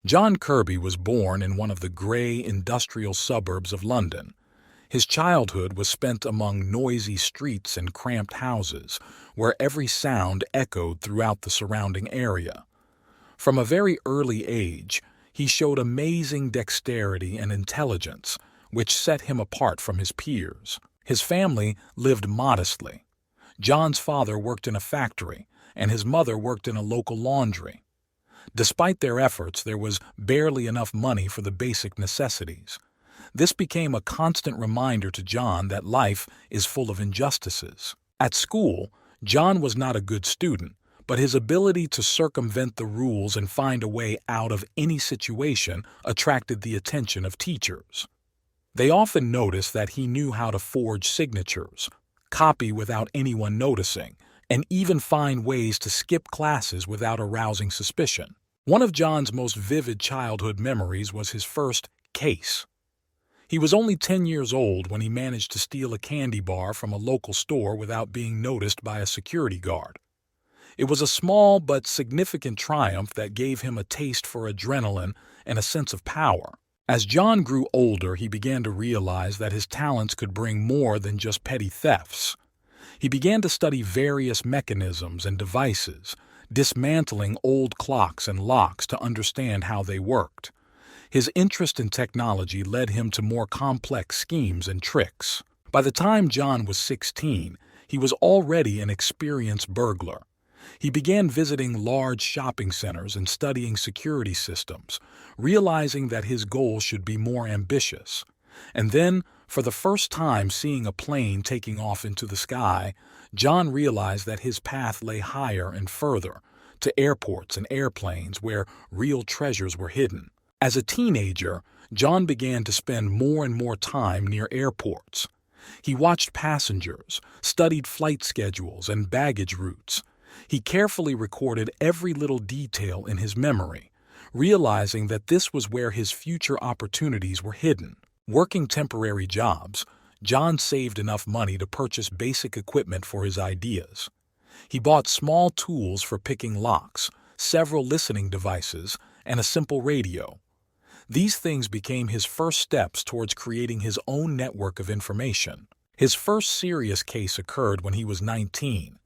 John Kirby was born in one of the grey industrial suburbs of London. His childhood was spent among noisy streets and cramped houses, where every sound echoed throughout the surrounding area. From a very early age, he showed amazing dexterity and intelligence, which set him apart from his peers. His family lived modestly. John's father worked in a factory, and his mother worked in a local laundry. Despite their efforts, there was barely enough money for the basic necessities. This became a constant reminder to John that life is full of injustices. At school, John was not a good student, but his ability to circumvent the rules and find a way out of any situation attracted the attention of teachers. They often noticed that he knew how to forge signatures, copy without anyone noticing, and even find ways to skip classes without arousing suspicion. One of John's most vivid childhood memories was his first case. He was only 10 years old when he managed to steal a candy bar from a local store without being noticed by a security guard. It was a small but significant triumph that gave him a taste for adrenaline and a sense of power. As John grew older, he began to realize that his talents could bring more than just petty thefts. He began to study various mechanisms and devices, dismantling old clocks and locks to understand how they worked. His interest in technology led him to more complex schemes and tricks. By the time John was 16, he was already an experienced burglar. He began visiting large shopping centers and studying security systems, realizing that his goal should be more ambitious. And then, for the first time seeing a plane taking off into the sky, John realized that his path lay higher and further, to airports and airplanes where real treasures were hidden. As a teenager, John began to spend more and more time near airports. He watched passengers, studied flight schedules and baggage routes. He carefully recorded every little detail in his memory, realizing that this was where his future opportunities were hidden. Working temporary jobs, John saved enough money to purchase basic equipment for his ideas. He bought small tools for picking locks, several listening devices, and a simple radio. These things became his first steps towards creating his own network of information. His first serious case occurred when he was 19.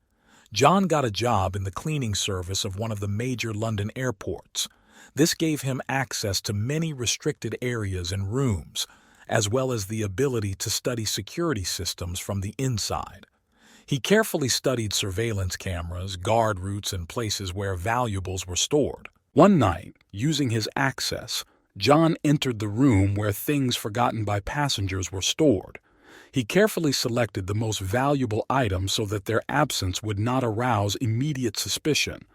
John got a job in the cleaning service of one of the major London airports. This gave him access to many restricted areas and rooms, as well as the ability to study security systems from the inside. He carefully studied surveillance cameras, guard routes, and places where valuables were stored. One night, using his access, John entered the room where things forgotten by passengers were stored. He carefully selected the most valuable items so that their absence would not arouse immediate suspicion.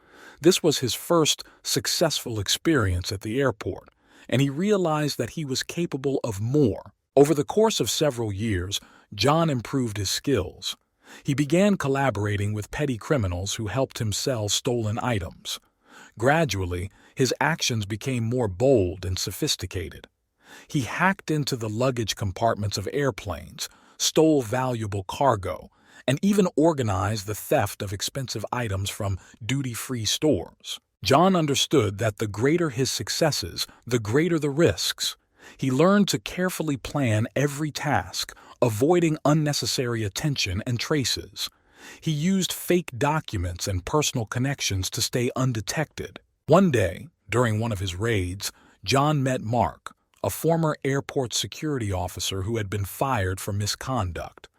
This was his first successful experience at the airport, and he realized that he was capable of more. Over the course of several years, John improved his skills. He began collaborating with petty criminals who helped him sell stolen items. Gradually, his actions became more bold and sophisticated. He hacked into the luggage compartments of airplanes, stole valuable cargo, and even organized the theft of expensive items from duty-free stores. John understood that the greater his successes, the greater the risks. He learned to carefully plan every task, avoiding unnecessary attention and traces. He used fake documents and personal connections to stay undetected. One day, during one of his raids, John met Mark, a former airport security officer who had been fired for misconduct.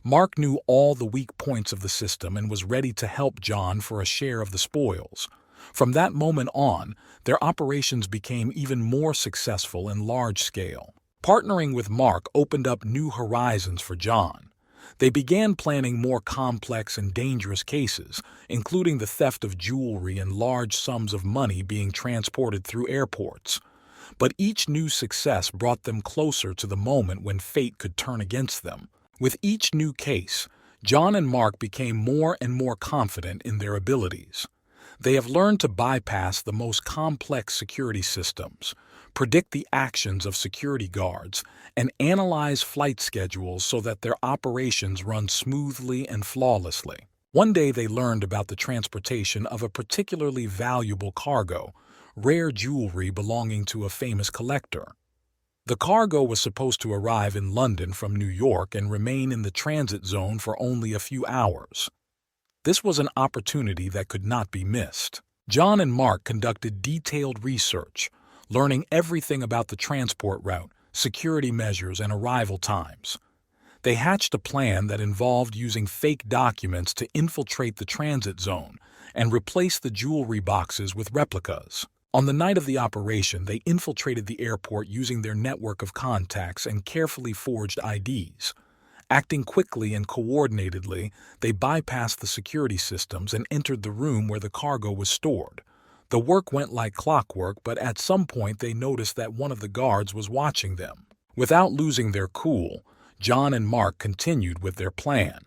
Mark knew all the weak points of the system and was ready to help John for a share of the spoils. From that moment on, their operations became even more successful and large-scale. Partnering with Mark opened up new horizons for John. They began planning more complex and dangerous cases, including the theft of jewelry and large sums of money being transported through airports. But each new success brought them closer to the moment when fate could turn against them. With each new case, John and Mark became more and more confident in their abilities. They have learned to bypass the most complex security systems, predict the actions of security guards, and analyze flight schedules so that their operations run smoothly and flawlessly. One day they learned about the transportation of a particularly valuable cargo, rare jewelry belonging to a famous collector. The cargo was supposed to arrive in London from New York and remain in the transit zone for only a few hours. This was an opportunity that could not be missed. John and Mark conducted detailed research, learning everything about the transport route, security measures, and arrival times. They hatched a plan that involved using fake documents to infiltrate the transit zone and replace the jewelry boxes with replicas. On the night of the operation, they infiltrated the airport using their network of contacts and carefully forged IDs. Acting quickly and coordinatedly, they bypassed the security systems and entered the room where the cargo was stored. The work went like clockwork, but at some point they noticed that one of the guards was watching them. Without losing their cool, John and Mark continued with their plan.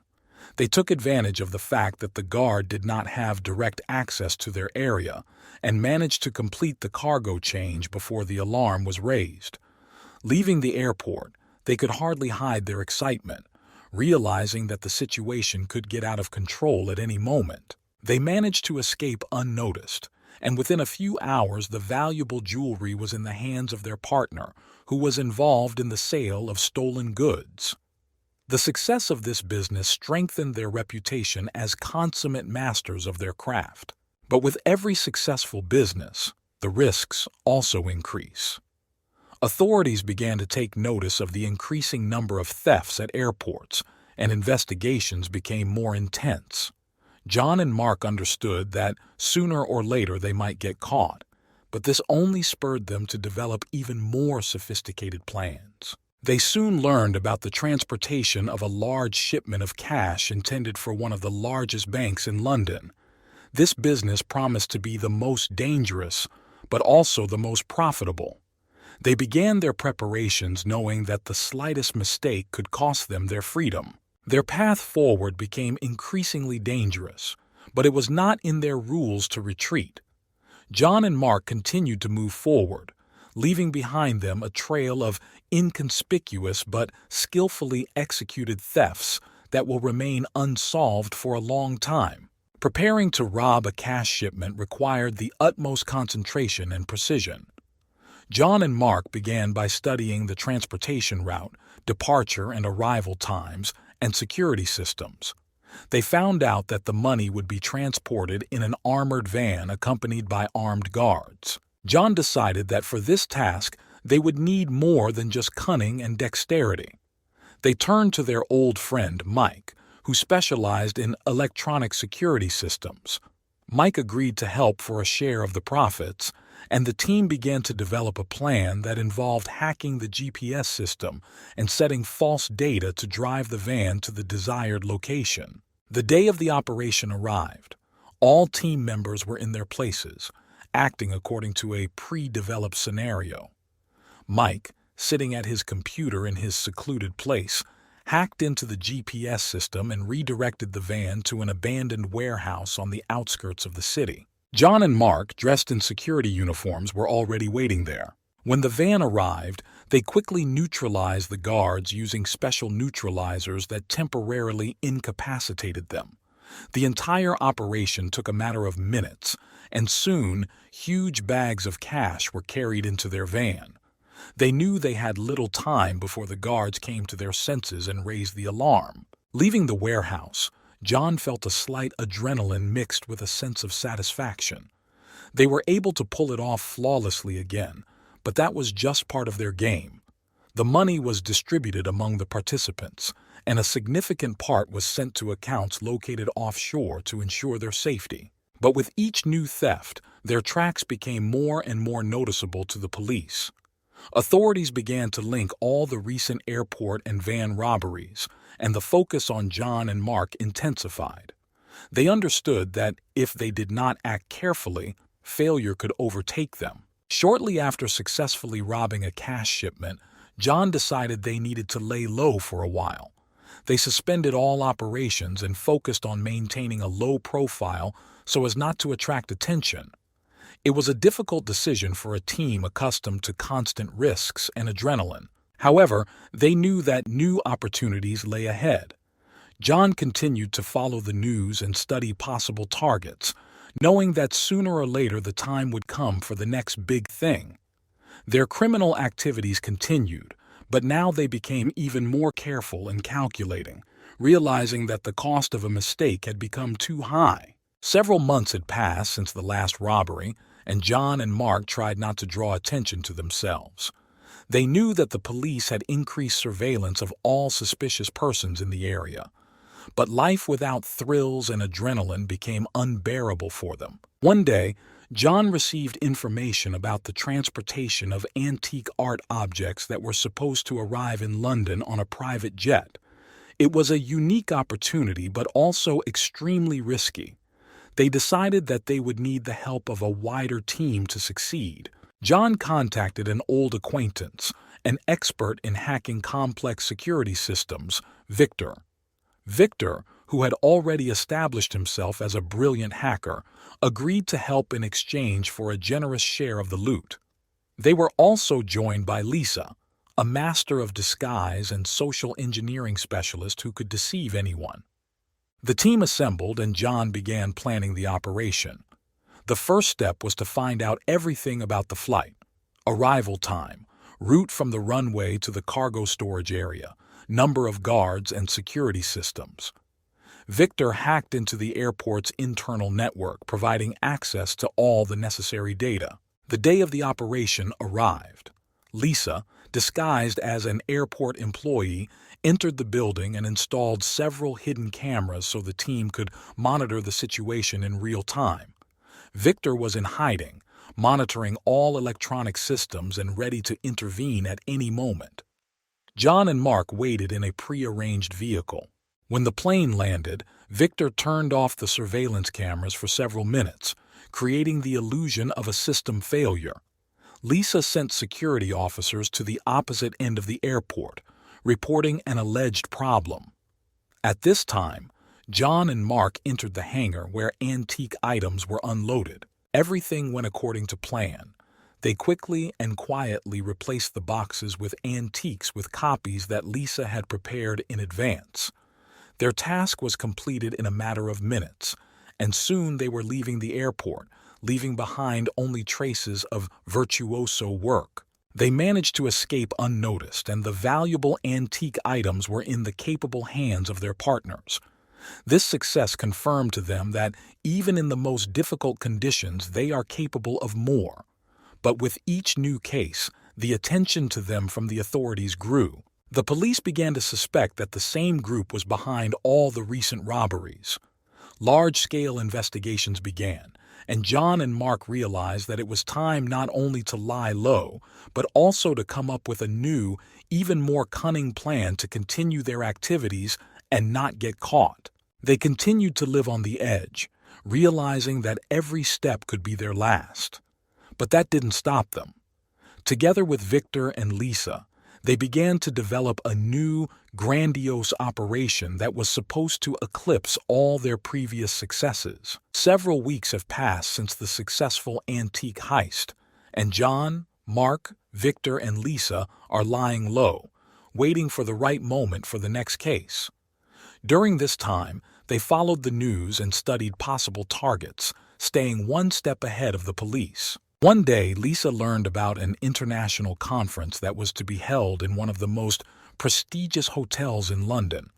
They took advantage of the fact that the guard did not have direct access to their area and managed to complete the cargo change before the alarm was raised. Leaving the airport, they could hardly hide their excitement, realizing that the situation could get out of control at any moment. They managed to escape unnoticed, and within a few hours the valuable jewelry was in the hands of their partner, who was involved in the sale of stolen goods. The success of this business strengthened their reputation as consummate masters of their craft. But with every successful business, the risks also increase. Authorities began to take notice of the increasing number of thefts at airports, and investigations became more intense. John and Mark understood that sooner or later they might get caught, but this only spurred them to develop even more sophisticated plans. They soon learned about the transportation of a large shipment of cash intended for one of the largest banks in London. This business promised to be the most dangerous, but also the most profitable. They began their preparations knowing that the slightest mistake could cost them their freedom. Their path forward became increasingly dangerous, but it was not in their rules to retreat. John and Mark continued to move forward, leaving behind them a trail of inconspicuous but skillfully executed thefts that will remain unsolved for a long time. Preparing to rob a cash shipment required the utmost concentration and precision. John and Mark began by studying the transportation route, departure and arrival times, and security systems. They found out that the money would be transported in an armored van accompanied by armed guards. John decided that for this task, they would need more than just cunning and dexterity. They turned to their old friend, Mike, who specialized in electronic security systems. Mike agreed to help for a share of the profits, and the team began to develop a plan that involved hacking the GPS system and setting false data to drive the van to the desired location. The day of the operation arrived. All team members were in their places, acting according to a pre-developed scenario. Mike, sitting at his computer in his secluded place, hacked into the GPS system and redirected the van to an abandoned warehouse on the outskirts of the city. John and Mark, dressed in security uniforms, were already waiting there. When the van arrived, they quickly neutralized the guards using special neutralizers that temporarily incapacitated them. The entire operation took a matter of minutes, and soon huge bags of cash were carried into their van. They knew they had little time before the guards came to their senses and raised the alarm. Leaving the warehouse, John felt a slight adrenaline mixed with a sense of satisfaction. They were able to pull it off flawlessly again, but that was just part of their game. The money was distributed among the participants, and a significant part was sent to accounts located offshore to ensure their safety. But with each new theft, their tracks became more and more noticeable to the police. Authorities began to link all the recent airport and van robberies, and the focus on John and Mark intensified. They understood that if they did not act carefully, failure could overtake them. Shortly after successfully robbing a cash shipment, John decided they needed to lay low for a while. They suspended all operations and focused on maintaining a low profile so as not to attract attention. It was a difficult decision for a team accustomed to constant risks and adrenaline. However, they knew that new opportunities lay ahead. John continued to follow the news and study possible targets, knowing that sooner or later the time would come for the next big thing. Their criminal activities continued, but now they became even more careful and calculating, realizing that the cost of a mistake had become too high. Several months had passed since the last robbery, and John and Mark tried not to draw attention to themselves. They knew that the police had increased surveillance of all suspicious persons in the area. But life without thrills and adrenaline became unbearable for them. One day, John received information about the transportation of antique art objects that were supposed to arrive in London on a private jet. It was a unique opportunity, but also extremely risky. They decided that they would need the help of a wider team to succeed. John contacted an old acquaintance, an expert in hacking complex security systems, Victor. Victor, who had already established himself as a brilliant hacker, agreed to help in exchange for a generous share of the loot. They were also joined by Lisa, a master of disguise and social engineering specialist who could deceive anyone. The team assembled and John began planning the operation. The first step was to find out everything about the flight: arrival time, route from the runway to the cargo storage area, number of guards, and security systems. Victor hacked into the airport's internal network, providing access to all the necessary data. The day of the operation arrived. Lisa, disguised as an airport employee, entered the building and installed several hidden cameras so the team could monitor the situation in real time. Victor was in hiding, monitoring all electronic systems and ready to intervene at any moment. John and Mark waited in a pre-arranged vehicle. When the plane landed, Victor turned off the surveillance cameras for several minutes, creating the illusion of a system failure. Lisa sent security officers to the opposite end of the airport, reporting an alleged problem. At this time, John and Mark entered the hangar where antique items were unloaded. Everything went according to plan. They quickly and quietly replaced the boxes with antiques with copies that Lisa had prepared in advance. Their task was completed in a matter of minutes, and soon they were leaving the airport, leaving behind only traces of virtuoso work. They managed to escape unnoticed, and the valuable antique items were in the capable hands of their partners. This success confirmed to them that even in the most difficult conditions they are capable of more. But with each new case, the attention to them from the authorities grew. The police began to suspect that the same group was behind all the recent robberies. Large-scale investigations began, and John and Mark realized that it was time not only to lie low, but also to come up with a new, even more cunning plan to continue their activities and not get caught. They continued to live on the edge, realizing that every step could be their last. But that didn't stop them. Together with Victor and Lisa, they began to develop a new, grandiose operation that was supposed to eclipse all their previous successes. Several weeks have passed since the successful antique heist, and John, Mark, Victor, and Lisa are lying low, waiting for the right moment for the next case. During this time, they followed the news and studied possible targets, staying one step ahead of the police. One day, Lisa learned about an international conference that was to be held in one of the most prestigious hotels in London.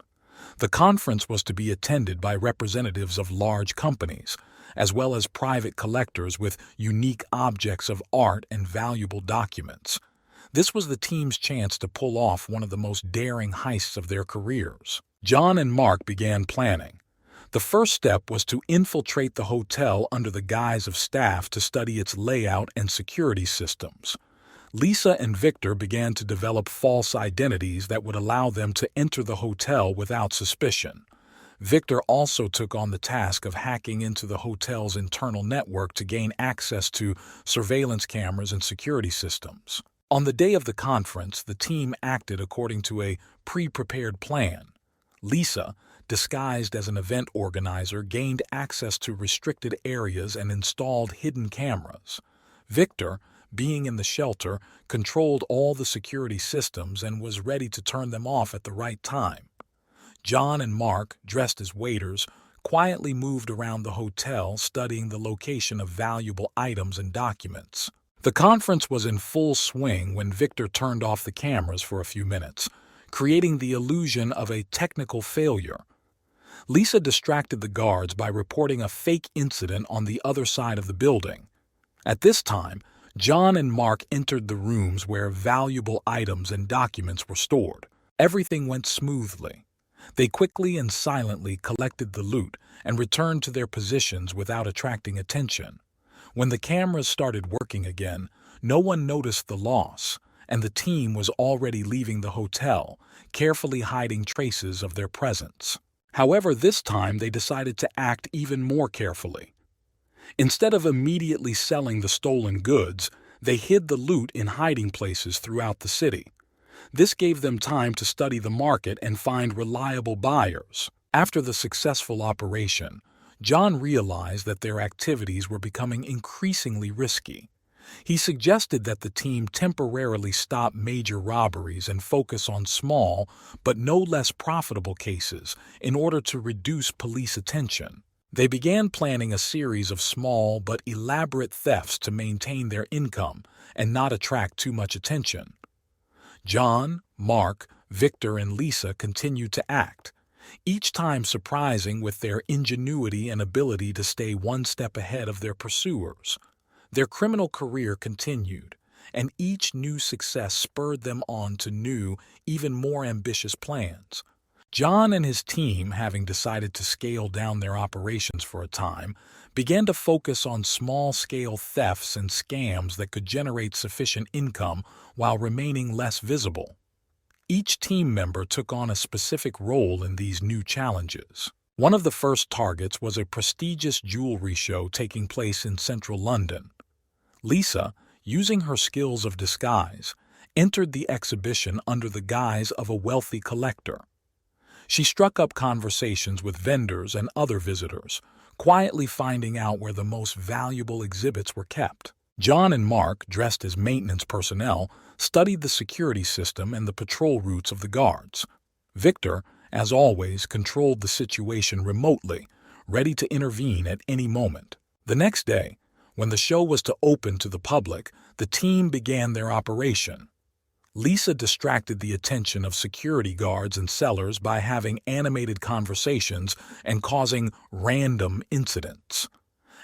The conference was to be attended by representatives of large companies, as well as private collectors with unique objects of art and valuable documents. This was the team's chance to pull off one of the most daring heists of their careers. John and Mark began planning. The first step was to infiltrate the hotel under the guise of staff to study its layout and security systems. Lisa and Victor began to develop false identities that would allow them to enter the hotel without suspicion. Victor also took on the task of hacking into the hotel's internal network to gain access to surveillance cameras and security systems. On the day of the conference, the team acted according to a pre-prepared plan. Lisa, disguised as an event organizer, gained access to restricted areas and installed hidden cameras. Victor, being in the shelter, controlled all the security systems and was ready to turn them off at the right time. John and Mark, dressed as waiters, quietly moved around the hotel studying the location of valuable items and documents. The conference was in full swing when Victor turned off the cameras for a few minutes, creating the illusion of a technical failure. Lisa distracted the guards by reporting a fake incident on the other side of the building. At this time, John and Mark entered the rooms where valuable items and documents were stored. Everything went smoothly. They quickly and silently collected the loot and returned to their positions without attracting attention. When the cameras started working again, no one noticed the loss, and the team was already leaving the hotel, carefully hiding traces of their presence. However, this time they decided to act even more carefully. Instead of immediately selling the stolen goods, they hid the loot in hiding places throughout the city. This gave them time to study the market and find reliable buyers. After the successful operation, John realized that their activities were becoming increasingly risky. He suggested that the team temporarily stop major robberies and focus on small but no less profitable cases in order to reduce police attention. They began planning a series of small but elaborate thefts to maintain their income and not attract too much attention. John, Mark, Victor, and Lisa continued to act, each time surprising with their ingenuity and ability to stay one step ahead of their pursuers. Their criminal career continued, and each new success spurred them on to new, even more ambitious plans. John and his team, having decided to scale down their operations for a time, began to focus on small-scale thefts and scams that could generate sufficient income while remaining less visible. Each team member took on a specific role in these new challenges. One of the first targets was a prestigious jewelry show taking place in central London. Lisa, using her skills of disguise, entered the exhibition under the guise of a wealthy collector. She struck up conversations with vendors and other visitors, quietly finding out where the most valuable exhibits were kept. John and Mark, dressed as maintenance personnel, studied the security system and the patrol routes of the guards. Victor, as always, controlled the situation remotely, ready to intervene at any moment. The next day, when the show was to open to the public, the team began their operation. Lisa distracted the attention of security guards and sellers by having animated conversations and causing random incidents.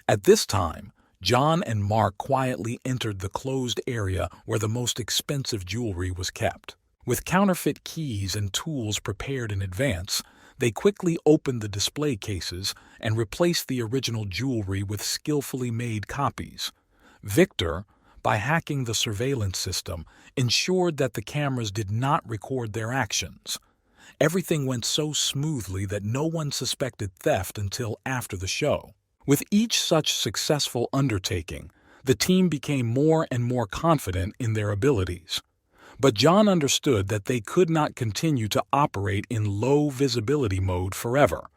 At this time, John and Mark quietly entered the closed area where the most expensive jewelry was kept. With counterfeit keys and tools prepared in advance, they quickly opened the display cases and replaced the original jewelry with skillfully made copies. Victor, by hacking the surveillance system, ensured that the cameras did not record their actions. Everything went so smoothly that no one suspected theft until after the show. With each such successful undertaking, the team became more and more confident in their abilities. But John understood that they could not continue to operate in low-visibility mode forever.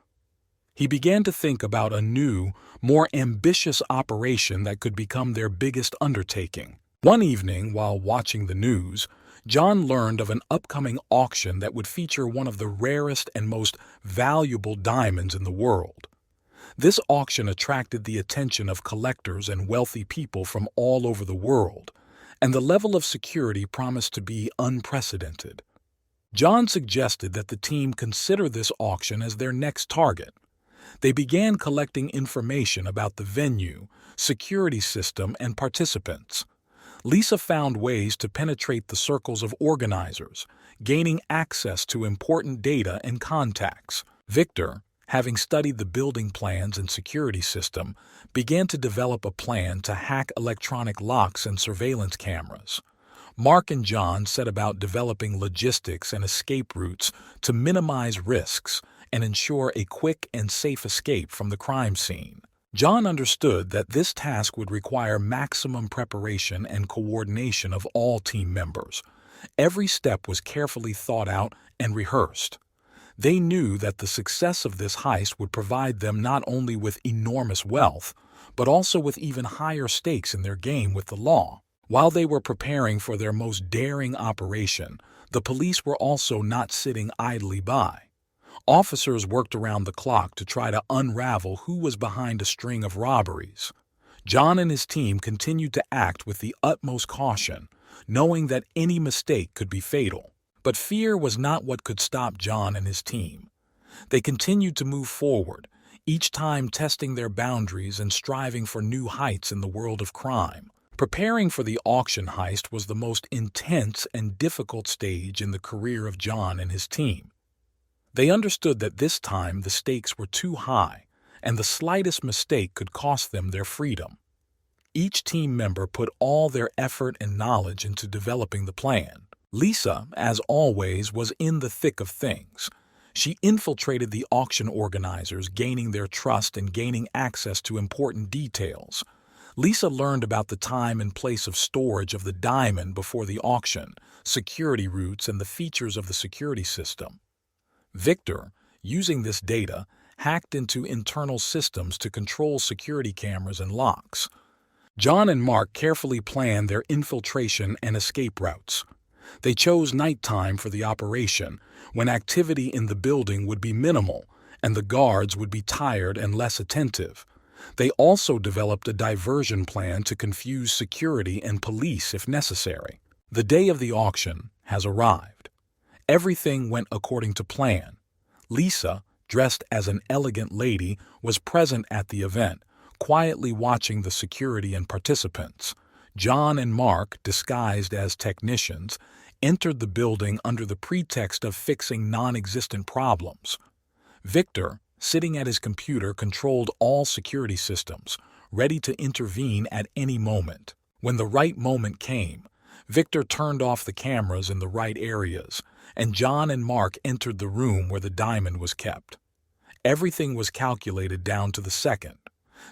He began to think about a new, more ambitious operation that could become their biggest undertaking. One evening, while watching the news, John learned of an upcoming auction that would feature one of the rarest and most valuable diamonds in the world. This auction attracted the attention of collectors and wealthy people from all over the world, and the level of security promised to be unprecedented. John suggested that the team consider this auction as their next target. They began collecting information about the venue, security system, and participants. Lisa found ways to penetrate the circles of organizers, gaining access to important data and contacts. Victor, having studied the building plans and security system, began to develop a plan to hack electronic locks and surveillance cameras. Mark and John set about developing logistics and escape routes to minimize risks and ensure a quick and safe escape from the crime scene. John understood that this task would require maximum preparation and coordination of all team members. Every step was carefully thought out and rehearsed. They knew that the success of this heist would provide them not only with enormous wealth, but also with even higher stakes in their game with the law. While they were preparing for their most daring operation, the police were also not sitting idly by. Officers worked around the clock to try to unravel who was behind a string of robberies. John and his team continued to act with the utmost caution, knowing that any mistake could be fatal. But fear was not what could stop John and his team. They continued to move forward, each time testing their boundaries and striving for new heights in the world of crime. Preparing for the auction heist was the most intense and difficult stage in the career of John and his team. They understood that this time the stakes were too high, and the slightest mistake could cost them their freedom. Each team member put all their effort and knowledge into developing the plan. Lisa, as always, was in the thick of things. She infiltrated the auction organizers, gaining their trust and gaining access to important details. Lisa learned about the time and place of storage of the diamond before the auction, security routes, and the features of the security system. Victor, using this data, hacked into internal systems to control security cameras and locks. John and Mark carefully planned their infiltration and escape routes. They chose nighttime for the operation, when activity in the building would be minimal and the guards would be tired and less attentive. They also developed a diversion plan to confuse security and police if necessary. The day of the auction has arrived. Everything went according to plan. Lisa, dressed as an elegant lady, was present at the event, quietly watching the security and participants. John and Mark, disguised as technicians, entered the building under the pretext of fixing non-existent problems. Victor, sitting at his computer, controlled all security systems, ready to intervene at any moment. When the right moment came, Victor turned off the cameras in the right areas, and John and Mark entered the room where the diamond was kept. Everything was calculated down to the second.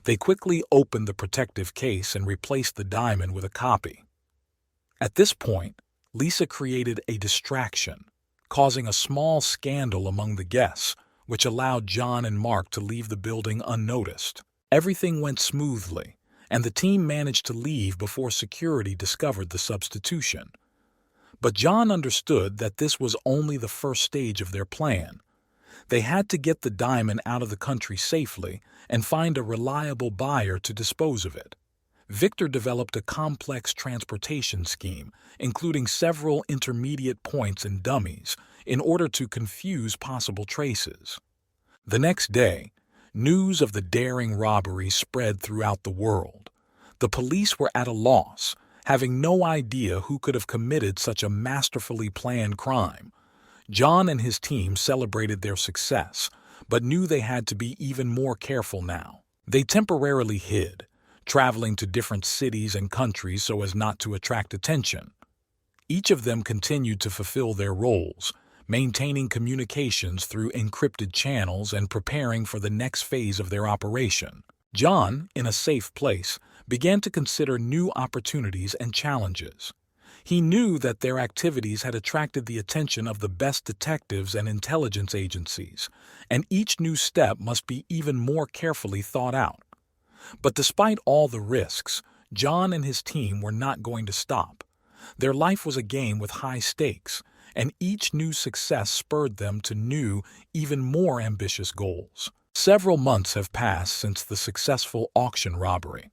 They quickly opened the protective case and replaced the diamond with a copy. At this point, Lisa created a distraction, causing a small scandal among the guests, which allowed John and Mark to leave the building unnoticed. Everything went smoothly, and the team managed to leave before security discovered the substitution. But John understood that this was only the first stage of their plan. They had to get the diamond out of the country safely and find a reliable buyer to dispose of it. Victor developed a complex transportation scheme, including several intermediate points and dummies, in order to confuse possible traces. The next day, news of the daring robbery spread throughout the world. The police were at a loss, having no idea who could have committed such a masterfully planned crime. John and his team celebrated their success, but knew they had to be even more careful now. They temporarily hid, traveling to different cities and countries so as not to attract attention. Each of them continued to fulfill their roles, maintaining communications through encrypted channels and preparing for the next phase of their operation. John, in a safe place, began to consider new opportunities and challenges. He knew that their activities had attracted the attention of the best detectives and intelligence agencies, and each new step must be even more carefully thought out. But despite all the risks, John and his team were not going to stop. Their life was a game with high stakes, and each new success spurred them to new, even more ambitious goals. Several months have passed since the successful auction robbery.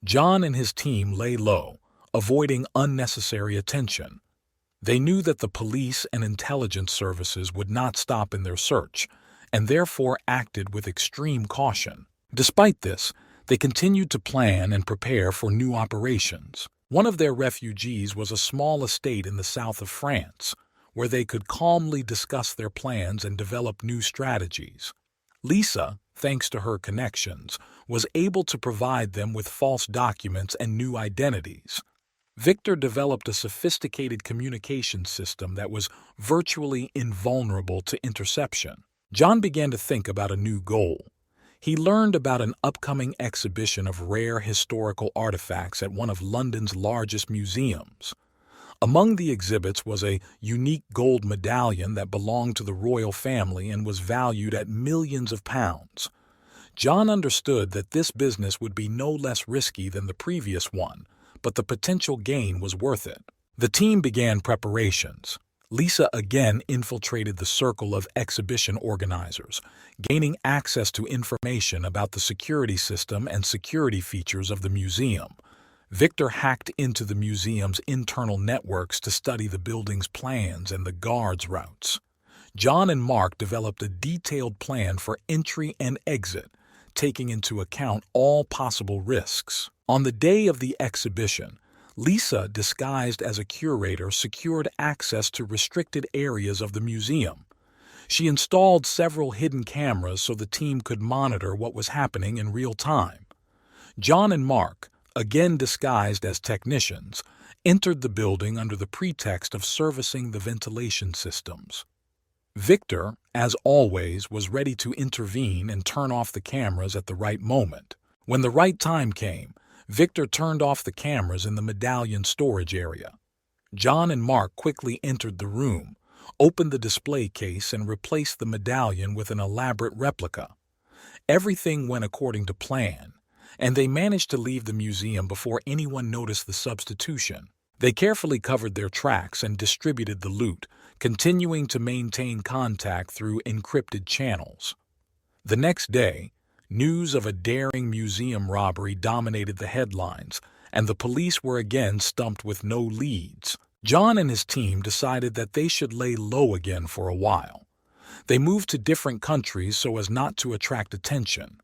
John and his team lay low, avoiding unnecessary attention. They knew that the police and intelligence services would not stop in their search, and therefore acted with extreme caution. Despite this, they continued to plan and prepare for new operations. One of their refugees was a small estate in the south of France, where they could calmly discuss their plans and develop new strategies. Lisa, thanks to her connections, was able to provide them with false documents and new identities. Victor developed a sophisticated communication system that was virtually invulnerable to interception. John began to think about a new goal. He learned about an upcoming exhibition of rare historical artifacts at one of London's largest museums. Among the exhibits was a unique gold medallion that belonged to the royal family and was valued at millions of pounds. John understood that this business would be no less risky than the previous one, but the potential gain was worth it. The team began preparations. Lisa again infiltrated the circle of exhibition organizers, gaining access to information about the security system and security features of the museum. Victor hacked into the museum's internal networks to study the building's plans and the guards' routes. John and Mark developed a detailed plan for entry and exit, taking into account all possible risks. On the day of the exhibition, Lisa, disguised as a curator, secured access to restricted areas of the museum. She installed several hidden cameras so the team could monitor what was happening in real time. John and Mark, again disguised as technicians, entered the building under the pretext of servicing the ventilation systems. Victor, as always, was ready to intervene and turn off the cameras at the right moment. When the right time came, Victor turned off the cameras in the medallion storage area. John and Mark quickly entered the room, opened the display case, and replaced the medallion with an elaborate replica. Everything went according to plan, and they managed to leave the museum before anyone noticed the substitution. They carefully covered their tracks and distributed the loot, continuing to maintain contact through encrypted channels. The next day, news of a daring museum robbery dominated the headlines, and the police were again stumped with no leads. John and his team decided that they should lay low again for a while. They moved to different countries so as not to attract attention.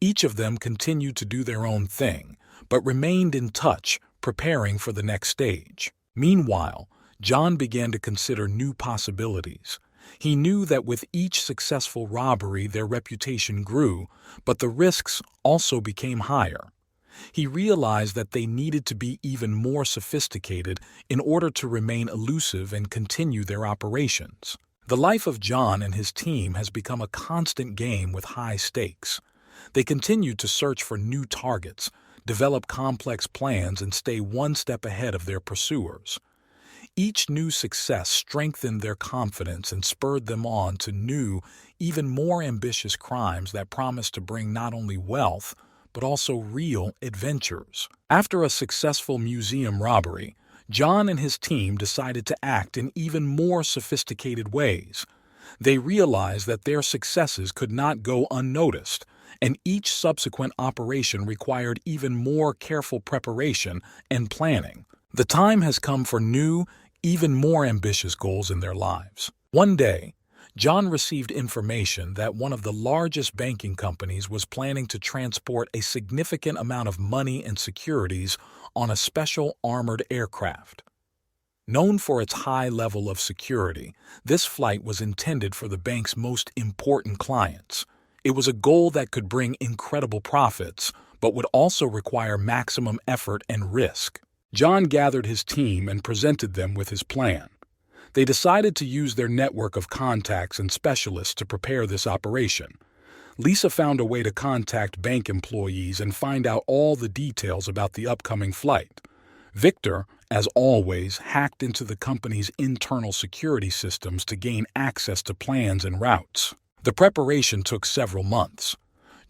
Each of them continued to do their own thing, but remained in touch, preparing for the next stage. Meanwhile, John began to consider new possibilities. He knew that with each successful robbery their reputation grew, but the risks also became higher. He realized that they needed to be even more sophisticated in order to remain elusive and continue their operations. The life of John and his team has become a constant game with high stakes. They continue to search for new targets, develop complex plans, and stay one step ahead of their pursuers. Each new success strengthened their confidence and spurred them on to new, even more ambitious crimes that promised to bring not only wealth, but also real adventures. After a successful museum robbery, John and his team decided to act in even more sophisticated ways. They realized that their successes could not go unnoticed, and each subsequent operation required even more careful preparation and planning. The time has come for new, even more ambitious goals in their lives. One day, John received information that one of the largest banking companies was planning to transport a significant amount of money and securities on a special armored aircraft. Known for its high level of security, this flight was intended for the bank's most important clients. It was a goal that could bring incredible profits, but would also require maximum effort and risk. John gathered his team and presented them with his plan. They decided to use their network of contacts and specialists to prepare this operation. Lisa found a way to contact bank employees and find out all the details about the upcoming flight. Victor, as always, hacked into the company's internal security systems to gain access to plans and routes. The preparation took several months.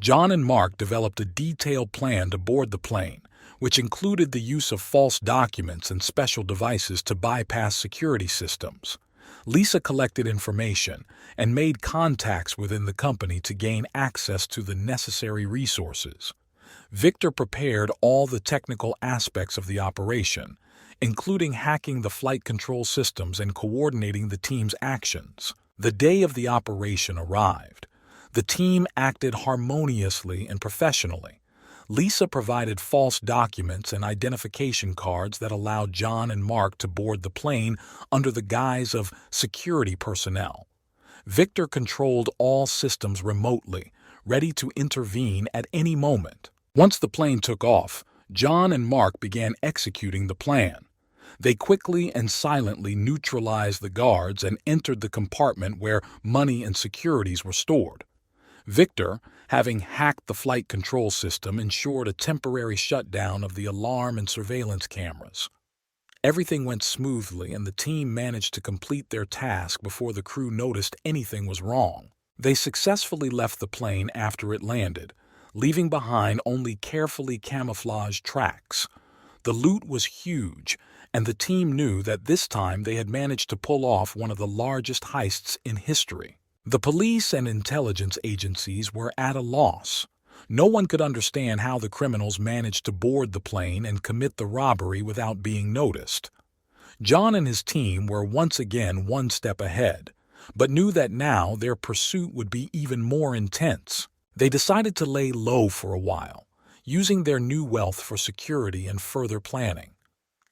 John and Mark developed a detailed plan to board the plane, which included the use of false documents and special devices to bypass security systems. Lisa collected information and made contacts within the company to gain access to the necessary resources. Victor prepared all the technical aspects of the operation, including hacking the flight control systems and coordinating the team's actions. The day of the operation arrived. The team acted harmoniously and professionally. Lisa provided false documents and identification cards that allowed John and Mark to board the plane under the guise of security personnel. Victor controlled all systems remotely, ready to intervene at any moment. Once the plane took off, John and Mark began executing the plan. They quickly and silently neutralized the guards and entered the compartment where money and securities were stored. Victor, having hacked the flight control system, ensured a temporary shutdown of the alarm and surveillance cameras. Everything went smoothly, and the team managed to complete their task before the crew noticed anything was wrong. They successfully left the plane after it landed, leaving behind only carefully camouflaged tracks. The loot was huge, and the team knew that this time they had managed to pull off one of the largest heists in history. The police and intelligence agencies were at a loss. No one could understand how the criminals managed to board the plane and commit the robbery without being noticed. John and his team were once again one step ahead, but knew that now their pursuit would be even more intense. They decided to lay low for a while, using their new wealth for security and further planning.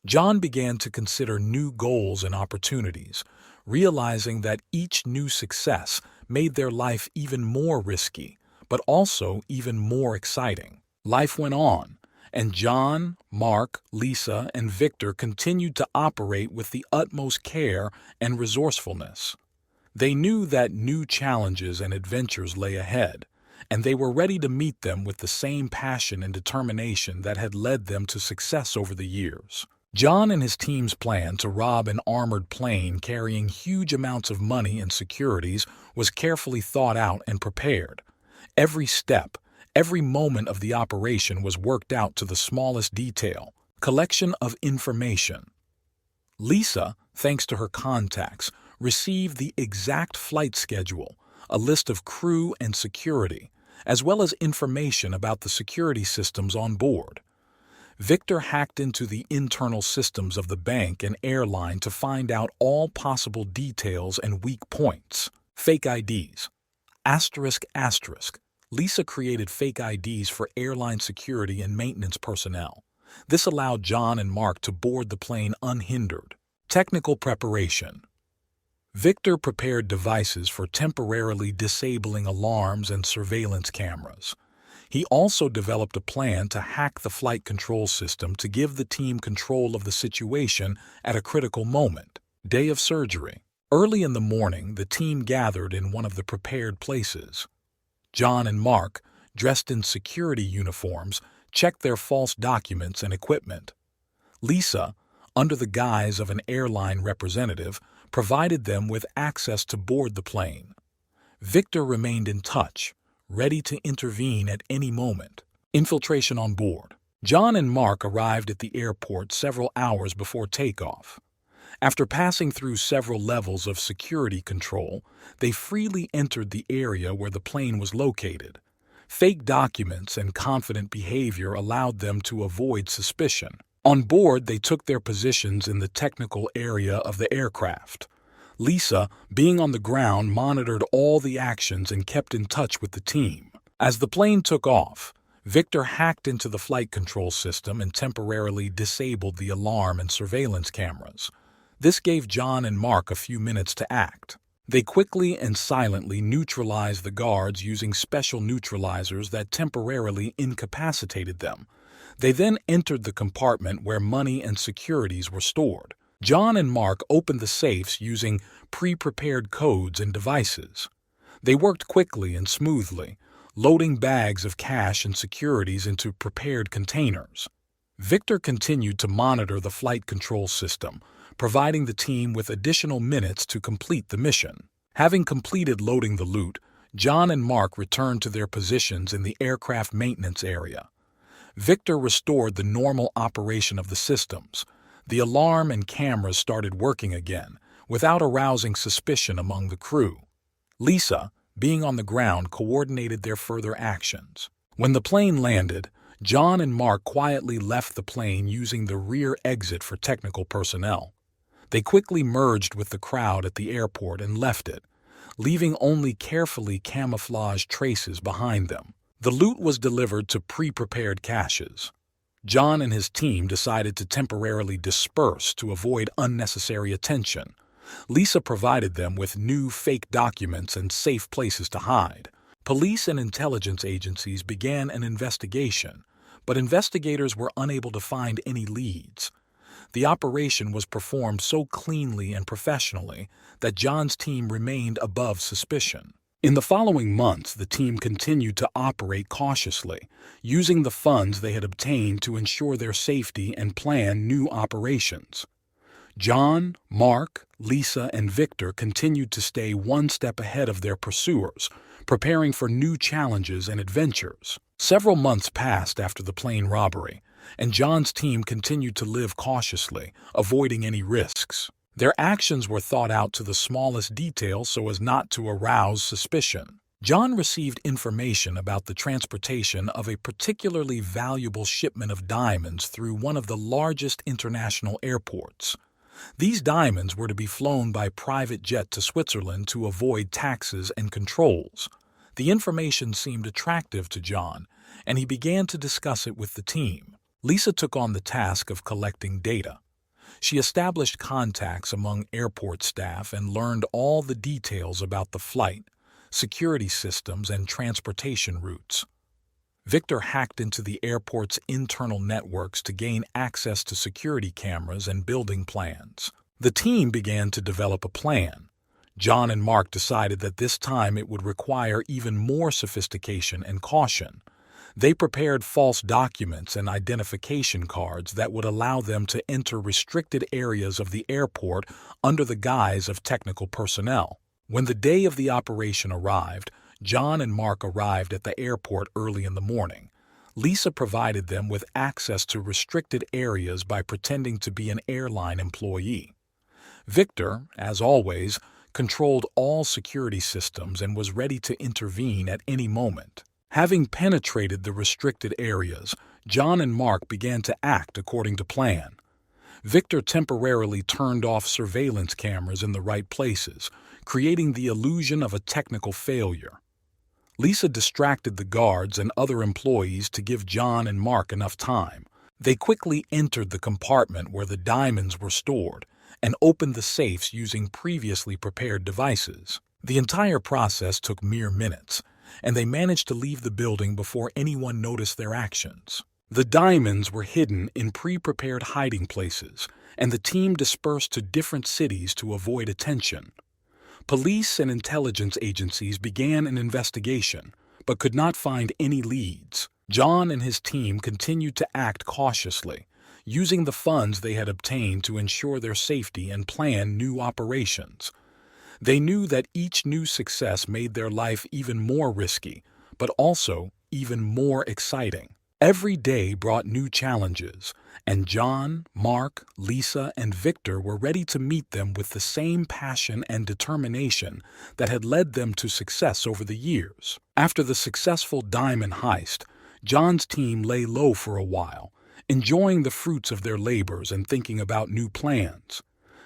John began to consider new goals and opportunities, realizing that each new success made their life even more risky, but also even more exciting. Life went on, and John, Mark, Lisa, and Victor continued to operate with the utmost care and resourcefulness. They knew that new challenges and adventures lay ahead, and they were ready to meet them with the same passion and determination that had led them to success over the years. John and his team's plan to rob an armored plane carrying huge amounts of money and securities was carefully thought out and prepared. Every step, every moment of the operation was worked out to the smallest detail. Collection of information. Lisa, thanks to her contacts, received the exact flight schedule, a list of crew and security, as well as information about the security systems on board. Victor hacked into the internal systems of the bank and airline to find out all possible details and weak points. Fake IDs. Lisa created fake IDs for airline security and maintenance personnel. This allowed John and Mark to board the plane unhindered. Technical preparation. Victor prepared devices for temporarily disabling alarms and surveillance cameras. He also developed a plan to hack the flight control system to give the team control of the situation at a critical moment. Day of surgery. Early in the morning, the team gathered in one of the prepared places. John and Mark, dressed in security uniforms, checked their false documents and equipment. Lisa, under the guise of an airline representative, provided them with access to board the plane. Victor remained in touch, ready to intervene at any moment. Infiltration on board. John and Mark arrived at the airport several hours before takeoff. After passing through several levels of security control, they freely entered the area where the plane was located. Fake documents and confident behavior allowed them to avoid suspicion. On board, they took their positions in the technical area of the aircraft. Lisa, being on the ground, monitored all the actions and kept in touch with the team. As the plane took off, Victor hacked into the flight control system and temporarily disabled the alarm and surveillance cameras. This gave John and Mark a few minutes to act. They quickly and silently neutralized the guards using special neutralizers that temporarily incapacitated them. They then entered the compartment where money and securities were stored. John and Mark opened the safes using pre-prepared codes and devices. They worked quickly and smoothly, loading bags of cash and securities into prepared containers. Victor continued to monitor the flight control system, providing the team with additional minutes to complete the mission. Having completed loading the loot, John and Mark returned to their positions in the aircraft maintenance area. Victor restored the normal operation of the systems. The alarm and cameras started working again, without arousing suspicion among the crew. Lisa, being on the ground, coordinated their further actions. When the plane landed, John and Mark quietly left the plane using the rear exit for technical personnel. They quickly merged with the crowd at the airport and left it, leaving only carefully camouflaged traces behind them. The loot was delivered to pre-prepared caches. John and his team decided to temporarily disperse to avoid unnecessary attention. Lisa provided them with new fake documents and safe places to hide. Police and intelligence agencies began an investigation, but investigators were unable to find any leads. The operation was performed so cleanly and professionally that John's team remained above suspicion. In the following months, the team continued to operate cautiously, using the funds they had obtained to ensure their safety and plan new operations. John, Mark, Lisa, and Victor continued to stay one step ahead of their pursuers, preparing for new challenges and adventures. Several months passed after the plane robbery, and John's team continued to live cautiously, avoiding any risks. Their actions were thought out to the smallest detail so as not to arouse suspicion. John received information about the transportation of a particularly valuable shipment of diamonds through one of the largest international airports. These diamonds were to be flown by private jet to Switzerland to avoid taxes and controls. The information seemed attractive to John, and he began to discuss it with the team. Lisa took on the task of collecting data. She established contacts among airport staff and learned all the details about the flight, security systems, and transportation routes. Victor hacked into the airport's internal networks to gain access to security cameras and building plans. The team began to develop a plan. John and Mark decided that this time it would require even more sophistication and caution. They prepared false documents and identification cards that would allow them to enter restricted areas of the airport under the guise of technical personnel. When the day of the operation arrived, John and Mark arrived at the airport early in the morning. Lisa provided them with access to restricted areas by pretending to be an airline employee. Victor, as always, controlled all security systems and was ready to intervene at any moment. Having penetrated the restricted areas, John and Mark began to act according to plan. Victor temporarily turned off surveillance cameras in the right places, creating the illusion of a technical failure. Lisa distracted the guards and other employees to give John and Mark enough time. They quickly entered the compartment where the diamonds were stored and opened the safes using previously prepared devices. The entire process took mere minutes, and they managed to leave the building before anyone noticed their actions. The diamonds were hidden in pre-prepared hiding places, and the team dispersed to different cities to avoid attention. Police and intelligence agencies began an investigation, but could not find any leads. John and his team continued to act cautiously, using the funds they had obtained to ensure their safety and plan new operations. They knew that each new success made their life even more risky, but also even more exciting. Every day brought new challenges, and John, Mark, Lisa, and Victor were ready to meet them with the same passion and determination that had led them to success over the years. After the successful diamond heist, John's team lay low for a while, enjoying the fruits of their labors and thinking about new plans.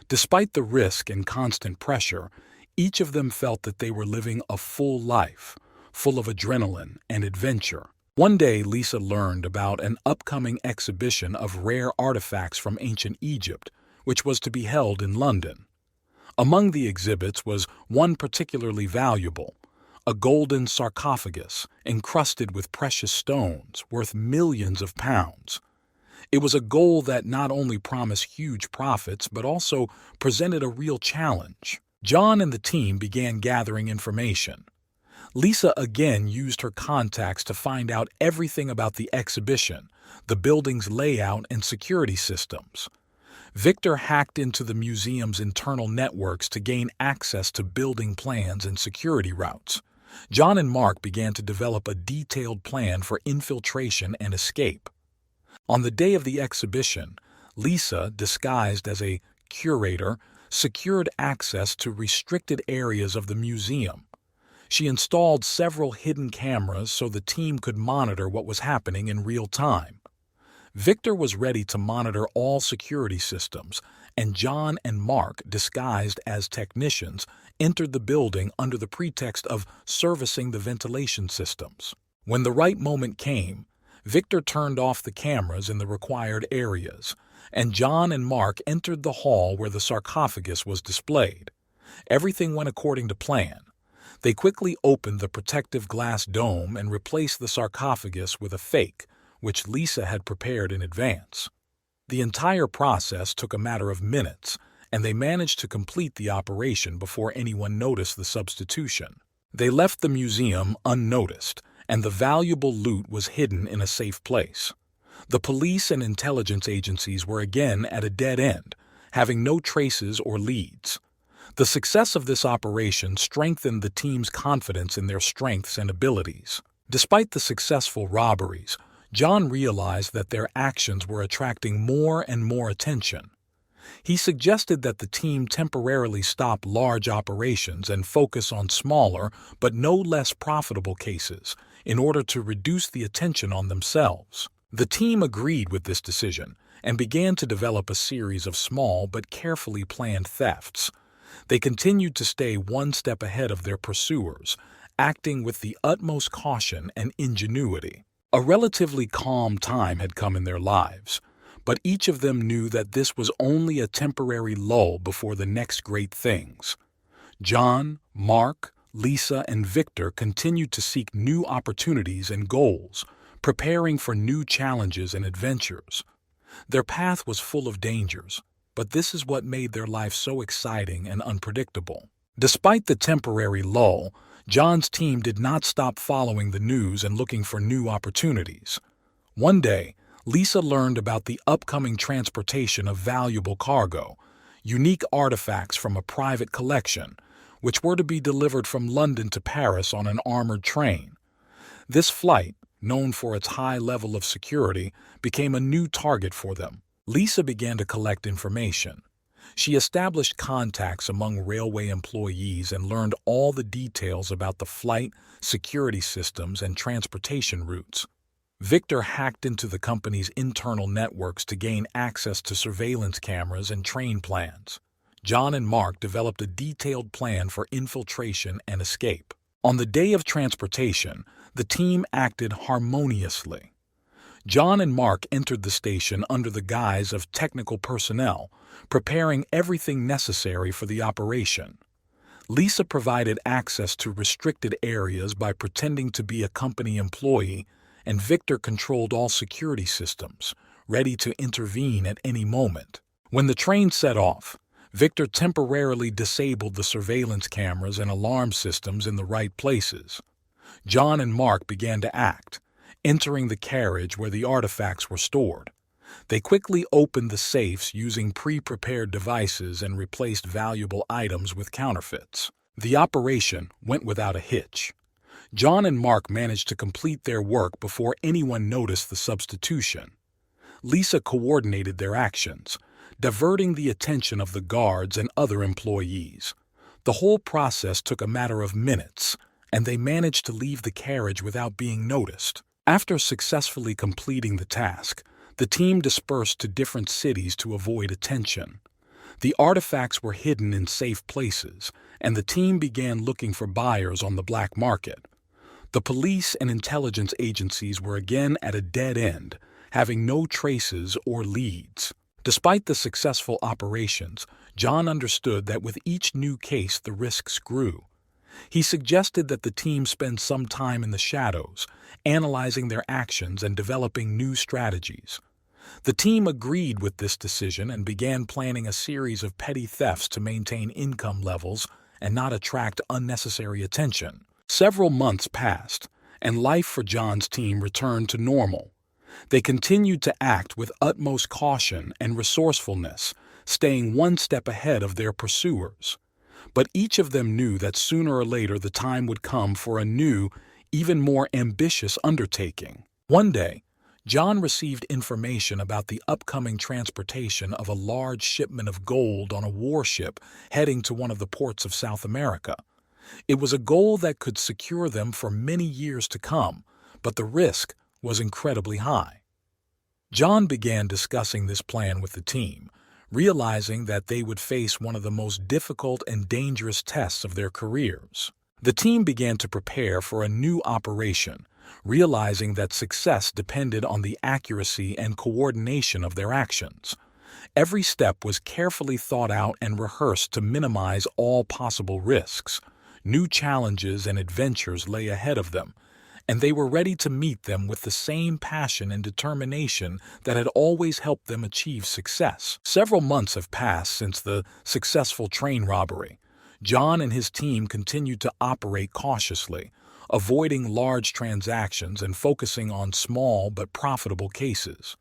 Despite the risk and constant pressure, each of them felt that they were living a full life, full of adrenaline and adventure. One day, Lisa learned about an upcoming exhibition of rare artifacts from ancient Egypt, which was to be held in London. Among the exhibits was one particularly valuable, a golden sarcophagus encrusted with precious stones worth millions of pounds. It was a goal that not only promised huge profits but also presented a real challenge. John and the team began gathering information. Lisa again used her contacts to find out everything about the exhibition, the building's layout and security systems. Victor hacked into the museum's internal networks to gain access to building plans and security routes. John and Mark began to develop a detailed plan for infiltration and escape. On the day of the exhibition, Lisa, disguised as a curator, secured access to restricted areas of the museum. She installed several hidden cameras so the team could monitor what was happening in real time. Victor was ready to monitor all security systems, and John and Mark, disguised as technicians, entered the building under the pretext of servicing the ventilation systems. When the right moment came, Victor turned off the cameras in the required areas, and John and Mark entered the hall where the sarcophagus was displayed. Everything went according to plan. They quickly opened the protective glass dome and replaced the sarcophagus with a fake, which Lisa had prepared in advance. The entire process took a matter of minutes, and they managed to complete the operation before anyone noticed the substitution. They left the museum unnoticed, and the valuable loot was hidden in a safe place. The police and intelligence agencies were again at a dead end, having no traces or leads. The success of this operation strengthened the team's confidence in their strengths and abilities. Despite the successful robberies, John realized that their actions were attracting more and more attention. He suggested that the team temporarily stop large operations and focus on smaller but no less profitable cases in order to reduce the attention on themselves. The team agreed with this decision and began to develop a series of small but carefully planned thefts. They continued to stay one step ahead of their pursuers, acting with the utmost caution and ingenuity. A relatively calm time had come in their lives, but each of them knew that this was only a temporary lull before the next great things. John, Mark, Lisa, and Victor continued to seek new opportunities and goals, preparing for new challenges and adventures. Their path was full of dangers, but this is what made their life so exciting and unpredictable. Despite the temporary lull, John's team did not stop following the news and looking for new opportunities. One day, Lisa learned about the upcoming transportation of valuable cargo, unique artifacts from a private collection, which were to be delivered from London to Paris on an armored train. This flight, known for its high level of security, became a new target for them. Lisa began to collect information. She established contacts among railway employees and learned all the details about the flight, security systems, and transportation routes. Victor hacked into the company's internal networks to gain access to surveillance cameras and train plans. John and Mark developed a detailed plan for infiltration and escape. On the day of transportation, the team acted harmoniously. John and Mark entered the station under the guise of technical personnel, preparing everything necessary for the operation. Lisa provided access to restricted areas by pretending to be a company employee, and Victor controlled all security systems, ready to intervene at any moment. When the train set off, Victor temporarily disabled the surveillance cameras and alarm systems in the right places. John and Mark began to act, entering the carriage where the artifacts were stored. They quickly opened the safes using pre-prepared devices and replaced valuable items with counterfeits. The operation went without a hitch. John and Mark managed to complete their work before anyone noticed the substitution. Lisa coordinated their actions, diverting the attention of the guards and other employees. The whole process took a matter of minutes, and they managed to leave the carriage without being noticed. After successfully completing the task, the team dispersed to different cities to avoid attention. The artifacts were hidden in safe places, and the team began looking for buyers on the black market. The police and intelligence agencies were again at a dead end, having no traces or leads. Despite the successful operations, John understood that with each new case the risks grew. He suggested that the team spend some time in the shadows, analyzing their actions and developing new strategies. The team agreed with this decision and began planning a series of petty thefts to maintain income levels and not attract unnecessary attention. Several months passed, and life for John's team returned to normal. They continued to act with utmost caution and resourcefulness, staying one step ahead of their pursuers. But each of them knew that sooner or later the time would come for a new, even more ambitious undertaking. One day, John received information about the upcoming transportation of a large shipment of gold on a warship heading to one of the ports of South America. It was a goal that could secure them for many years to come, but the risk was incredibly high. John began discussing this plan with the team, realizing that they would face one of the most difficult and dangerous tests of their careers. The team began to prepare for a new operation, realizing that success depended on the accuracy and coordination of their actions. Every step was carefully thought out and rehearsed to minimize all possible risks. New challenges and adventures lay ahead of them, and they were ready to meet them with the same passion and determination that had always helped them achieve success. Several months have passed since the successful train robbery. John and his team continued to operate cautiously, avoiding large transactions and focusing on small but profitable cases.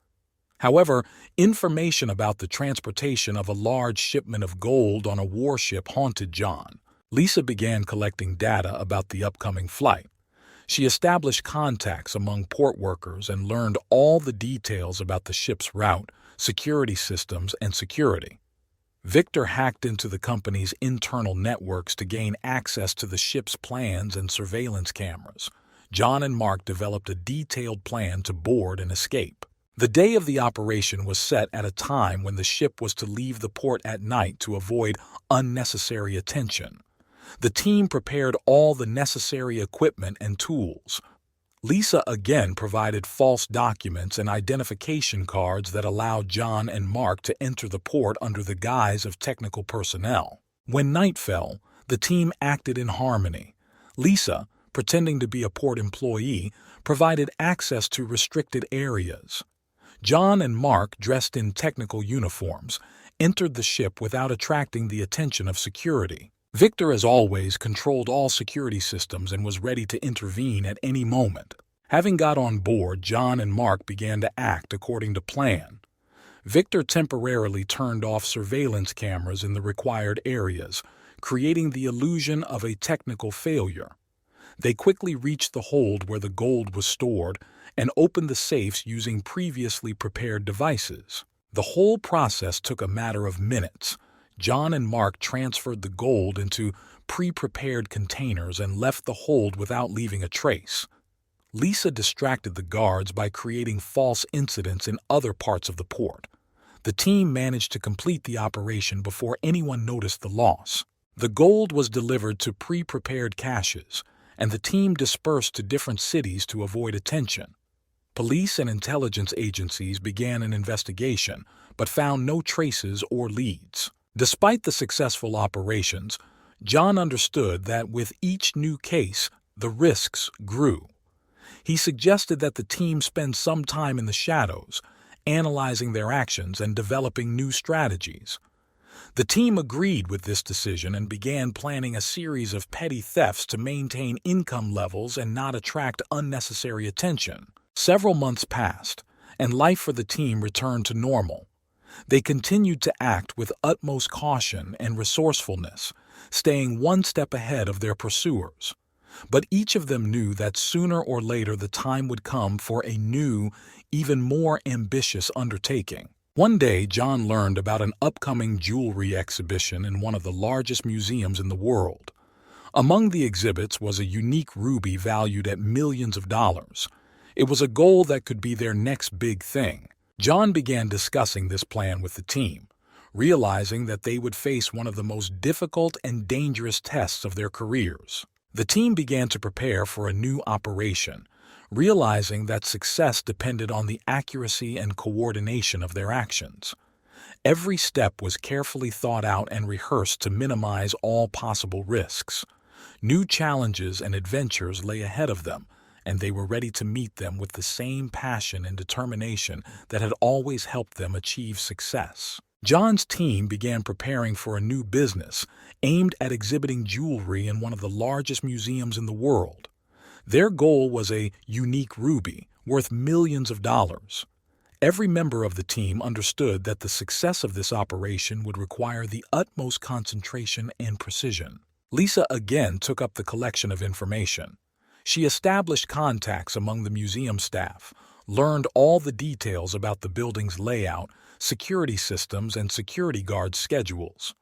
However, information about the transportation of a large shipment of gold on a warship haunted John. Lisa began collecting data about the upcoming flight. She established contacts among port workers and learned all the details about the ship's route, security systems, and security. Victor hacked into the company's internal networks to gain access to the ship's plans and surveillance cameras. John and Mark developed a detailed plan to board and escape. The day of the operation was set at a time when the ship was to leave the port at night to avoid unnecessary attention. The team prepared all the necessary equipment and tools. Lisa again provided false documents and identification cards that allowed John and Mark to enter the port under the guise of technical personnel. When night fell, the team acted in harmony. Lisa, pretending to be a port employee, provided access to restricted areas. John and Mark, dressed in technical uniforms, entered the ship without attracting the attention of security. Victor, as always, controlled all security systems and was ready to intervene at any moment. Having got on board, John and Mark began to act according to plan. Victor temporarily turned off surveillance cameras in the required areas, creating the illusion of a technical failure. They quickly reached the hold where the gold was stored and opened the safes using previously prepared devices. The whole process took a matter of minutes. John and Mark transferred the gold into pre-prepared containers and left the hold without leaving a trace. Lisa distracted the guards by creating false incidents in other parts of the port. The team managed to complete the operation before anyone noticed the loss. The gold was delivered to pre-prepared caches, and the team dispersed to different cities to avoid attention. Police and intelligence agencies began an investigation, but found no traces or leads. Despite the successful operations, John understood that with each new case, the risks grew. He suggested that the team spend some time in the shadows, analyzing their actions and developing new strategies. The team agreed with this decision and began planning a series of petty thefts to maintain income levels and not attract unnecessary attention. Several months passed, and life for the team returned to normal. They continued to act with utmost caution and resourcefulness, staying one step ahead of their pursuers. But each of them knew that sooner or later the time would come for a new, even more ambitious undertaking. One day, John learned about an upcoming jewelry exhibition in one of the largest museums in the world. Among the exhibits was a unique ruby valued at millions of dollars. It was a goal that could be their next big thing. John began discussing this plan with the team, realizing that they would face one of the most difficult and dangerous tests of their careers. The team began to prepare for a new operation, realizing that success depended on the accuracy and coordination of their actions. Every step was carefully thought out and rehearsed to minimize all possible risks. New challenges and adventures lay ahead of them, and they were ready to meet them with the same passion and determination that had always helped them achieve success. John's team began preparing for a new business aimed at exhibiting jewelry in one of the largest museums in the world. Their goal was a unique ruby worth millions of dollars. Every member of the team understood that the success of this operation would require the utmost concentration and precision. Lisa again took up the collection of information. She established contacts among the museum staff, learned all the details about the building's layout, security systems, and security guard schedules.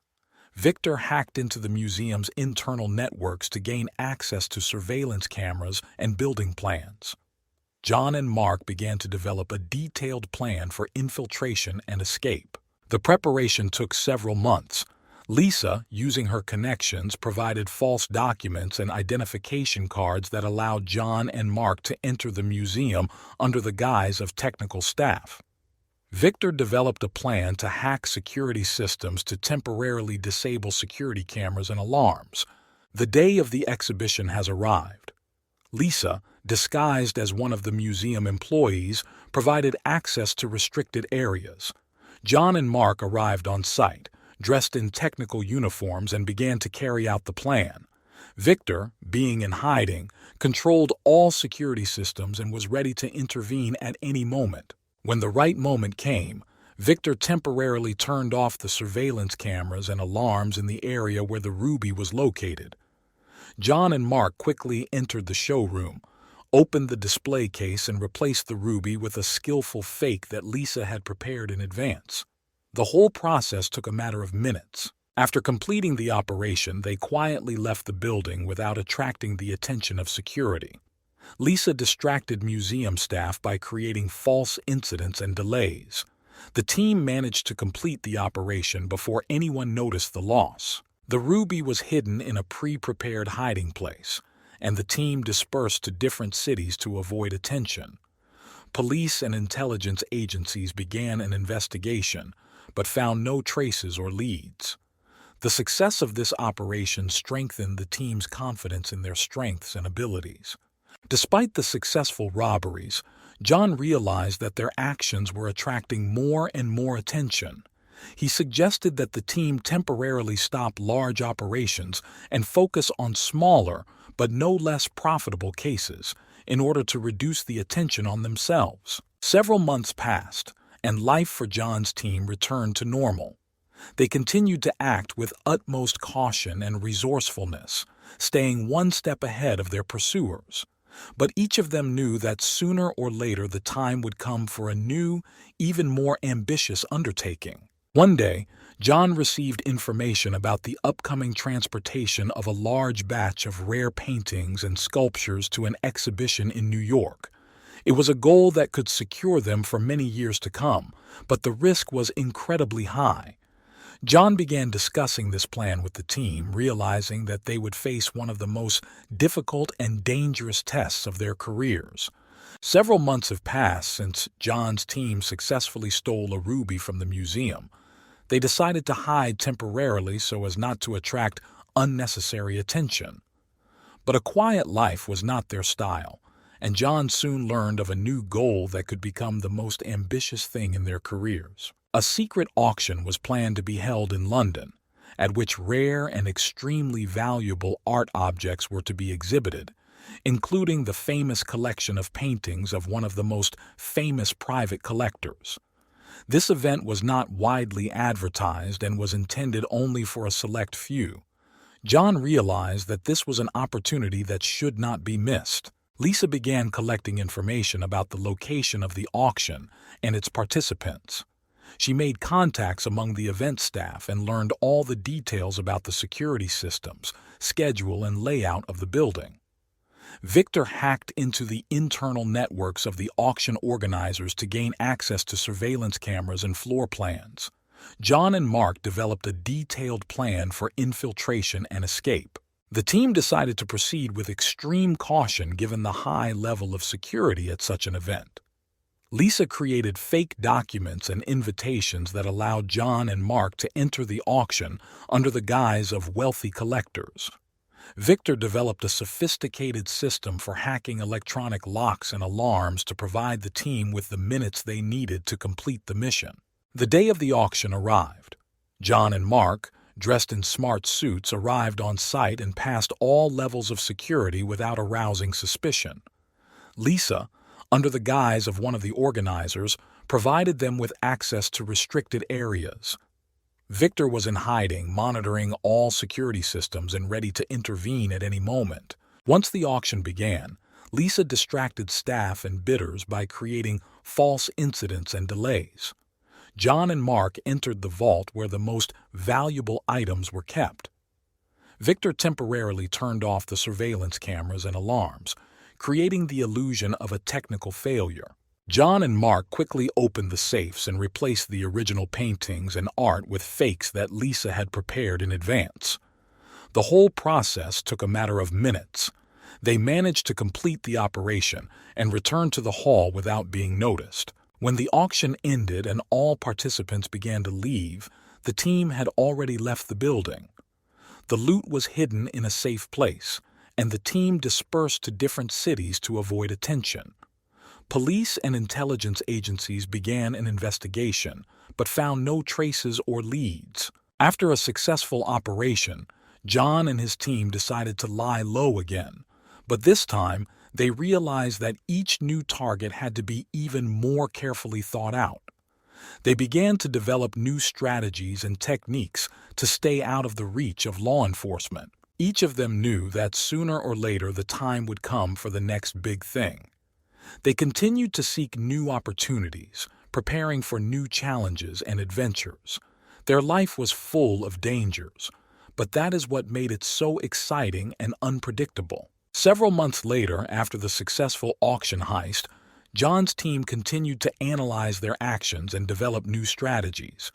Victor hacked into the museum's internal networks to gain access to surveillance cameras and building plans. John and Mark began to develop a detailed plan for infiltration and escape. The preparation took several months. Lisa, using her connections, provided false documents and identification cards that allowed John and Mark to enter the museum under the guise of technical staff. Victor developed a plan to hack security systems to temporarily disable security cameras and alarms. The day of the exhibition has arrived. Lisa, disguised as one of the museum employees, provided access to restricted areas. John and Mark arrived on site, dressed in technical uniforms, and began to carry out the plan. Victor, being in hiding, controlled all security systems and was ready to intervene at any moment. When the right moment came, Victor temporarily turned off the surveillance cameras and alarms in the area where the ruby was located. John and Mark quickly entered the showroom, opened the display case and replaced the ruby with a skillful fake that Lisa had prepared in advance. The whole process took a matter of minutes. After completing the operation, they quietly left the building without attracting the attention of security. Lisa distracted museum staff by creating false incidents and delays. The team managed to complete the operation before anyone noticed the loss. The ruby was hidden in a pre-prepared hiding place, and the team dispersed to different cities to avoid attention. Police and intelligence agencies began an investigation, but found no traces or leads. The success of this operation strengthened the team's confidence in their strengths and abilities. Despite the successful robberies, John realized that their actions were attracting more and more attention. He suggested that the team temporarily stop large operations and focus on smaller but no less profitable cases in order to reduce the attention on themselves. Several months passed, and life for John's team returned to normal. They continued to act with utmost caution and resourcefulness, staying one step ahead of their pursuers. But each of them knew that sooner or later the time would come for a new, even more ambitious undertaking. One day, John received information about the upcoming transportation of a large batch of rare paintings and sculptures to an exhibition in New York. It was a goal that could secure them for many years to come, but the risk was incredibly high. John began discussing this plan with the team, realizing that they would face one of the most difficult and dangerous tests of their careers. Several months have passed since John's team successfully stole a ruby from the museum. They decided to hide temporarily so as not to attract unnecessary attention. But a quiet life was not their style, and John soon learned of a new goal that could become the most ambitious thing in their careers. A secret auction was planned to be held in London, at which rare and extremely valuable art objects were to be exhibited, including the famous collection of paintings of one of the most famous private collectors. This event was not widely advertised and was intended only for a select few. John realized that this was an opportunity that should not be missed. Lisa began collecting information about the location of the auction and its participants. She made contacts among the event staff and learned all the details about the security systems, schedule, and layout of the building. Victor hacked into the internal networks of the auction organizers to gain access to surveillance cameras and floor plans. John and Mark developed a detailed plan for infiltration and escape. The team decided to proceed with extreme caution given the high level of security at such an event. Lisa created fake documents and invitations that allowed John and Mark to enter the auction under the guise of wealthy collectors. Victor developed a sophisticated system for hacking electronic locks and alarms to provide the team with the minutes they needed to complete the mission. The day of the auction arrived. John and Mark, dressed in smart suits, arrived on site and passed all levels of security without arousing suspicion. Lisa, under the guise of one of the organizers, provided them with access to restricted areas. Victor was in hiding, monitoring all security systems and ready to intervene at any moment. Once the auction began, Lisa distracted staff and bidders by creating false incidents and delays. John and Mark entered the vault where the most valuable items were kept. Victor temporarily turned off the surveillance cameras and alarms, creating the illusion of a technical failure. John and Mark quickly opened the safes and replaced the original paintings and art with fakes that Lisa had prepared in advance. The whole process took a matter of minutes. They managed to complete the operation and returned to the hall without being noticed. When the auction ended and all participants began to leave, the team had already left the building. The loot was hidden in a safe place, and the team dispersed to different cities to avoid attention. Police and intelligence agencies began an investigation, but found no traces or leads. After a successful operation, John and his team decided to lie low again, but this time they realized that each new target had to be even more carefully thought out. They began to develop new strategies and techniques to stay out of the reach of law enforcement. Each of them knew that sooner or later the time would come for the next big thing. They continued to seek new opportunities, preparing for new challenges and adventures. Their life was full of dangers, but that is what made it so exciting and unpredictable. Several months later, after the successful auction heist, John's team continued to analyze their actions and develop new strategies.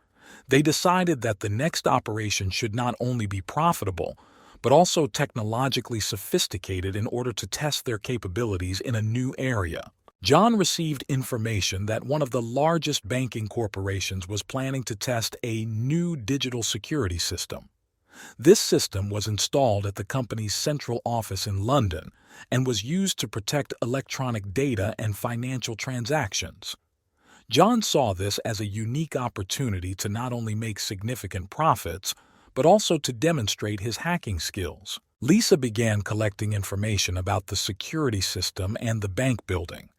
They decided that the next operation should not only be profitable, but also technologically sophisticated in order to test their capabilities in a new area. John received information that one of the largest banking corporations was planning to test a new digital security system. This system was installed at the company's central office in London and was used to protect electronic data and financial transactions. John saw this as a unique opportunity to not only make significant profits, but also to demonstrate his hacking skills. Lisa began collecting information about the security system and the bank building.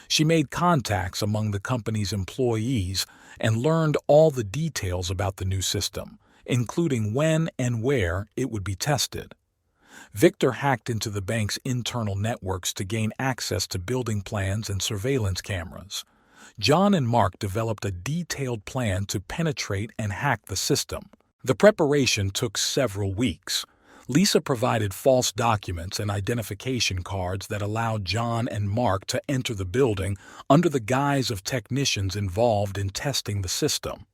She made contacts among the company's employees and learned all the details about the new system, including when and where it would be tested. Victor hacked into the bank's internal networks to gain access to building plans and surveillance cameras. John and Mark developed a detailed plan to penetrate and hack the system. The preparation took several weeks. Lisa provided false documents and identification cards that allowed John and Mark to enter the building under the guise of technicians involved in testing the system.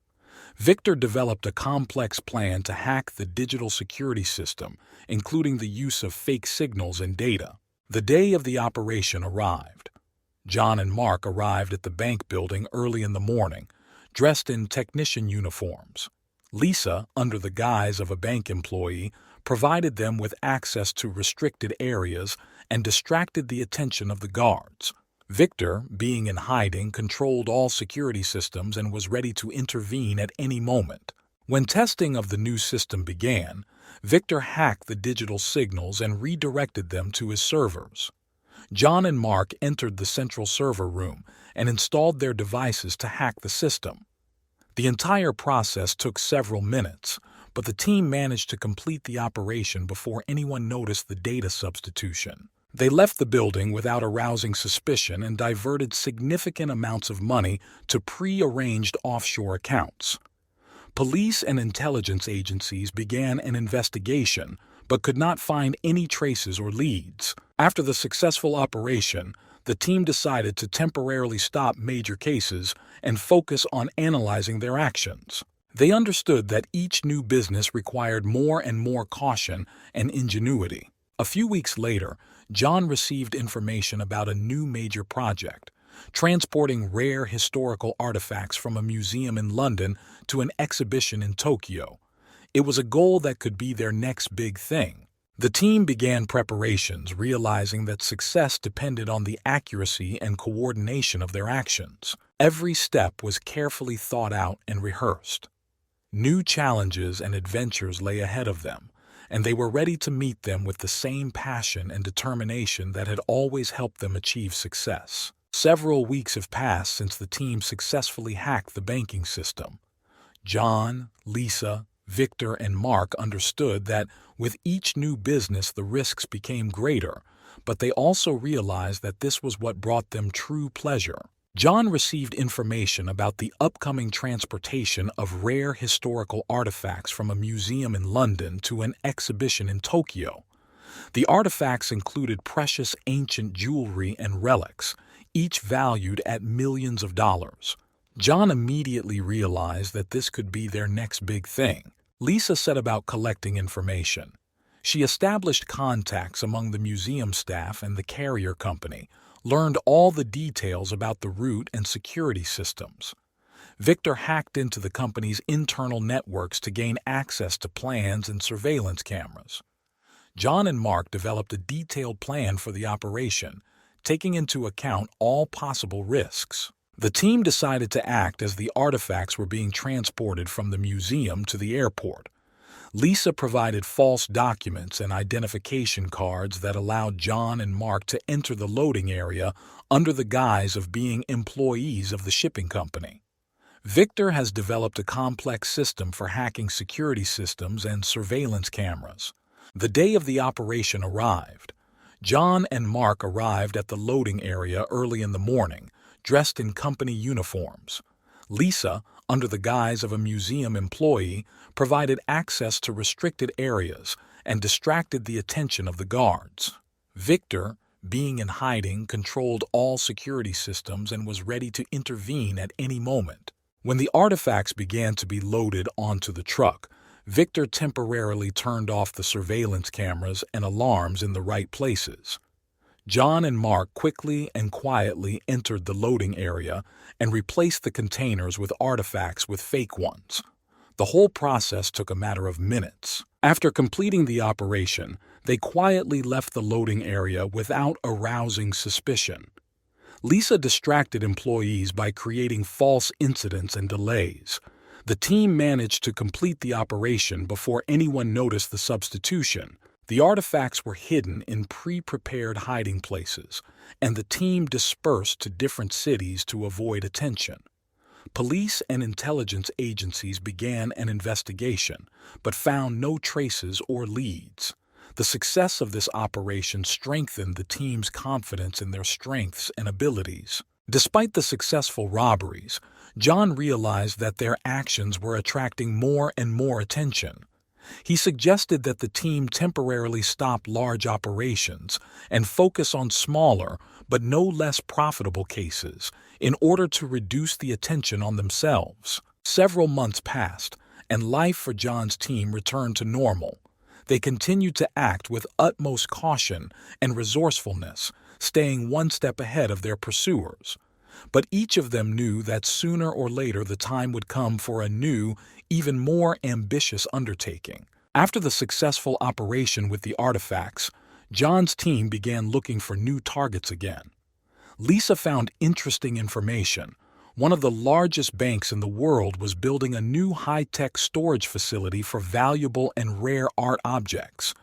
Victor developed a complex plan to hack the digital security system, including the use of fake signals and data. The day of the operation arrived. John and Mark arrived at the bank building early in the morning, dressed in technician uniforms. Lisa, under the guise of a bank employee, provided them with access to restricted areas and distracted the attention of the guards. Victor, being in hiding, controlled all security systems and was ready to intervene at any moment. When testing of the new system began, Victor hacked the digital signals and redirected them to his servers. John and Mark entered the central server room and installed their devices to hack the system. The entire process took several minutes, but the team managed to complete the operation before anyone noticed the data substitution. They left the building without arousing suspicion and diverted significant amounts of money to pre-arranged offshore accounts. Police and intelligence agencies began an investigation, but could not find any traces or leads. After the successful operation, the team decided to temporarily stop major cases and focus on analyzing their actions. They understood that each new business required more and more caution and ingenuity. A few weeks later, John received information about a new major project, transporting rare historical artifacts from a museum in London to an exhibition in Tokyo. It was a goal that could be their next big thing. The team began preparations, realizing that success depended on the accuracy and coordination of their actions. Every step was carefully thought out and rehearsed. New challenges and adventures lay ahead of them, and they were ready to meet them with the same passion and determination that had always helped them achieve success. Several weeks have passed since the team successfully hacked the banking system. John, Lisa, Victor, and Mark understood that with each new business the risks became greater, but they also realized that this was what brought them true pleasure. John received information about the upcoming transportation of rare historical artifacts from a museum in London to an exhibition in Tokyo. The artifacts included precious ancient jewelry and relics, each valued at millions of dollars. John immediately realized that this could be their next big thing. Lisa set about collecting information. She established contacts among the museum staff and the carrier company, learned all the details about the route and security systems. Victor hacked into the company's internal networks to gain access to plans and surveillance cameras. John and Mark developed a detailed plan for the operation, taking into account all possible risks. The team decided to act as the artifacts were being transported from the museum to the airport. Lisa provided false documents and identification cards that allowed John and Mark to enter the loading area under the guise of being employees of the shipping company. Victor has developed a complex system for hacking security systems and surveillance cameras. The day of the operation arrived. John and Mark arrived at the loading area early in the morning, dressed in company uniforms. Lisa, under the guise of a museum employee, provided access to restricted areas and distracted the attention of the guards. Victor, being in hiding, controlled all security systems and was ready to intervene at any moment. When the artifacts began to be loaded onto the truck, Victor temporarily turned off the surveillance cameras and alarms in the right places. John and Mark quickly and quietly entered the loading area and replaced the containers with artifacts with fake ones. The whole process took a matter of minutes. After completing the operation, they quietly left the loading area without arousing suspicion. Lisa distracted employees by creating false incidents and delays. The team managed to complete the operation before anyone noticed the substitution. The artifacts were hidden in pre-prepared hiding places, and the team dispersed to different cities to avoid attention. Police and intelligence agencies began an investigation, but found no traces or leads. The success of this operation strengthened the team's confidence in their strengths and abilities. Despite the successful robberies, John realized that their actions were attracting more and more attention. He suggested that the team temporarily stop large operations and focus on smaller but no less profitable cases in order to reduce the attention on themselves. Several months passed, and life for John's team returned to normal. They continued to act with utmost caution and resourcefulness, staying one step ahead of their pursuers. But each of them knew that sooner or later the time would come for a new, even more ambitious undertaking. After the successful operation with the artifacts, John's team began looking for new targets again. Lisa found interesting information. One of the largest banks in the world was building a new high-tech storage facility for valuable and rare art objects.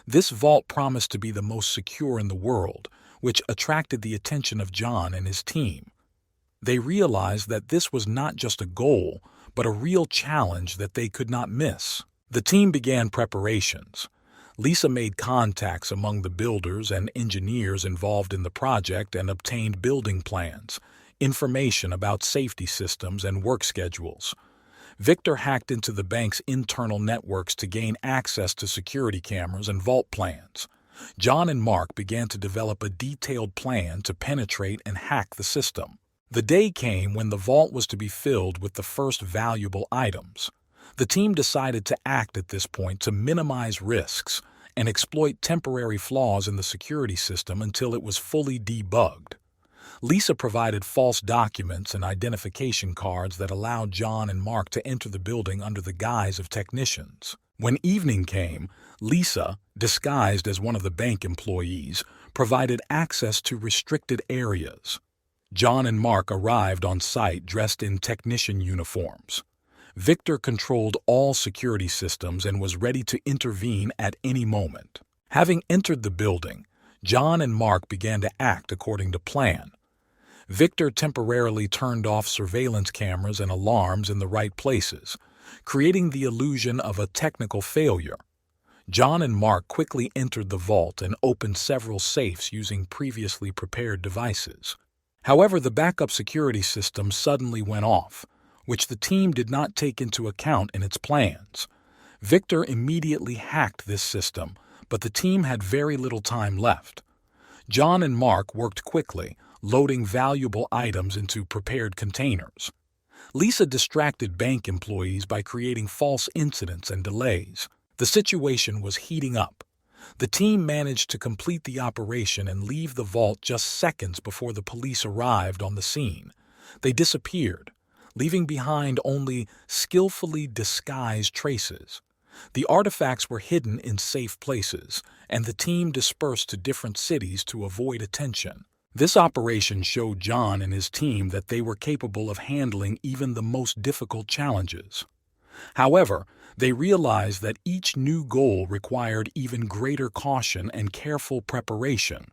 This vault promised to be the most secure in the world, which attracted the attention of John and his team. They realized that this was not just a goal, but a real challenge that they could not miss. The team began preparations. Lisa made contacts among the builders and engineers involved in the project and obtained building plans, information about safety systems and work schedules. Victor hacked into the bank's internal networks to gain access to security cameras and vault plans. John and Mark began to develop a detailed plan to penetrate and hack the system. The day came when the vault was to be filled with the first valuable items. The team decided to act at this point to minimize risks and exploit temporary flaws in the security system until it was fully debugged. Lisa provided false documents and identification cards that allowed John and Mark to enter the building under the guise of technicians. When evening came, Lisa, disguised as one of the bank employees, provided access to restricted areas. John and Mark arrived on site dressed in technician uniforms. Victor controlled all security systems and was ready to intervene at any moment. Having entered the building, John and Mark began to act according to plan. Victor temporarily turned off surveillance cameras and alarms in the right places, creating the illusion of a technical failure. John and Mark quickly entered the vault and opened several safes using previously prepared devices. However, the backup security system suddenly went off, which the team did not take into account in its plans. Victor immediately hacked this system, but the team had very little time left. John and Mark worked quickly, loading valuable items into prepared containers. Lisa distracted bank employees by creating false incidents and delays. The situation was heating up. The team managed to complete the operation and leave the vault just seconds before the police arrived on the scene. They disappeared, leaving behind only skillfully disguised traces. The artifacts were hidden in safe places, and the team dispersed to different cities to avoid attention. This operation showed John and his team that they were capable of handling even the most difficult challenges. However, they realized that each new goal required even greater caution and careful preparation.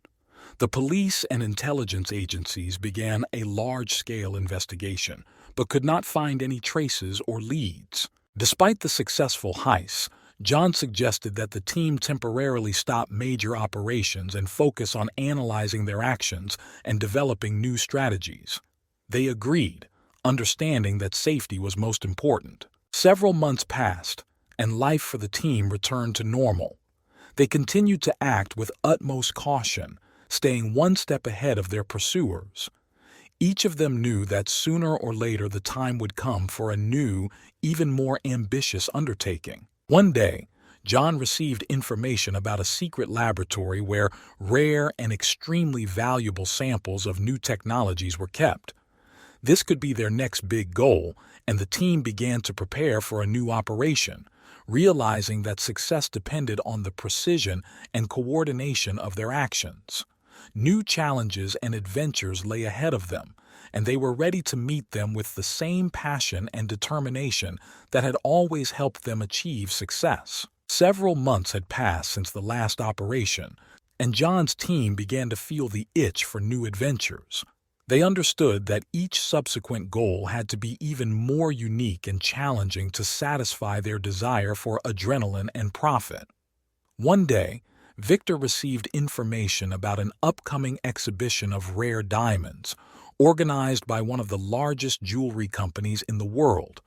The police and intelligence agencies began a large-scale investigation, but could not find any traces or leads. Despite the successful heist, John suggested that the team temporarily stop major operations and focus on analyzing their actions and developing new strategies. They agreed, understanding that safety was most important. Several months passed, and life for the team returned to normal. They continued to act with utmost caution, staying one step ahead of their pursuers. Each of them knew that sooner or later the time would come for a new, even more ambitious undertaking. One day, John received information about a secret laboratory where rare and extremely valuable samples of new technologies were kept. This could be their next big goal, and the team began to prepare for a new operation, realizing that success depended on the precision and coordination of their actions. New challenges and adventures lay ahead of them, and they were ready to meet them with the same passion and determination that had always helped them achieve success. Several months had passed since the last operation, and John's team began to feel the itch for new adventures. They understood that each subsequent goal had to be even more unique and challenging to satisfy their desire for adrenaline and profit. One day, Victor received information about an upcoming exhibition of rare diamonds, organized by one of the largest jewelry companies in the world.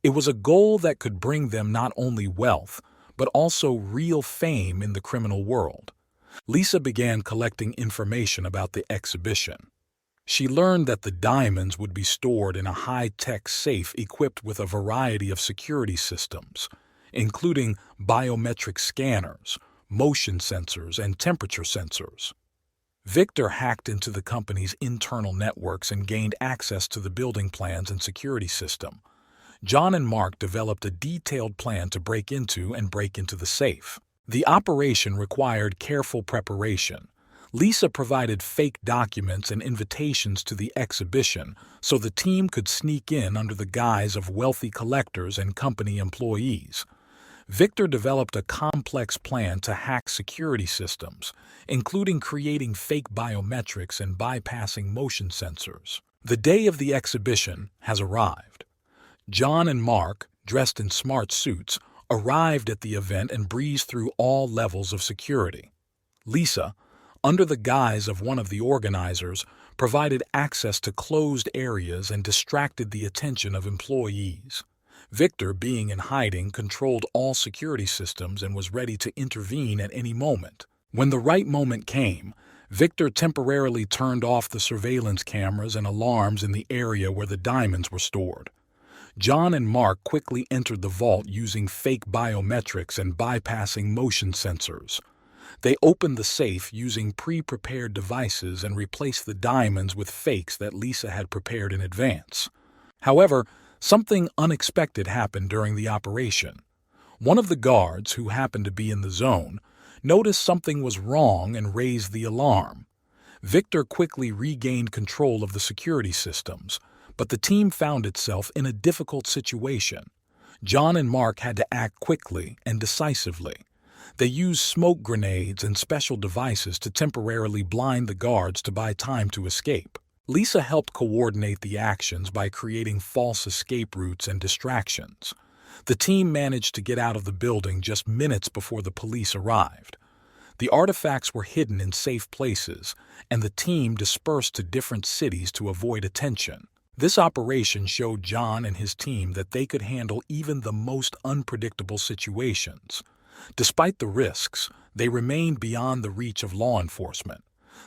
It was a goal that could bring them not only wealth, but also real fame in the criminal world. Lisa began collecting information about the exhibition. She learned that the diamonds would be stored in a high-tech safe equipped with a variety of security systems, including biometric scanners, motion sensors, and temperature sensors. Victor hacked into the company's internal networks and gained access to the building plans and security system. John and Mark developed a detailed plan to break into the safe. The operation required careful preparation. Lisa provided fake documents and invitations to the exhibition so the team could sneak in under the guise of wealthy collectors and company employees. Victor developed a complex plan to hack security systems, including creating fake biometrics and bypassing motion sensors. The day of the exhibition has arrived. John and Mark, dressed in smart suits, arrived at the event and breezed through all levels of security. Lisa, under the guise of one of the organizers, provided access to closed areas and distracted the attention of employees. Victor, being in hiding, controlled all security systems and was ready to intervene at any moment. When the right moment came, Victor temporarily turned off the surveillance cameras and alarms in the area where the diamonds were stored. John and Mark quickly entered the vault using fake biometrics and bypassing motion sensors. They opened the safe using pre-prepared devices and replaced the diamonds with fakes that Lisa had prepared in advance. However, something unexpected happened during the operation. One of the guards, who happened to be in the zone, noticed something was wrong and raised the alarm. Victor quickly regained control of the security systems, but the team found itself in a difficult situation. John and Mark had to act quickly and decisively. They used smoke grenades and special devices to temporarily blind the guards to buy time to escape. Lisa helped coordinate the actions by creating false escape routes and distractions. The team managed to get out of the building just minutes before the police arrived. The artifacts were hidden in safe places, and the team dispersed to different cities to avoid attention. This operation showed John and his team that they could handle even the most unpredictable situations. Despite the risks, they remained beyond the reach of law enforcement.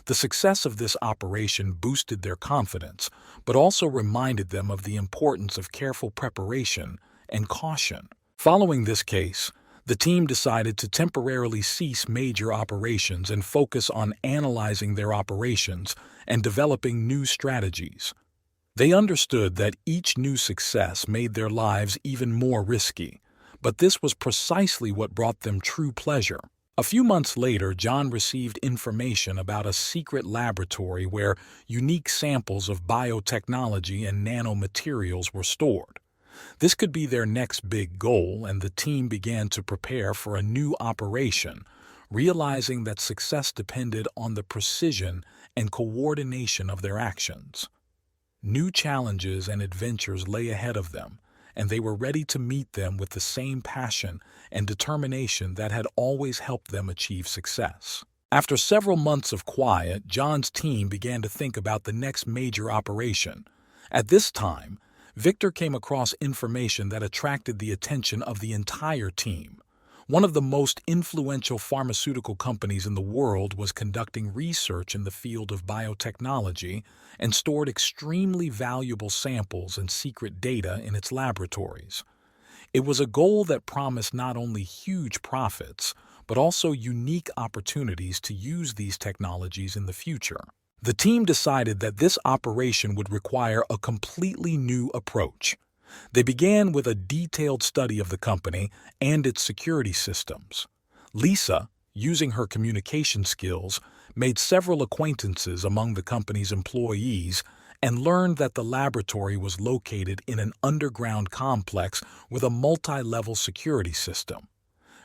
The success of this operation boosted their confidence, but also reminded them of the importance of careful preparation and caution. Following this case, the team decided to temporarily cease major operations and focus on analyzing their operations and developing new strategies. They understood that each new success made their lives even more risky, but this was precisely what brought them true pleasure. A few months later, John received information about a secret laboratory where unique samples of biotechnology and nanomaterials were stored. This could be their next big goal, and the team began to prepare for a new operation, realizing that success depended on the precision and coordination of their actions. New challenges and adventures lay ahead of them, and they were ready to meet them with the same passion and determination that had always helped them achieve success. After several months of quiet, John's team began to think about the next major operation. At this time, Victor came across information that attracted the attention of the entire team. One of the most influential pharmaceutical companies in the world was conducting research in the field of biotechnology and stored extremely valuable samples and secret data in its laboratories. It was a goal that promised not only huge profits, but also unique opportunities to use these technologies in the future. The team decided that this operation would require a completely new approach. They began with a detailed study of the company and its security systems. Lisa, using her communication skills, made several acquaintances among the company's employees and learned that the laboratory was located in an underground complex with a multi-level security system.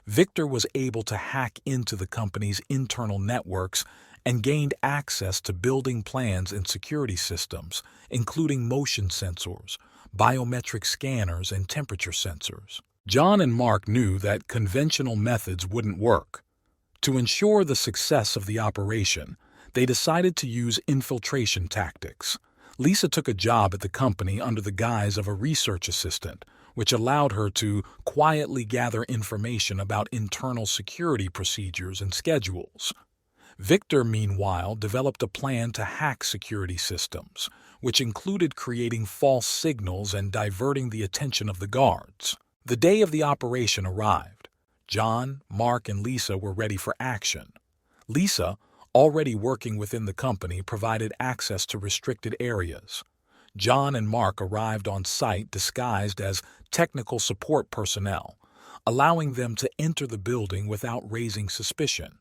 Victor was able to hack into the company's internal networks and gained access to building plans and security systems, including motion sensors, biometric scanners, and temperature sensors. John and Mark knew that conventional methods wouldn't work. To ensure the success of the operation, they decided to use infiltration tactics. Lisa took a job at the company under the guise of a research assistant, which allowed her to quietly gather information about internal security procedures and schedules. Victor, meanwhile, developed a plan to hack security systems, which included creating false signals and diverting the attention of the guards. The day of the operation arrived. John, Mark, and Lisa were ready for action. Lisa, already working within the company, provided access to restricted areas. John and Mark arrived on site disguised as technical support personnel, allowing them to enter the building without raising suspicion.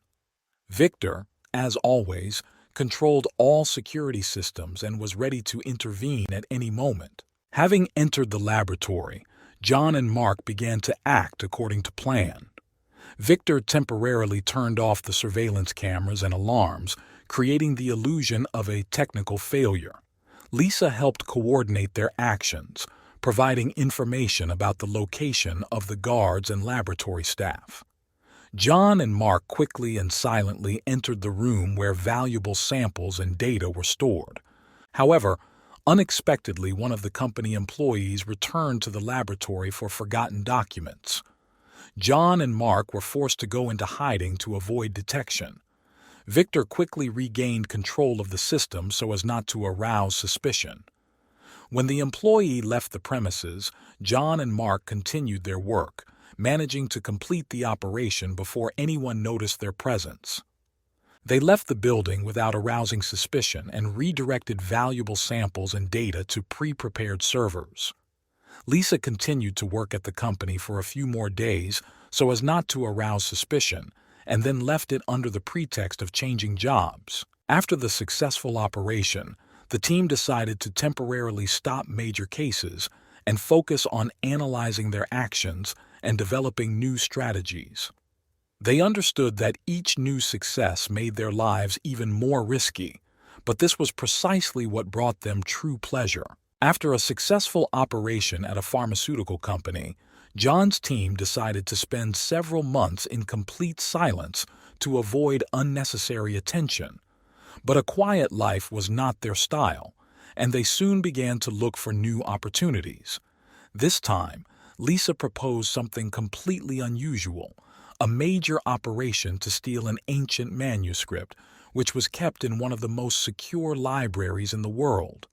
Victor, as always, controlled all security systems and was ready to intervene at any moment. Having entered the laboratory, John and Mark began to act according to plan. Victor temporarily turned off the surveillance cameras and alarms, creating the illusion of a technical failure. Lisa helped coordinate their actions, providing information about the location of the guards and laboratory staff. John and Mark quickly and silently entered the room where valuable samples and data were stored. However, unexpectedly, one of the company employees returned to the laboratory for forgotten documents. John and Mark were forced to go into hiding to avoid detection. Victor quickly regained control of the system so as not to arouse suspicion. When the employee left the premises, John and Mark continued their work, managing to complete the operation before anyone noticed their presence. They left the building without arousing suspicion and redirected valuable samples and data to pre-prepared servers. Lisa continued to work at the company for a few more days so as not to arouse suspicion, and then left it under the pretext of changing jobs. After the successful operation, the team decided to temporarily stop major cases and focus on analyzing their actions and developing new strategies. They understood that each new success made their lives even more risky, but this was precisely what brought them true pleasure. After a successful operation at a pharmaceutical company, John's team decided to spend several months in complete silence to avoid unnecessary attention. But a quiet life was not their style, and they soon began to look for new opportunities. This time, Lisa proposed something completely unusual, a major operation to steal an ancient manuscript, which was kept in one of the most secure libraries in the world.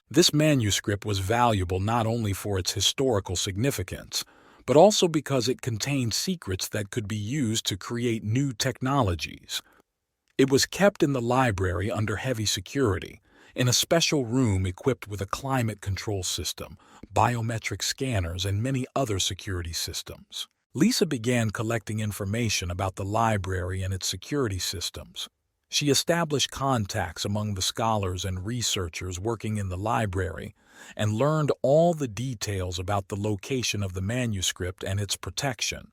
This manuscript was valuable not only for its historical significance, but also because it contained secrets that could be used to create new technologies. It was kept in the library under heavy security, in a special room equipped with a climate control system, biometric scanners, and many other security systems. Lisa began collecting information about the library and its security systems. She established contacts among the scholars and researchers working in the library and learned all the details about the location of the manuscript and its protection.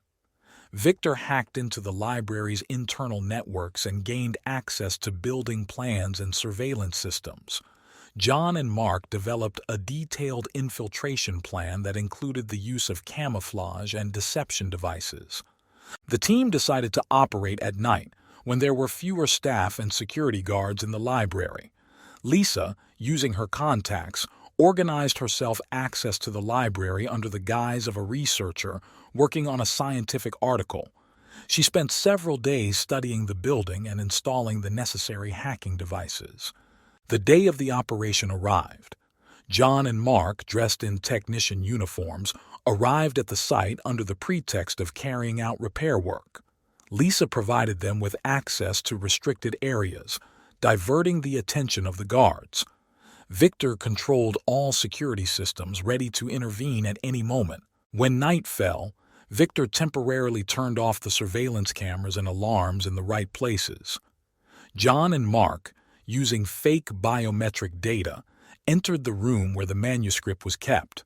Victor hacked into the library's internal networks and gained access to building plans and surveillance systems. John and Mark developed a detailed infiltration plan that included the use of camouflage and deception devices. The team decided to operate at night, when there were fewer staff and security guards in the library. Lisa, using her contacts, organized herself access to the library under the guise of a researcher working on a scientific article. She spent several days studying the building and installing the necessary hacking devices. The day of the operation arrived. John and Mark, dressed in technician uniforms, arrived at the site under the pretext of carrying out repair work. Lisa provided them with access to restricted areas, diverting the attention of the guards. Victor controlled all security systems, ready to intervene at any moment. When night fell, Victor temporarily turned off the surveillance cameras and alarms in the right places. John and Mark, using fake biometric data, entered the room where the manuscript was kept.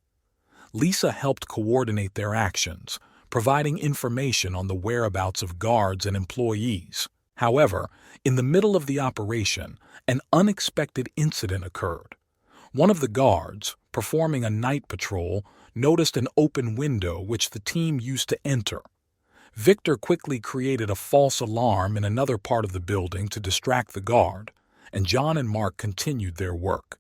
Lisa helped coordinate their actions, providing information on the whereabouts of guards and employees. However, in the middle of the operation, an unexpected incident occurred. One of the guards, performing a night patrol, noticed an open window which the team used to enter. Victor quickly created a false alarm in another part of the building to distract the guard, and John and Mark continued their work,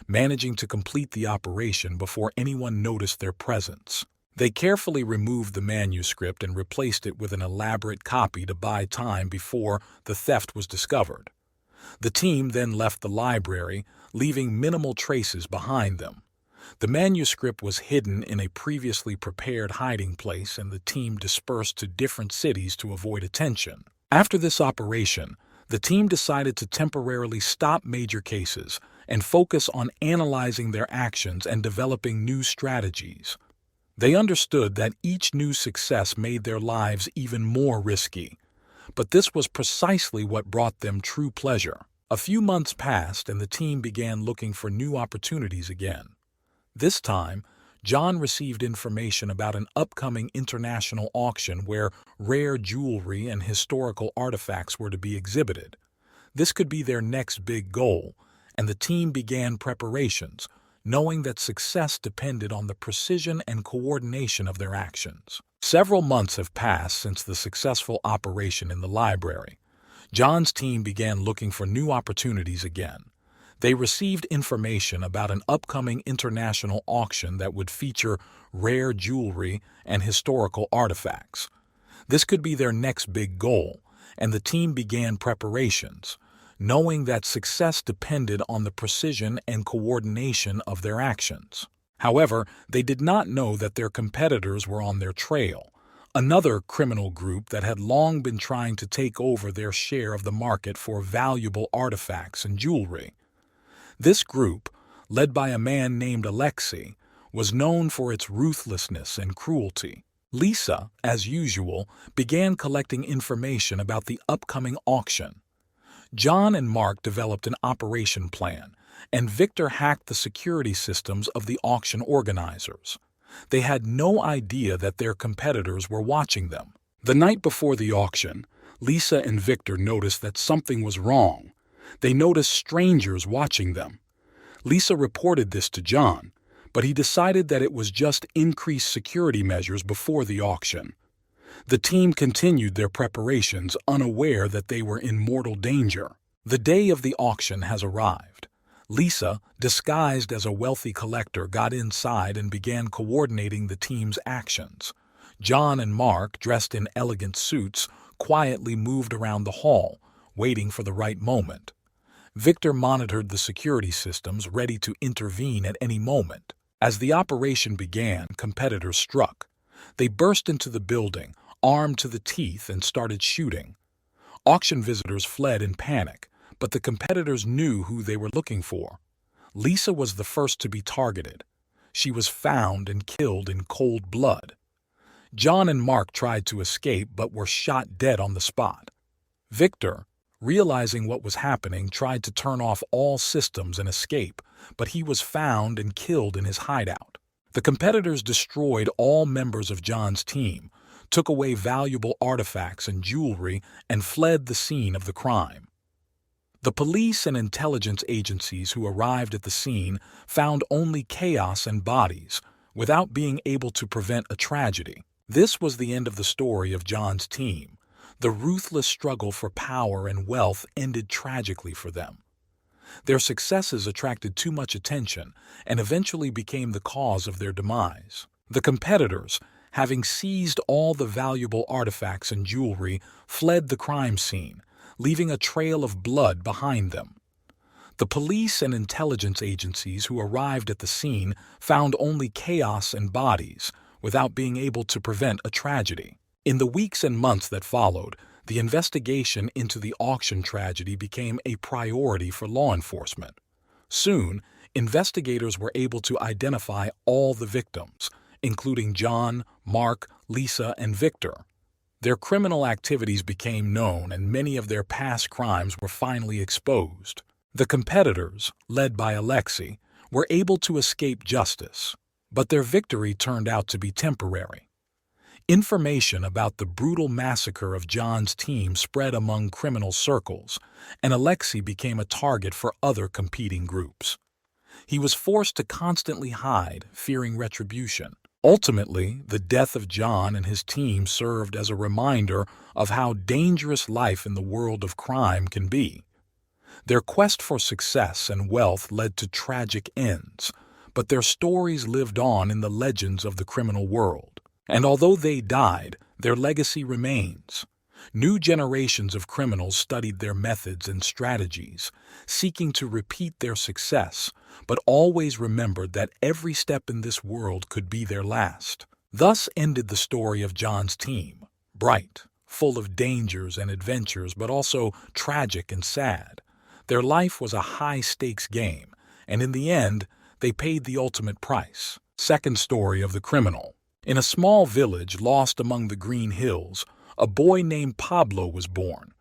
managing to complete the operation before anyone noticed their presence. They carefully removed the manuscript and replaced it with an elaborate copy to buy time before the theft was discovered. The team then left the library, leaving minimal traces behind them. The manuscript was hidden in a previously prepared hiding place, and the team dispersed to different cities to avoid attention. After this operation, the team decided to temporarily stop major cases and focus on analyzing their actions and developing new strategies. They understood that each new success made their lives even more risky, but this was precisely what brought them true pleasure. A few months passed and the team began looking for new opportunities again. This time, John received information about an upcoming international auction where rare jewelry and historical artifacts were to be exhibited. This could be their next big goal, and the team began preparations, knowing that success depended on the precision and coordination of their actions. Several months have passed since the successful operation in the library. John's team began looking for new opportunities again. They received information about an upcoming international auction that would feature rare jewelry and historical artifacts. This could be their next big goal, and the team began preparations, knowing that success depended on the precision and coordination of their actions. However, they did not know that their competitors were on their trail, another criminal group that had long been trying to take over their share of the market for valuable artifacts and jewelry. This group, led by a man named Alexei, was known for its ruthlessness and cruelty. Lisa, as usual, began collecting information about the upcoming auction. John and Mark developed an operation plan, and Victor hacked the security systems of the auction organizers. They had no idea that their competitors were watching them. The night before the auction, Lisa and Victor noticed that something was wrong. They noticed strangers watching them. Lisa reported this to John, but he decided that it was just increased security measures before the auction. The team continued their preparations, unaware that they were in mortal danger. The day of the auction has arrived. Lisa, disguised as a wealthy collector, got inside and began coordinating the team's actions. John and Mark, dressed in elegant suits, quietly moved around the hall, waiting for the right moment. Victor monitored the security systems, ready to intervene at any moment. As the operation began, competitors struck. They burst into the building, armed to the teeth, and started shooting. Auction visitors fled in panic, but the competitors knew who they were looking for. Lisa was the first to be targeted. She was found and killed in cold blood. John and Mark tried to escape but were shot dead on the spot. Victor, realizing what was happening, tried to turn off all systems and escape, but he was found and killed in his hideout. The competitors destroyed all members of John's team, took away valuable artifacts and jewelry, and fled the scene of the crime. The police and intelligence agencies who arrived at the scene found only chaos and bodies, without being able to prevent a tragedy. This was the end of the story of John's team. The ruthless struggle for power and wealth ended tragically for them. Their successes attracted too much attention and eventually became the cause of their demise. The competitors, having seized all the valuable artifacts and jewelry, fled the crime scene, leaving a trail of blood behind them. The police and intelligence agencies who arrived at the scene found only chaos and bodies, without being able to prevent a tragedy. In the weeks and months that followed, the investigation into the auction tragedy became a priority for law enforcement. Soon, investigators were able to identify all the victims, including John, Mark, Lisa, and Victor. Their criminal activities became known and many of their past crimes were finally exposed. The competitors, led by Alexei, were able to escape justice, but their victory turned out to be temporary. Information about the brutal massacre of John's team spread among criminal circles, and Alexei became a target for other competing groups. He was forced to constantly hide, fearing retribution. Ultimately, the death of John and his team served as a reminder of how dangerous life in the world of crime can be. Their quest for success and wealth led to tragic ends, but their stories lived on in the legends of the criminal world. And although they died, their legacy remains. New generations of criminals studied their methods and strategies, seeking to repeat their success, but always remembered that every step in this world could be their last. Thus ended the story of John's team, bright, full of dangers and adventures, but also tragic and sad. Their life was a high-stakes game, and in the end, they paid the ultimate price. Second story of the criminal. In a small village lost among the green hills, a boy named Pablo was born.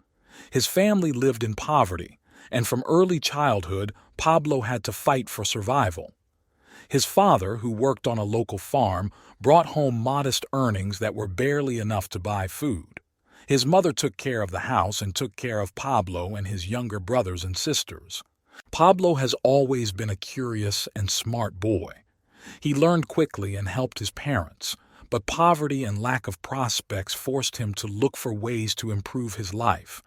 His family lived in poverty, and from early childhood, Pablo had to fight for survival. His father, who worked on a local farm, brought home modest earnings that were barely enough to buy food. His mother took care of the house and took care of Pablo and his younger brothers and sisters. Pablo has always been a curious and smart boy. He learned quickly and helped his parents, but poverty and lack of prospects forced him to look for ways to improve his life.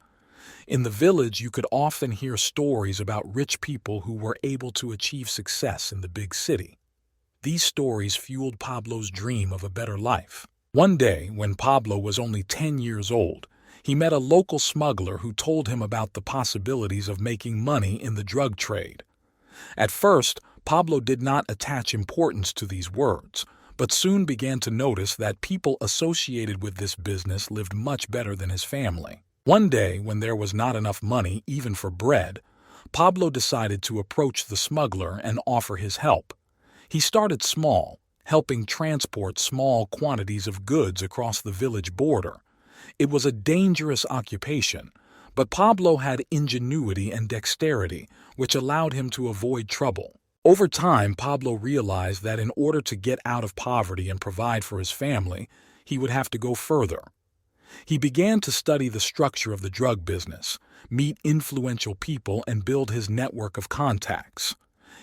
In the village, you could often hear stories about rich people who were able to achieve success in the big city. These stories fueled Pablo's dream of a better life. One day, when Pablo was only 10 years old, he met a local smuggler who told him about the possibilities of making money in the drug trade. At first, Pablo did not attach importance to these words, but soon began to notice that people associated with this business lived much better than his family. One day, when there was not enough money even for bread, Pablo decided to approach the smuggler and offer his help. He started small, helping transport small quantities of goods across the village border. It was a dangerous occupation, but Pablo had ingenuity and dexterity, which allowed him to avoid trouble. Over time, Pablo realized that in order to get out of poverty and provide for his family, he would have to go further. He began to study the structure of the drug business, meet influential people, and build his network of contacts.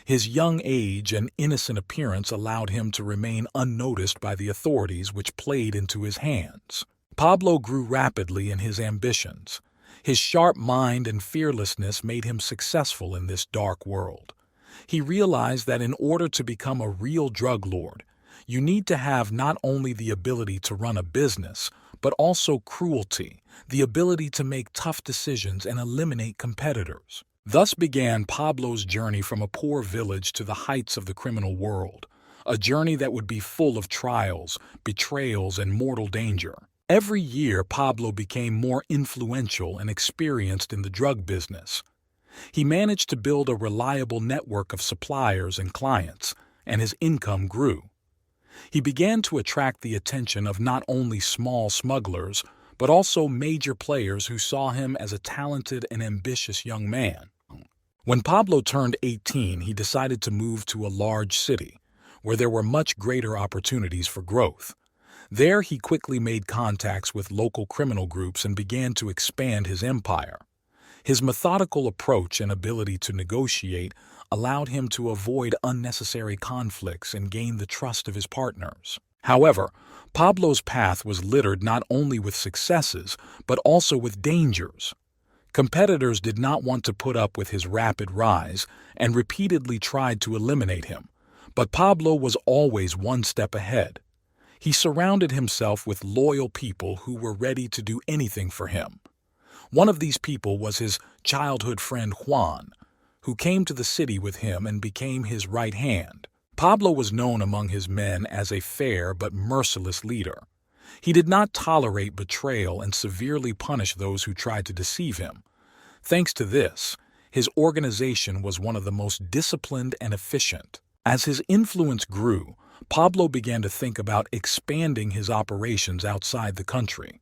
His young age and innocent appearance allowed him to remain unnoticed by the authorities, which played into his hands. Pablo grew rapidly in his ambitions. His sharp mind and fearlessness made him successful in this dark world. He realized that in order to become a real drug lord, you need to have not only the ability to run a business, but also cruelty, the ability to make tough decisions and eliminate competitors. Thus began Pablo's journey from a poor village to the heights of the criminal world, a journey that would be full of trials, betrayals, and mortal danger. Every year, Pablo became more influential and experienced in the drug business. He managed to build a reliable network of suppliers and clients, and his income grew. He began to attract the attention of not only small smugglers, but also major players who saw him as a talented and ambitious young man. When Pablo turned 18, he decided to move to a large city, where there were much greater opportunities for growth. There, he quickly made contacts with local criminal groups and began to expand his empire. His methodical approach and ability to negotiate allowed him to avoid unnecessary conflicts and gain the trust of his partners. However, Pablo's path was littered not only with successes, but also with dangers. Competitors did not want to put up with his rapid rise and repeatedly tried to eliminate him, but Pablo was always one step ahead. He surrounded himself with loyal people who were ready to do anything for him. One of these people was his childhood friend Juan, who came to the city with him and became his right hand. Pablo was known among his men as a fair but merciless leader. He did not tolerate betrayal and severely punish those who tried to deceive him. Thanks to this, his organization was one of the most disciplined and efficient. As his influence grew, Pablo began to think about expanding his operations outside the country.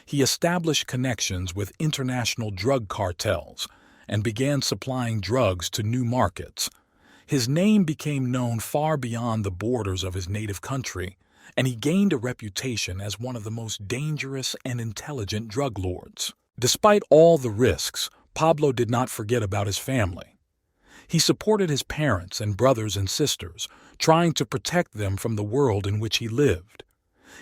He established connections with international drug cartels and began supplying drugs to new markets. His name became known far beyond the borders of his native country, and he gained a reputation as one of the most dangerous and intelligent drug lords. Despite all the risks, Pablo did not forget about his family. He supported his parents and brothers and sisters, trying to protect them from the world in which he lived.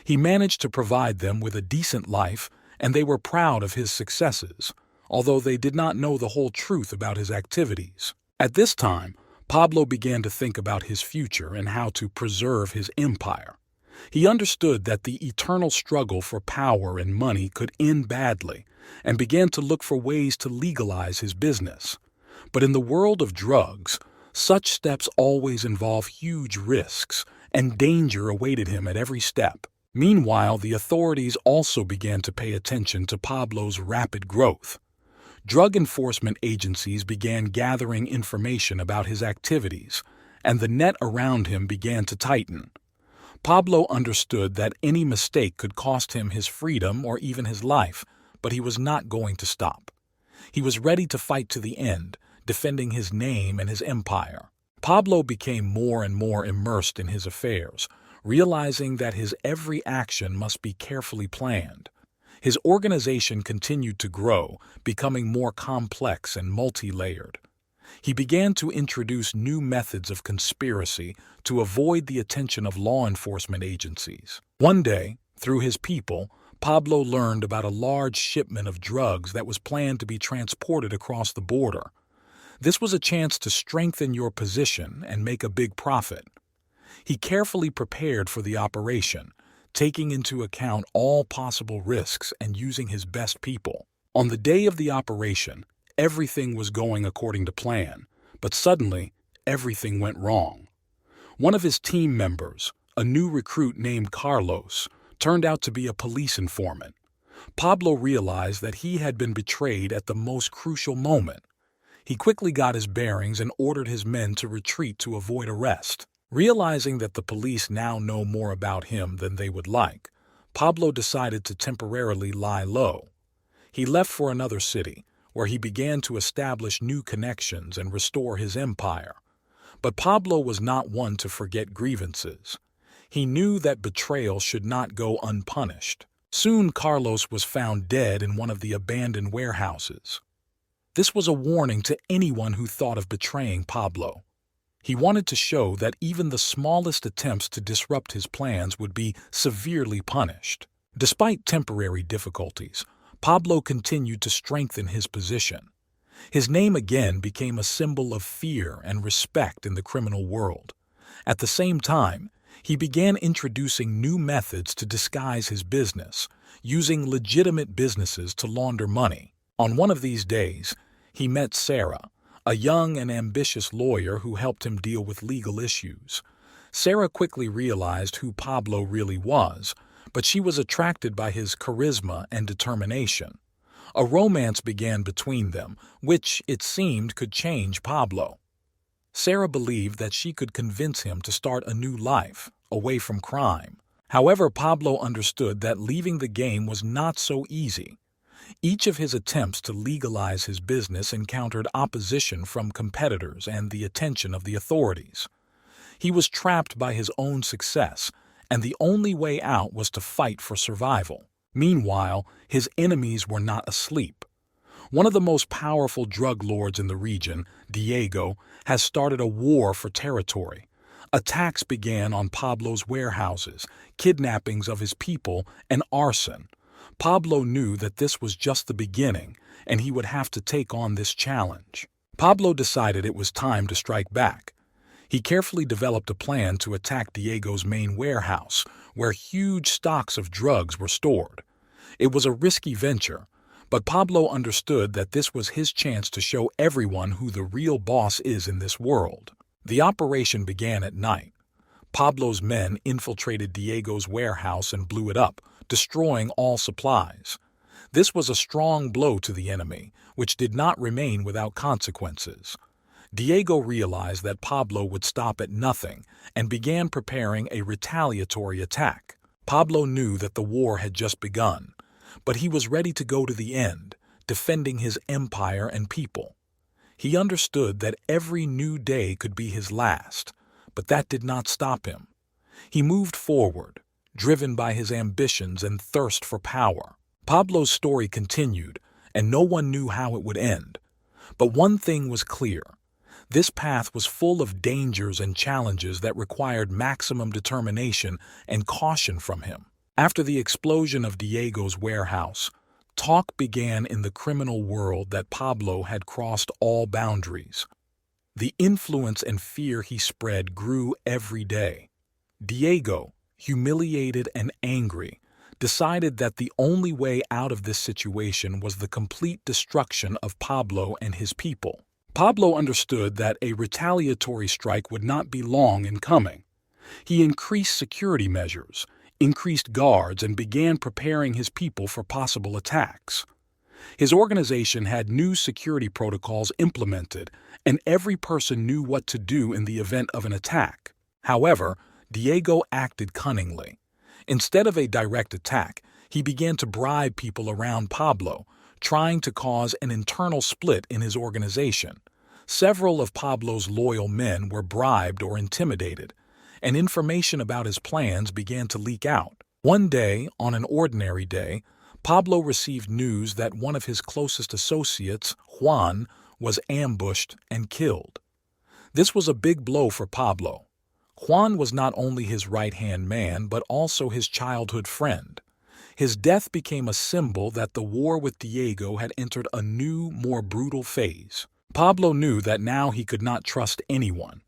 He managed to provide them with a decent life, and they were proud of his successes, although they did not know the whole truth about his activities. At this time, Pablo began to think about his future and how to preserve his empire. He understood that the eternal struggle for power and money could end badly, and began to look for ways to legalize his business. But in the world of drugs, such steps always involve huge risks, and danger awaited him at every step. Meanwhile, the authorities also began to pay attention to Pablo's rapid growth. Drug enforcement agencies began gathering information about his activities, and the net around him began to tighten. Pablo understood that any mistake could cost him his freedom or even his life, but he was not going to stop. He was ready to fight to the end, defending his name and his empire. Pablo became more and more immersed in his affairs, realizing that his every action must be carefully planned. His organization continued to grow, becoming more complex and multi-layered. He began to introduce new methods of conspiracy to avoid the attention of law enforcement agencies. One day, through his people, Pablo learned about a large shipment of drugs that was planned to be transported across the border. This was a chance to strengthen your position and make a big profit. He carefully prepared for the operation, taking into account all possible risks and using his best people. On the day of the operation, everything was going according to plan, but suddenly, everything went wrong. One of his team members, a new recruit named Carlos, turned out to be a police informant. Pablo realized that he had been betrayed at the most crucial moment. He quickly got his bearings and ordered his men to retreat to avoid arrest. Realizing that the police now know more about him than they would like, Pablo decided to temporarily lie low. He left for another city, where he began to establish new connections and restore his empire. But Pablo was not one to forget grievances. He knew that betrayal should not go unpunished. Soon Carlos was found dead in one of the abandoned warehouses. This was a warning to anyone who thought of betraying Pablo. He wanted to show that even the smallest attempts to disrupt his plans would be severely punished. Despite temporary difficulties, Pablo continued to strengthen his position. His name again became a symbol of fear and respect in the criminal world. At the same time, he began introducing new methods to disguise his business, using legitimate businesses to launder money. On one of these days, he met Sarah, a young and ambitious lawyer who helped him deal with legal issues. Sarah quickly realized who Pablo really was, but she was attracted by his charisma and determination. A romance began between them, which, it seemed, could change Pablo. Sarah believed that she could convince him to start a new life, away from crime. However, Pablo understood that leaving the game was not so easy. Each of his attempts to legalize his business encountered opposition from competitors and the attention of the authorities. He was trapped by his own success, and the only way out was to fight for survival. Meanwhile, his enemies were not asleep. One of the most powerful drug lords in the region, Diego, has started a war for territory. Attacks began on Pablo's warehouses, kidnappings of his people, and arson. Pablo knew that this was just the beginning, and he would have to take on this challenge. Pablo decided it was time to strike back. He carefully developed a plan to attack Diego's main warehouse, where huge stocks of drugs were stored. It was a risky venture, but Pablo understood that this was his chance to show everyone who the real boss is in this world. The operation began at night. Pablo's men infiltrated Diego's warehouse and blew it up, destroying all supplies. This was a strong blow to the enemy, which did not remain without consequences. Diego realized that Pablo would stop at nothing and began preparing a retaliatory attack. Pablo knew that the war had just begun, but he was ready to go to the end, defending his empire and people. He understood that every new day could be his last, but that did not stop him. He moved forward, driven by his ambitions and thirst for power. Pablo's story continued, and no one knew how it would end. But one thing was clear. This path was full of dangers and challenges that required maximum determination and caution from him. After the explosion of Diego's warehouse, talk began in the criminal world that Pablo had crossed all boundaries. The influence and fear he spread grew every day. Diego, humiliated and angry, decided that the only way out of this situation was the complete destruction of Pablo and his people. Pablo understood that a retaliatory strike would not be long in coming. He increased security measures, increased guards, and began preparing his people for possible attacks. His organization had new security protocols implemented, and every person knew what to do in the event of an attack. However, Diego acted cunningly. Instead of a direct attack, he began to bribe people around Pablo, trying to cause an internal split in his organization. Several of Pablo's loyal men were bribed or intimidated, and information about his plans began to leak out. One day, on an ordinary day, Pablo received news that one of his closest associates, Juan, was ambushed and killed. This was a big blow for Pablo. Juan was not only his right-hand man, but also his childhood friend. His death became a symbol that the war with Diego had entered a new, more brutal phase. Pablo knew that now he could not trust anyone.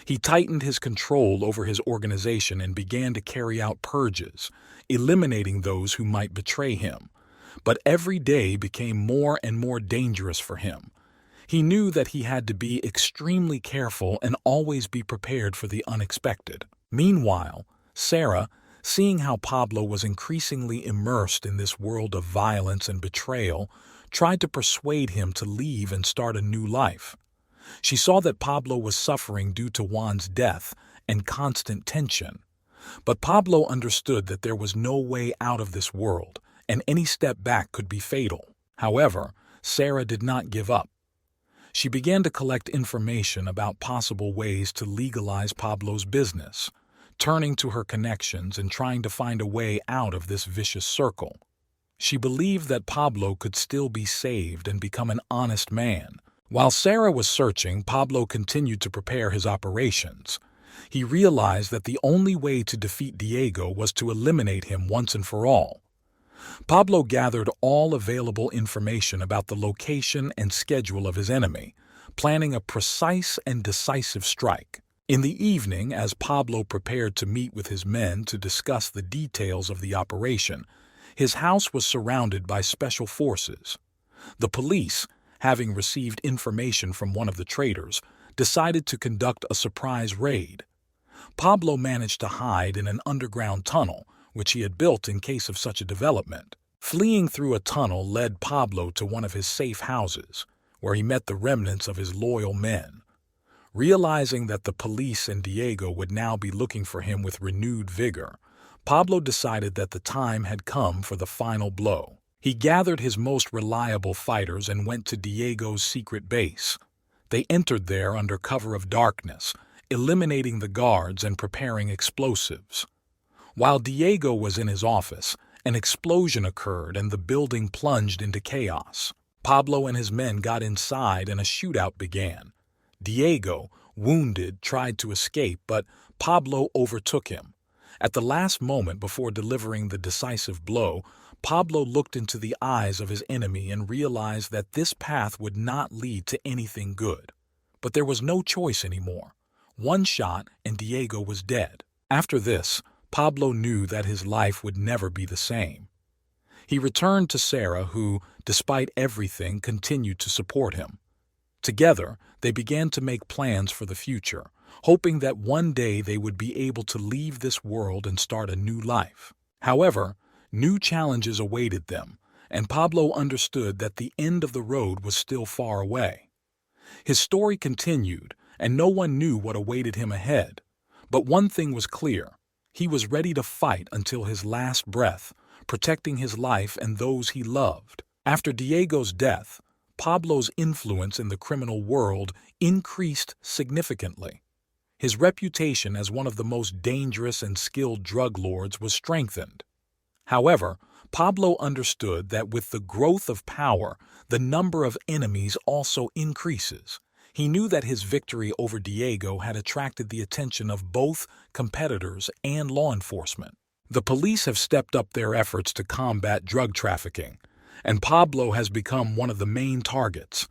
He tightened his control over his organization and began to carry out purges, eliminating those who might betray him. But every day became more and more dangerous for him. He knew that he had to be extremely careful and always be prepared for the unexpected. Meanwhile, Sarah, seeing how Pablo was increasingly immersed in this world of violence and betrayal, tried to persuade him to leave and start a new life. She saw that Pablo was suffering due to Juan's death and constant tension. But Pablo understood that there was no way out of this world, and any step back could be fatal. However, Sarah did not give up. She began to collect information about possible ways to legalize Pablo's business, turning to her connections and trying to find a way out of this vicious circle. She believed that Pablo could still be saved and become an honest man. While Sarah was searching, Pablo continued to prepare his operations. He realized that the only way to defeat Diego was to eliminate him once and for all. Pablo gathered all available information about the location and schedule of his enemy, planning a precise and decisive strike. In the evening, as Pablo prepared to meet with his men to discuss the details of the operation, his house was surrounded by special forces. The police, having received information from one of the traitors, decided to conduct a surprise raid. Pablo managed to hide in an underground tunnel, which he had built in case of such a development. Fleeing through a tunnel led Pablo to one of his safe houses, where he met the remnants of his loyal men. Realizing that the police and Diego would now be looking for him with renewed vigor, Pablo decided that the time had come for the final blow. He gathered his most reliable fighters and went to Diego's secret base. They entered there under cover of darkness, eliminating the guards and preparing explosives. While Diego was in his office, an explosion occurred and the building plunged into chaos. Pablo and his men got inside and a shootout began. Diego, wounded, tried to escape, but Pablo overtook him. At the last moment before delivering the decisive blow, Pablo looked into the eyes of his enemy and realized that this path would not lead to anything good. But there was no choice anymore. One shot and Diego was dead. After this, Pablo knew that his life would never be the same. He returned to Sarah, who, despite everything, continued to support him. Together, they began to make plans for the future, hoping that one day they would be able to leave this world and start a new life. However, new challenges awaited them, and Pablo understood that the end of the road was still far away. His story continued, and no one knew what awaited him ahead. But one thing was clear: he was ready to fight until his last breath, protecting his life and those he loved. After Diego's death, Pablo's influence in the criminal world increased significantly. His reputation as one of the most dangerous and skilled drug lords was strengthened. However, Pablo understood that with the growth of power, the number of enemies also increases. He knew that his victory over Diego had attracted the attention of both competitors and law enforcement. The police have stepped up their efforts to combat drug trafficking, and Pablo has become one of the main targets.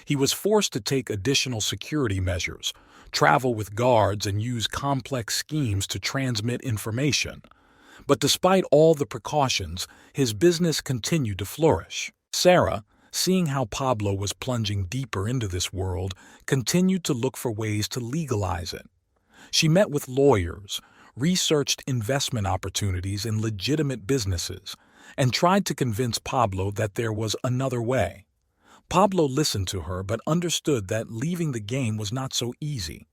He was forced to take additional security measures, travel with guards, and use complex schemes to transmit information. But despite all the precautions, his business continued to flourish. Sarah, seeing how Pablo was plunging deeper into this world, continued to look for ways to legalize it. She met with lawyers, researched investment opportunities in legitimate businesses, and tried to convince Pablo that there was another way. Pablo listened to her but understood that leaving the game was not so easy.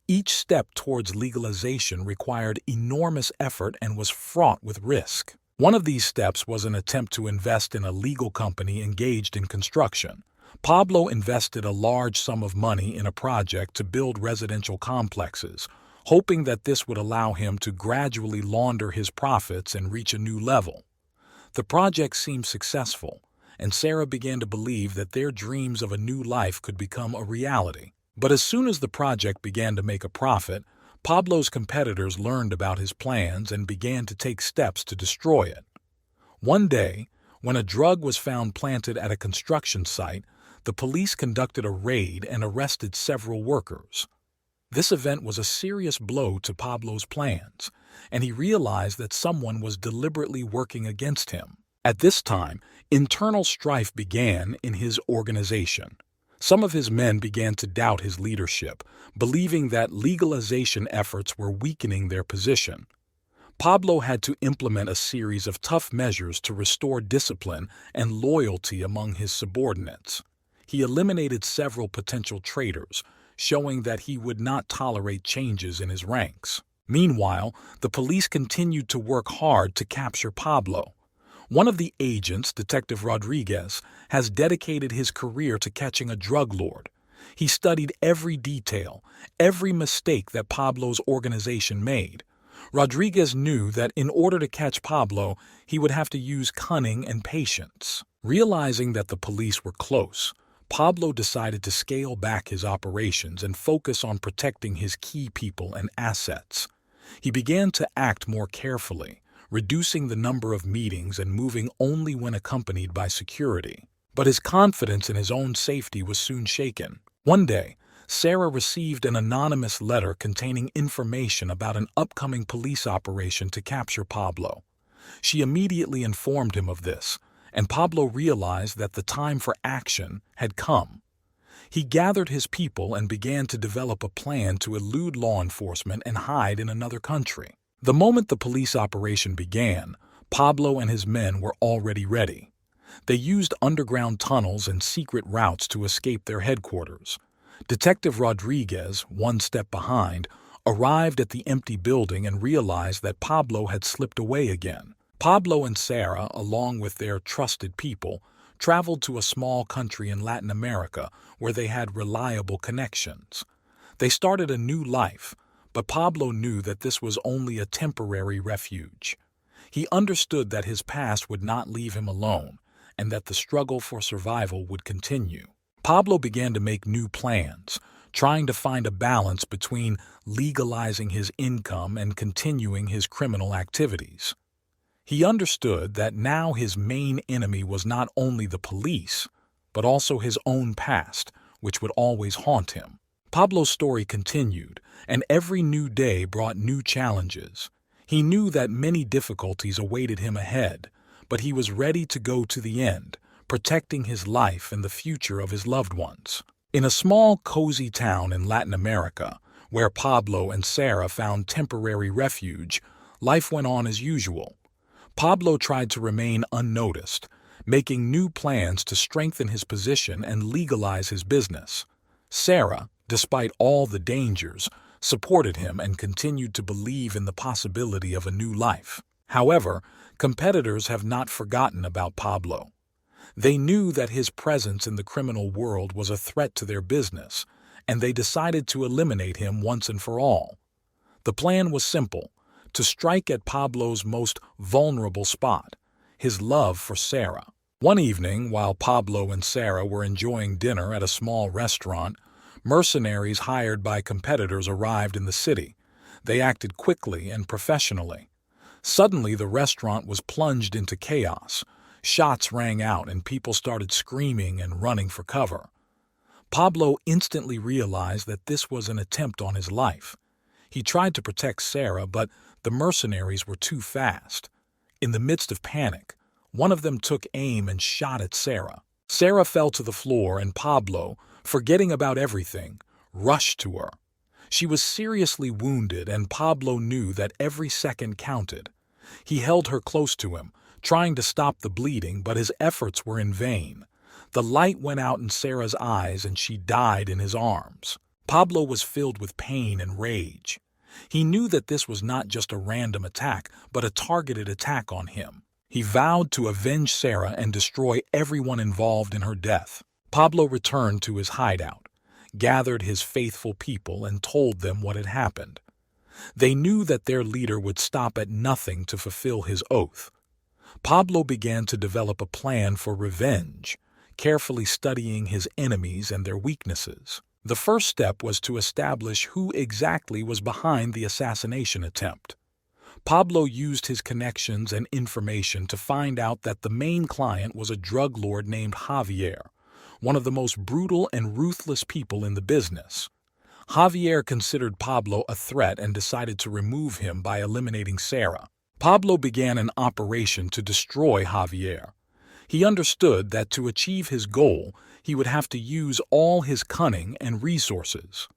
Each step towards legalization required enormous effort and was fraught with risk. One of these steps was an attempt to invest in a legal company engaged in construction. Pablo invested a large sum of money in a project to build residential complexes, hoping that this would allow him to gradually launder his profits and reach a new level. The project seemed successful, and Sarah began to believe that their dreams of a new life could become a reality. But as soon as the project began to make a profit, Pablo's competitors learned about his plans and began to take steps to destroy it. One day, when a drug was found planted at a construction site, the police conducted a raid and arrested several workers. This event was a serious blow to Pablo's plans, and he realized that someone was deliberately working against him. At this time, internal strife began in his organization. Some of his men began to doubt his leadership, believing that legalization efforts were weakening their position. Pablo had to implement a series of tough measures to restore discipline and loyalty among his subordinates. He eliminated several potential traitors, showing that he would not tolerate changes in his ranks. Meanwhile, the police continued to work hard to capture Pablo. One of the agents, Detective Rodriguez, has dedicated his career to catching a drug lord. He studied every detail, every mistake that Pablo's organization made. Rodriguez knew that in order to catch Pablo, he would have to use cunning and patience. Realizing that the police were close, Pablo decided to scale back his operations and focus on protecting his key people and assets. He began to act more carefully, reducing the number of meetings and moving only when accompanied by security. But his confidence in his own safety was soon shaken. One day, Sarah received an anonymous letter containing information about an upcoming police operation to capture Pablo. She immediately informed him of this, and Pablo realized that the time for action had come. He gathered his people and began to develop a plan to elude law enforcement and hide in another country. The moment the police operation began, Pablo and his men were already ready. They used underground tunnels and secret routes to escape their headquarters. Detective Rodriguez, one step behind, arrived at the empty building and realized that Pablo had slipped away again. Pablo and Sarah, along with their trusted people, traveled to a small country in Latin America where they had reliable connections. They started a new life, but Pablo knew that this was only a temporary refuge. He understood that his past would not leave him alone, and that the struggle for survival would continue. Pablo began to make new plans, trying to find a balance between legalizing his income and continuing his criminal activities. He understood that now his main enemy was not only the police, but also his own past, which would always haunt him. Pablo's story continued, and every new day brought new challenges. He knew that many difficulties awaited him ahead, but he was ready to go to the end, protecting his life and the future of his loved ones. In a small, cozy town in Latin America, where Pablo and Sarah found temporary refuge, life went on as usual. Pablo tried to remain unnoticed, making new plans to strengthen his position and legalize his business. Sarah, despite all the dangers, supported him and continued to believe in the possibility of a new life. However, competitors have not forgotten about Pablo. They knew that his presence in the criminal world was a threat to their business, and they decided to eliminate him once and for all. The plan was simple: to strike at Pablo's most vulnerable spot, his love for Sarah. One evening, while Pablo and Sarah were enjoying dinner at a small restaurant, mercenaries hired by competitors arrived in the city. They acted quickly and professionally. Suddenly, the restaurant was plunged into chaos. Shots rang out and people started screaming and running for cover. Pablo instantly realized that this was an attempt on his life. He tried to protect Sarah, but the mercenaries were too fast. In the midst of panic, one of them took aim and shot at Sarah. Sarah fell to the floor, and Pablo, forgetting about everything, rushed to her. She was seriously wounded, and Pablo knew that every second counted. He held her close to him, trying to stop the bleeding, but his efforts were in vain. The light went out in Sarah's eyes, and she died in his arms. Pablo was filled with pain and rage. He knew that this was not just a random attack, but a targeted attack on him. He vowed to avenge Sarah and destroy everyone involved in her death. Pablo returned to his hideout, gathered his faithful people, and told them what had happened. They knew that their leader would stop at nothing to fulfill his oath. Pablo began to develop a plan for revenge, carefully studying his enemies and their weaknesses. The first step was to establish who exactly was behind the assassination attempt. Pablo used his connections and information to find out that the main client was a drug lord named Javier, one of the most brutal and ruthless people in the business. Javier considered Pablo a threat and decided to remove him by eliminating Sarah. Pablo began an operation to destroy Javier. He understood that to achieve his goal, he would have to use all his cunning and resources.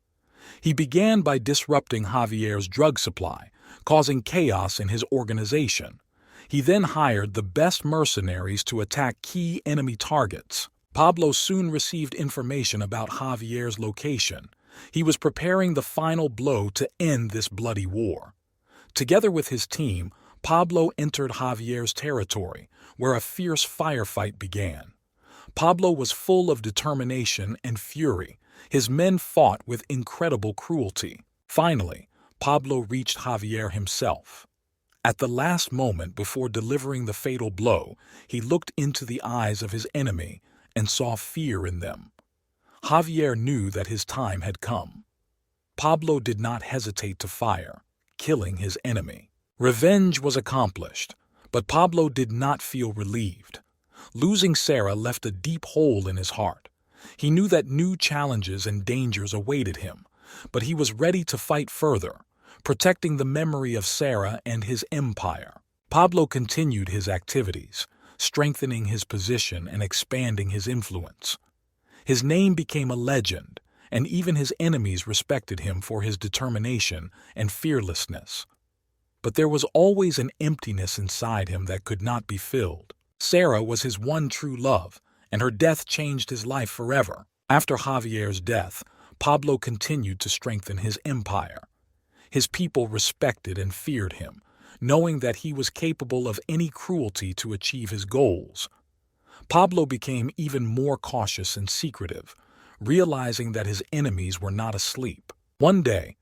He began by disrupting Javier's drug supply, causing chaos in his organization. He then hired the best mercenaries to attack key enemy targets. Pablo soon received information about Javier's location. He was preparing the final blow to end this bloody war. Together with his team, Pablo entered Javier's territory, where a fierce firefight began. Pablo was full of determination and fury. His men fought with incredible cruelty. Finally, Pablo reached Javier himself. At the last moment before delivering the fatal blow, he looked into the eyes of his enemy and saw fear in them. Javier knew that his time had come. Pablo did not hesitate to fire, killing his enemy. Revenge was accomplished, but Pablo did not feel relieved. Losing Sarah left a deep hole in his heart. He knew that new challenges and dangers awaited him, but he was ready to fight further, protecting the memory of Sarah and his empire. Pablo continued his activities, strengthening his position and expanding his influence. His name became a legend, and even his enemies respected him for his determination and fearlessness. But there was always an emptiness inside him that could not be filled. Sarah was his one true love, and her death changed his life forever. After Javier's death, Pablo continued to strengthen his empire. His people respected and feared him, knowing that he was capable of any cruelty to achieve his goals. Pablo became even more cautious and secretive, realizing that his enemies were not asleep. One day,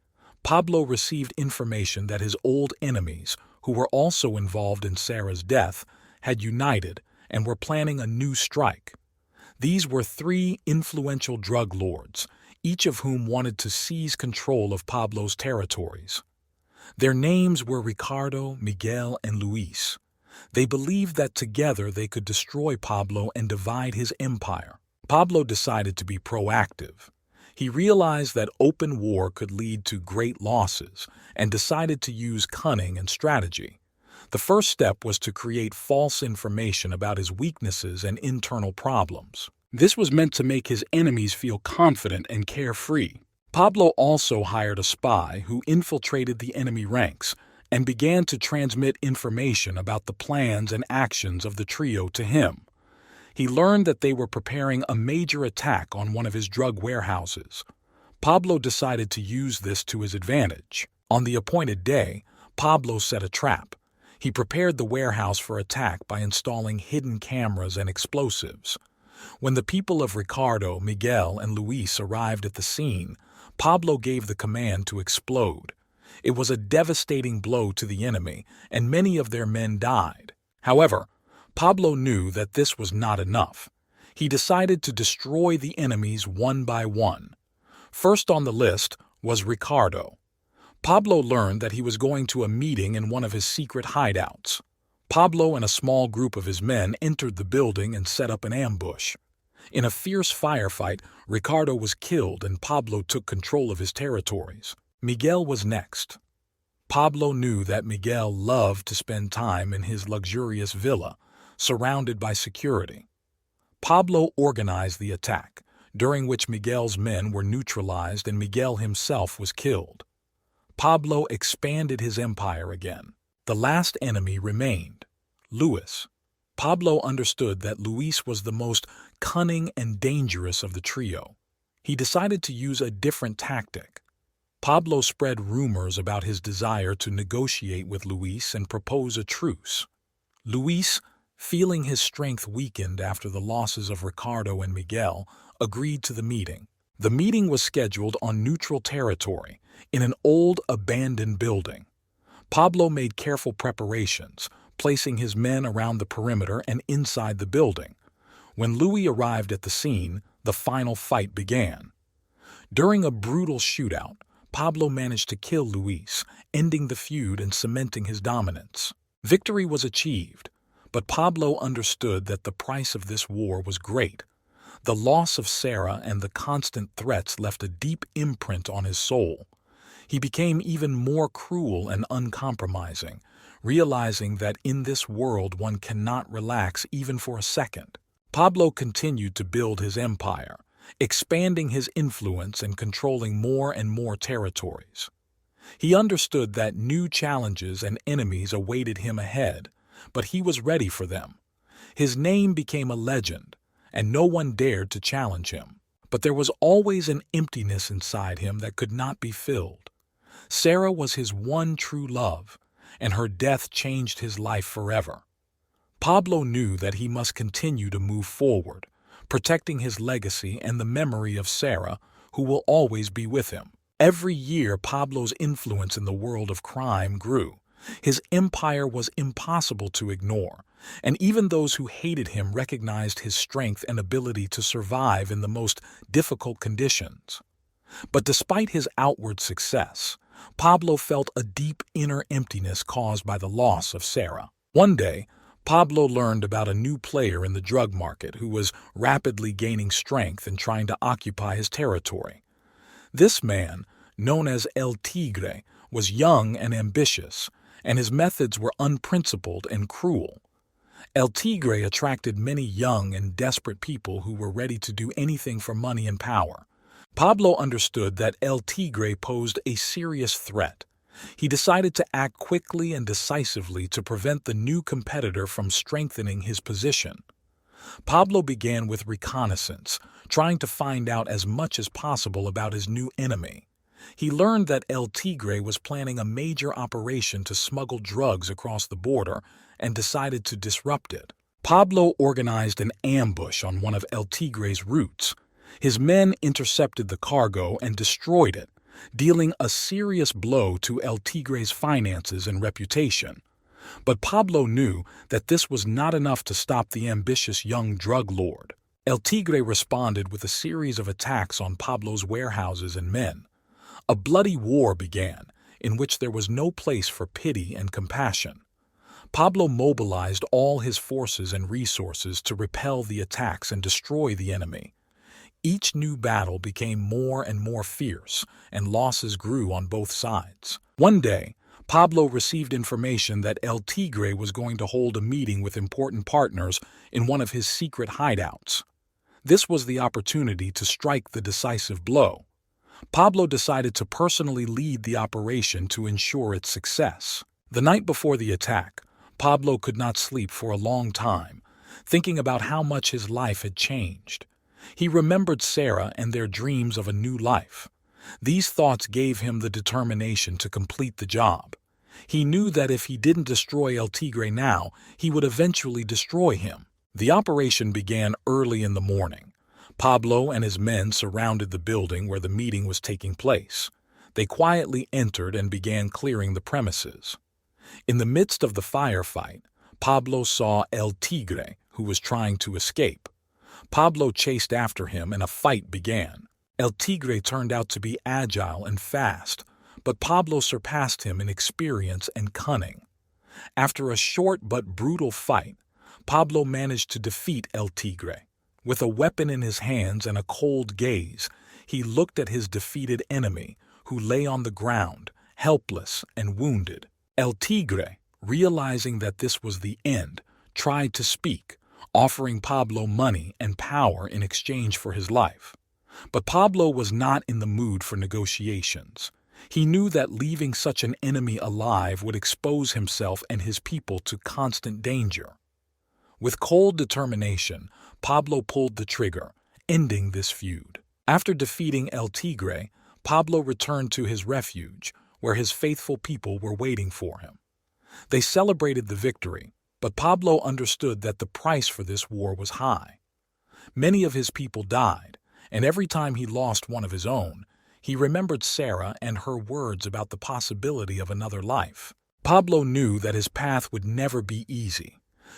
Pablo received information that his old enemies, who were also involved in Sarah's death, had united and were planning a new strike. These were three influential drug lords, each of whom wanted to seize control of Pablo's territories. Their names were Ricardo, Miguel, and Luis. They believed that together they could destroy Pablo and divide his empire. Pablo decided to be proactive. He realized that open war could lead to great losses and decided to use cunning and strategy. The first step was to create false information about his weaknesses and internal problems. This was meant to make his enemies feel confident and carefree. Pablo also hired a spy who infiltrated the enemy ranks and began to transmit information about the plans and actions of the trio to him. He learned that they were preparing a major attack on one of his drug warehouses. Pablo decided to use this to his advantage. On the appointed day, Pablo set a trap. He prepared the warehouse for attack by installing hidden cameras and explosives. When the people of Ricardo, Miguel, and Luis arrived at the scene, Pablo gave the command to explode. It was a devastating blow to the enemy, and many of their men died. However, Pablo knew that this was not enough. He decided to destroy the enemies one by one. First on the list was Ricardo. Pablo learned that he was going to a meeting in one of his secret hideouts. Pablo and a small group of his men entered the building and set up an ambush. In a fierce firefight, Ricardo was killed and Pablo took control of his territories. Miguel was next. Pablo knew that Miguel loved to spend time in his luxurious villa, surrounded by security. Pablo organized the attack, during which Miguel's men were neutralized and Miguel himself was killed. Pablo expanded his empire again. The last enemy remained, Luis. Pablo understood that Luis was the most cunning and dangerous of the trio. He decided to use a different tactic. Pablo spread rumors about his desire to negotiate with Luis and propose a truce. Luis, feeling his strength weakened after the losses of Ricardo and Miguel, agreed to the meeting. The meeting was scheduled on neutral territory, in an old, abandoned building. Pablo made careful preparations, placing his men around the perimeter and inside the building. When Luis arrived at the scene, the final fight began. During a brutal shootout, Pablo managed to kill Luis, ending the feud and cementing his dominance. Victory was achieved, but Pablo understood that the price of this war was great. The loss of Sarah and the constant threats left a deep imprint on his soul. He became even more cruel and uncompromising, realizing that in this world one cannot relax even for a second. Pablo continued to build his empire, expanding his influence and controlling more and more territories. He understood that new challenges and enemies awaited him ahead, but he was ready for them. His name became a legend, and no one dared to challenge him. But there was always an emptiness inside him that could not be filled. Sarah was his one true love, and her death changed his life forever. Pablo knew that he must continue to move forward, protecting his legacy and the memory of Sarah, who will always be with him. Every year, Pablo's influence in the world of crime grew. His empire was impossible to ignore, and even those who hated him recognized his strength and ability to survive in the most difficult conditions. But despite his outward success, Pablo felt a deep inner emptiness caused by the loss of Sarah. One day, Pablo learned about a new player in the drug market who was rapidly gaining strength and trying to occupy his territory. This man, known as El Tigre, was young and ambitious, and his methods were unprincipled and cruel. El Tigre attracted many young and desperate people who were ready to do anything for money and power. Pablo understood that El Tigre posed a serious threat. He decided to act quickly and decisively to prevent the new competitor from strengthening his position. Pablo began with reconnaissance, trying to find out as much as possible about his new enemy. He learned that El Tigre was planning a major operation to smuggle drugs across the border and decided to disrupt it. Pablo organized an ambush on one of El Tigre's routes. His men intercepted the cargo and destroyed it, dealing a serious blow to El Tigre's finances and reputation. But Pablo knew that this was not enough to stop the ambitious young drug lord. El Tigre responded with a series of attacks on Pablo's warehouses and men. A bloody war began, in which there was no place for pity and compassion. Pablo mobilized all his forces and resources to repel the attacks and destroy the enemy. Each new battle became more and more fierce, and losses grew on both sides. One day, Pablo received information that El Tigre was going to hold a meeting with important partners in one of his secret hideouts. This was the opportunity to strike the decisive blow. Pablo decided to personally lead the operation to ensure its success. The night before the attack, Pablo could not sleep for a long time, thinking about how much his life had changed. He remembered Sarah and their dreams of a new life. These thoughts gave him the determination to complete the job. He knew that if he didn't destroy El Tigre now, he would eventually destroy him. The operation began early in the morning. Pablo and his men surrounded the building where the meeting was taking place. They quietly entered and began clearing the premises. In the midst of the firefight, Pablo saw El Tigre, who was trying to escape. Pablo chased after him and a fight began. El Tigre turned out to be agile and fast, but Pablo surpassed him in experience and cunning. After a short but brutal fight, Pablo managed to defeat El Tigre. With a weapon in his hands and a cold gaze, he looked at his defeated enemy, who lay on the ground, helpless and wounded. El Tigre, realizing that this was the end, tried to speak, offering Pablo money and power in exchange for his life. But Pablo was not in the mood for negotiations. He knew that leaving such an enemy alive would expose himself and his people to constant danger. With cold determination, Pablo pulled the trigger, ending this feud. After defeating El Tigre, Pablo returned to his refuge, where his faithful people were waiting for him. They celebrated the victory, but Pablo understood that the price for this war was high. Many of his people died, and every time he lost one of his own, he remembered Sarah and her words about the possibility of another life. Pablo knew that his path would never be easy.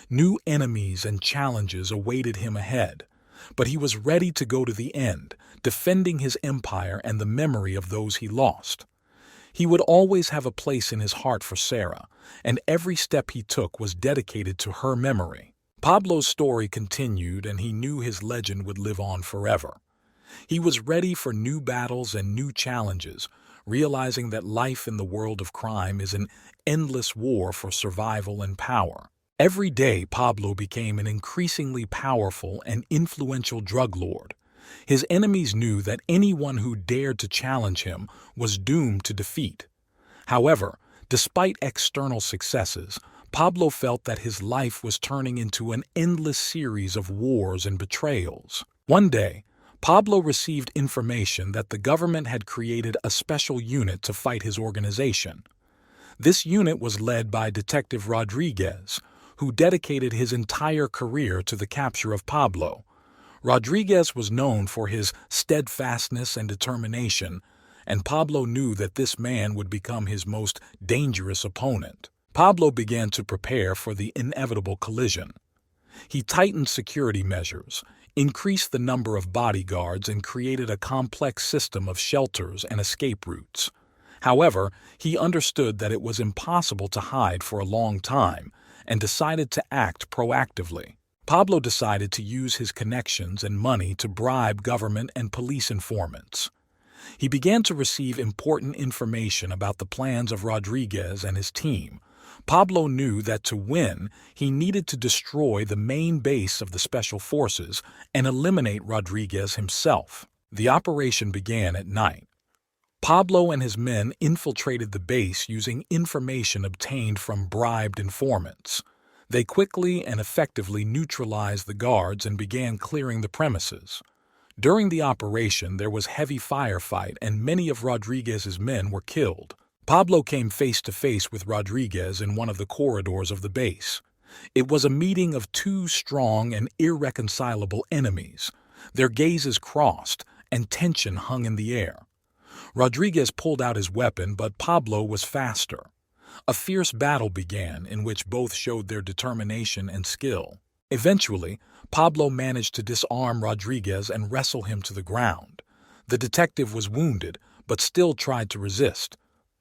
New enemies and challenges awaited him ahead, but he was ready to go to the end, defending his empire and the memory of those he lost. He would always have a place in his heart for Sarah, and every step he took was dedicated to her memory. Pablo's story continued, and he knew his legend would live on forever. He was ready for new battles and new challenges, realizing that life in the world of crime is an endless war for survival and power. Every day, Pablo became an increasingly powerful and influential drug lord. His enemies knew that anyone who dared to challenge him was doomed to defeat. However, despite external successes, Pablo felt that his life was turning into an endless series of wars and betrayals. One day, Pablo received information that the government had created a special unit to fight his organization. This unit was led by Detective Rodriguez, who dedicated his entire career to the capture of Pablo. Rodriguez was known for his steadfastness and determination, and Pablo knew that this man would become his most dangerous opponent. Pablo began to prepare for the inevitable collision. He tightened security measures, increased the number of bodyguards, and created a complex system of shelters and escape routes. However, he understood that it was impossible to hide for a long time and decided to act proactively. Pablo decided to use his connections and money to bribe government and police informants. He began to receive important information about the plans of Rodriguez and his team. Pablo knew that to win, he needed to destroy the main base of the special forces and eliminate Rodriguez himself. The operation began at night. Pablo and his men infiltrated the base using information obtained from bribed informants. They quickly and effectively neutralized the guards and began clearing the premises. During the operation, there was heavy firefight and many of Rodriguez's men were killed. Pablo came face to face with Rodriguez in one of the corridors of the base. It was a meeting of two strong and irreconcilable enemies. Their gazes crossed, and tension hung in the air. Rodriguez pulled out his weapon, but Pablo was faster. A fierce battle began in which both showed their determination and skill. Eventually, Pablo managed to disarm Rodriguez and wrestle him to the ground. The detective was wounded, but still tried to resist.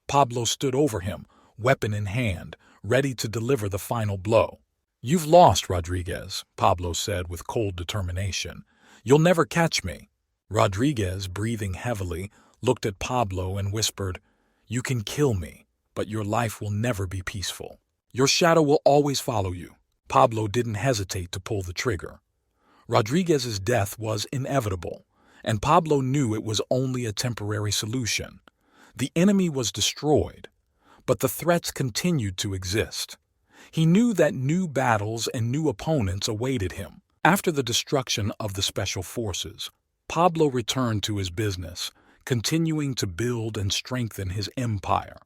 Pablo stood over him, weapon in hand, ready to deliver the final blow. "You've lost, Rodriguez," Pablo said with cold determination. "You'll never catch me." Rodriguez, breathing heavily, looked at Pablo and whispered, "You can kill me, but your life will never be peaceful. Your shadow will always follow you." Pablo didn't hesitate to pull the trigger. Rodriguez's death was inevitable, and Pablo knew it was only a temporary solution. The enemy was destroyed, but the threats continued to exist. He knew that new battles and new opponents awaited him. After the destruction of the special forces, Pablo returned to his business, continuing to build and strengthen his empire.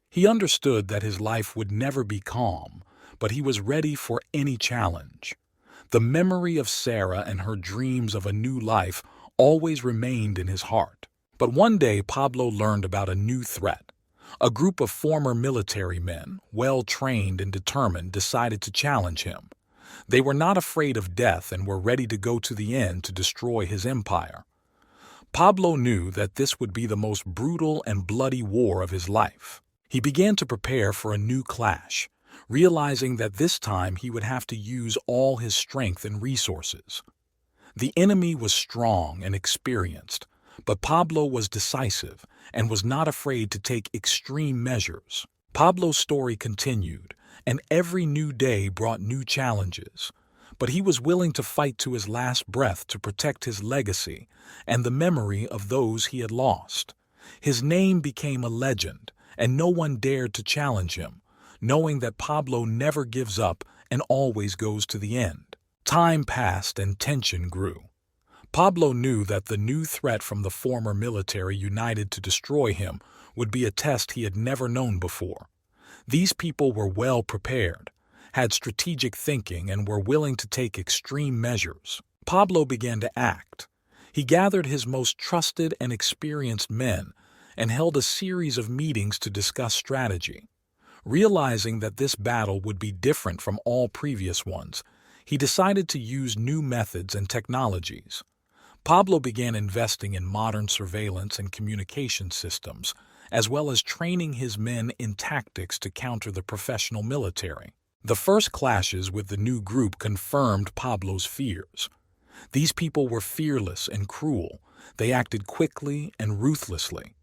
He understood that his life would never be calm, but he was ready for any challenge. The memory of Sarah and her dreams of a new life always remained in his heart. But one day Pablo learned about a new threat. A group of former military men, well-trained and determined, decided to challenge him. They were not afraid of death and were ready to go to the end to destroy his empire. Pablo knew that this would be the most brutal and bloody war of his life. He began to prepare for a new clash, realizing that this time he would have to use all his strength and resources. The enemy was strong and experienced, but Pablo was decisive and was not afraid to take extreme measures. Pablo's story continued, and every new day brought new challenges, but he was willing to fight to his last breath to protect his legacy and the memory of those he had lost. His name became a legend, and no one dared to challenge him, knowing that Pablo never gives up and always goes to the end. Time passed and tension grew. Pablo knew that the new threat from the former military united to destroy him would be a test he had never known before. These people were well prepared, had strategic thinking, and were willing to take extreme measures. Pablo began to act. He gathered his most trusted and experienced men and held a series of meetings to discuss strategy. Realizing that this battle would be different from all previous ones, he decided to use new methods and technologies. Pablo began investing in modern surveillance and communication systems, as well as training his men in tactics to counter the professional military. The first clashes with the new group confirmed Pablo's fears. These people were fearless and cruel. They acted quickly and ruthlessly.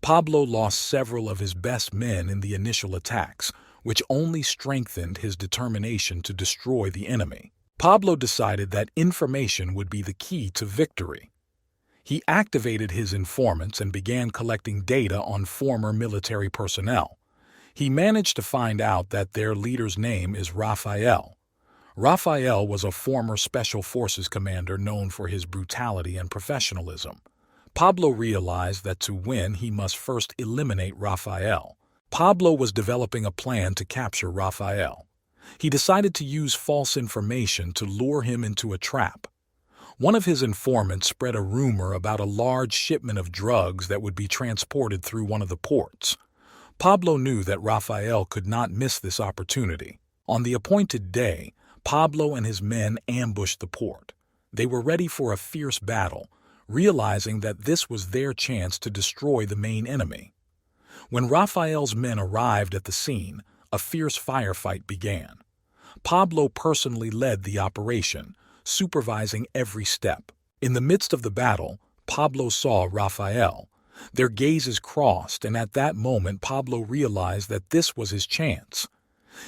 Pablo lost several of his best men in the initial attacks, which only strengthened his determination to destroy the enemy. Pablo decided that information would be the key to victory. He activated his informants and began collecting data on former military personnel. He managed to find out that their leader's name is Rafael. Rafael was a former Special Forces commander known for his brutality and professionalism. Pablo realized that to win, he must first eliminate Rafael. Pablo was developing a plan to capture Rafael. He decided to use false information to lure him into a trap. One of his informants spread a rumor about a large shipment of drugs that would be transported through one of the ports. Pablo knew that Rafael could not miss this opportunity. On the appointed day, Pablo and his men ambushed the port. They were ready for a fierce battle, realizing that this was their chance to destroy the main enemy. When Rafael's men arrived at the scene, a fierce firefight began. Pablo personally led the operation, supervising every step. In the midst of the battle, Pablo saw Rafael. Their gazes crossed, and at that moment Pablo realized that this was his chance.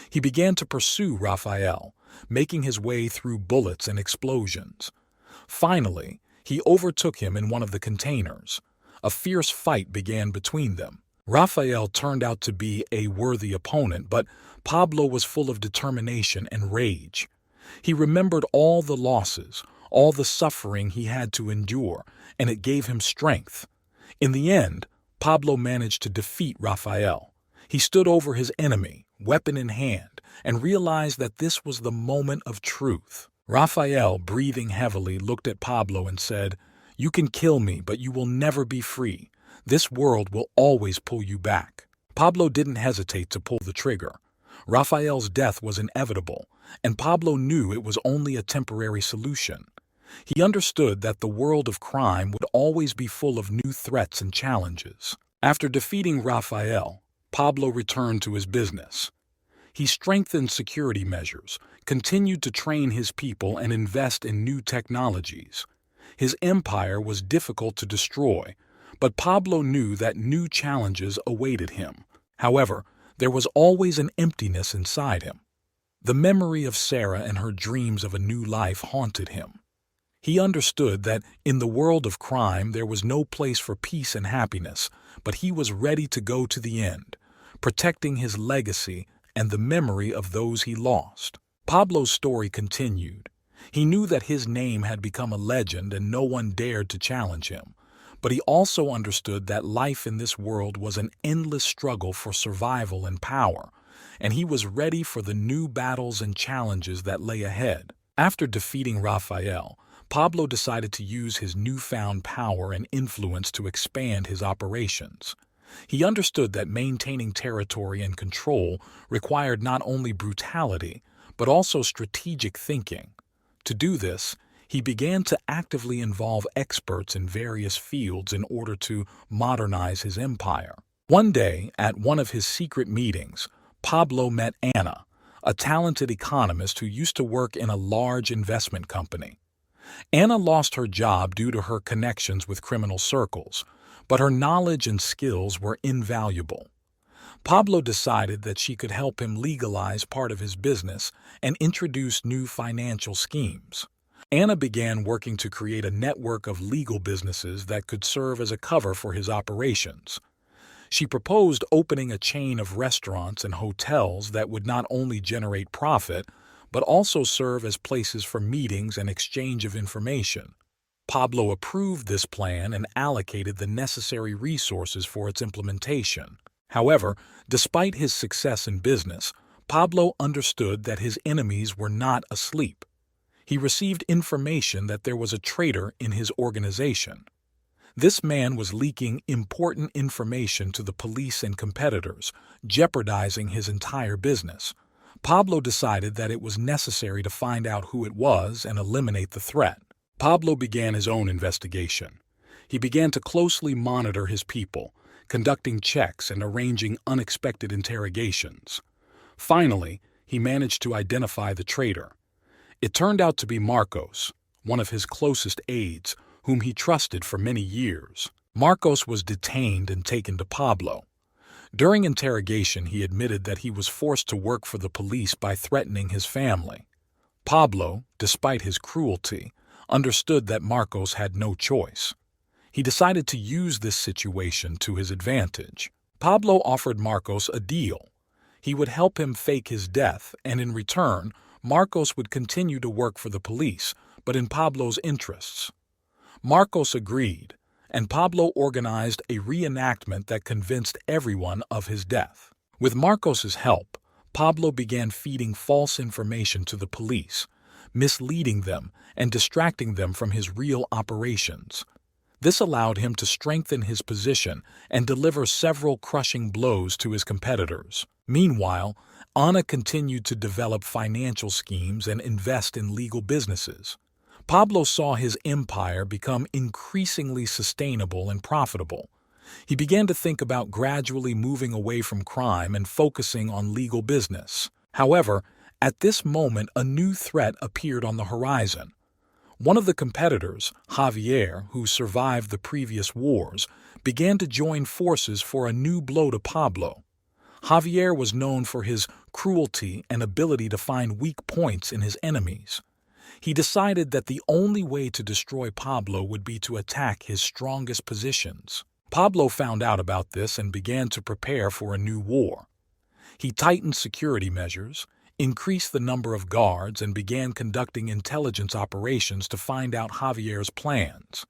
He began to pursue Rafael, making his way through bullets and explosions. Finally, he overtook him in one of the containers. A fierce fight began between them. Rafael turned out to be a worthy opponent, but Pablo was full of determination and rage. He remembered all the losses, all the suffering he had to endure, and it gave him strength. In the end, Pablo managed to defeat Rafael. He stood over his enemy, weapon in hand, and realized that this was the moment of truth. Rafael, breathing heavily, looked at Pablo and said, "You can kill me, but you will never be free. This world will always pull you back." Pablo didn't hesitate to pull the trigger. Rafael's death was inevitable, and Pablo knew it was only a temporary solution. He understood that the world of crime would always be full of new threats and challenges. After defeating Rafael, Pablo returned to his business. He strengthened security measures, continued to train his people, and invest in new technologies. His empire was difficult to destroy, but Pablo knew that new challenges awaited him. However, there was always an emptiness inside him. The memory of Sarah and her dreams of a new life haunted him. He understood that in the world of crime there was no place for peace and happiness, but he was ready to go to the end, protecting his legacy and the memory of those he lost. Pablo's story continued. He knew that his name had become a legend and no one dared to challenge him. But he also understood that life in this world was an endless struggle for survival and power, and he was ready for the new battles and challenges that lay ahead. After defeating Rafael, Pablo decided to use his newfound power and influence to expand his operations. He understood that maintaining territory and control required not only brutality, but also strategic thinking. To do this, he began to actively involve experts in various fields in order to modernize his empire. One day, at one of his secret meetings, Pablo met Anna, a talented economist who used to work in a large investment company. Anna lost her job due to her connections with criminal circles, but her knowledge and skills were invaluable. Pablo decided that she could help him legalize part of his business and introduce new financial schemes. Anna began working to create a network of legal businesses that could serve as a cover for his operations. She proposed opening a chain of restaurants and hotels that would not only generate profit, but also serve as places for meetings and exchange of information. Pablo approved this plan and allocated the necessary resources for its implementation. However, despite his success in business, Pablo understood that his enemies were not asleep. He received information that there was a traitor in his organization. This man was leaking important information to the police and competitors, jeopardizing his entire business. Pablo decided that it was necessary to find out who it was and eliminate the threat. Pablo began his own investigation. He began to closely monitor his people, conducting checks and arranging unexpected interrogations. Finally, he managed to identify the traitor. It turned out to be Marcos, one of his closest aides, whom he trusted for many years. Marcos was detained and taken to Pablo. During interrogation, he admitted that he was forced to work for the police by threatening his family. Pablo, despite his cruelty, understood that Marcos had no choice. He decided to use this situation to his advantage. Pablo offered Marcos a deal. He would help him fake his death, and in return, Marcos would continue to work for the police, but in Pablo's interests. Marcos agreed, and Pablo organized a reenactment that convinced everyone of his death. With Marcos's help, Pablo began feeding false information to the police, misleading them and distracting them from his real operations. This allowed him to strengthen his position and deliver several crushing blows to his competitors. Meanwhile, Anna continued to develop financial schemes and invest in legal businesses. Pablo saw his empire become increasingly sustainable and profitable. He began to think about gradually moving away from crime and focusing on legal business. However, at this moment, a new threat appeared on the horizon. One of the competitors, Javier, who survived the previous wars, began to join forces for a new blow to Pablo. Javier was known for his cruelty and ability to find weak points in his enemies. He decided that the only way to destroy Pablo would be to attack his strongest positions. Pablo found out about this and began to prepare for a new war. He tightened security measures, increased the number of guards, and began conducting intelligence operations to find out Javier's plans.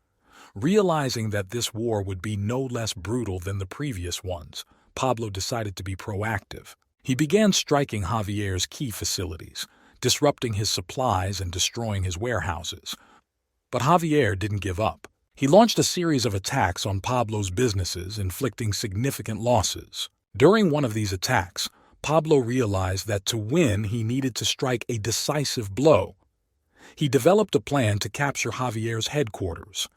Realizing that this war would be no less brutal than the previous ones, Pablo decided to be proactive. He began striking Javier's key facilities, disrupting his supplies and destroying his warehouses. But Javier didn't give up. He launched a series of attacks on Pablo's businesses, inflicting significant losses. During one of these attacks, Pablo realized that to win he needed to strike a decisive blow. He developed a plan to capture Javier's headquarters.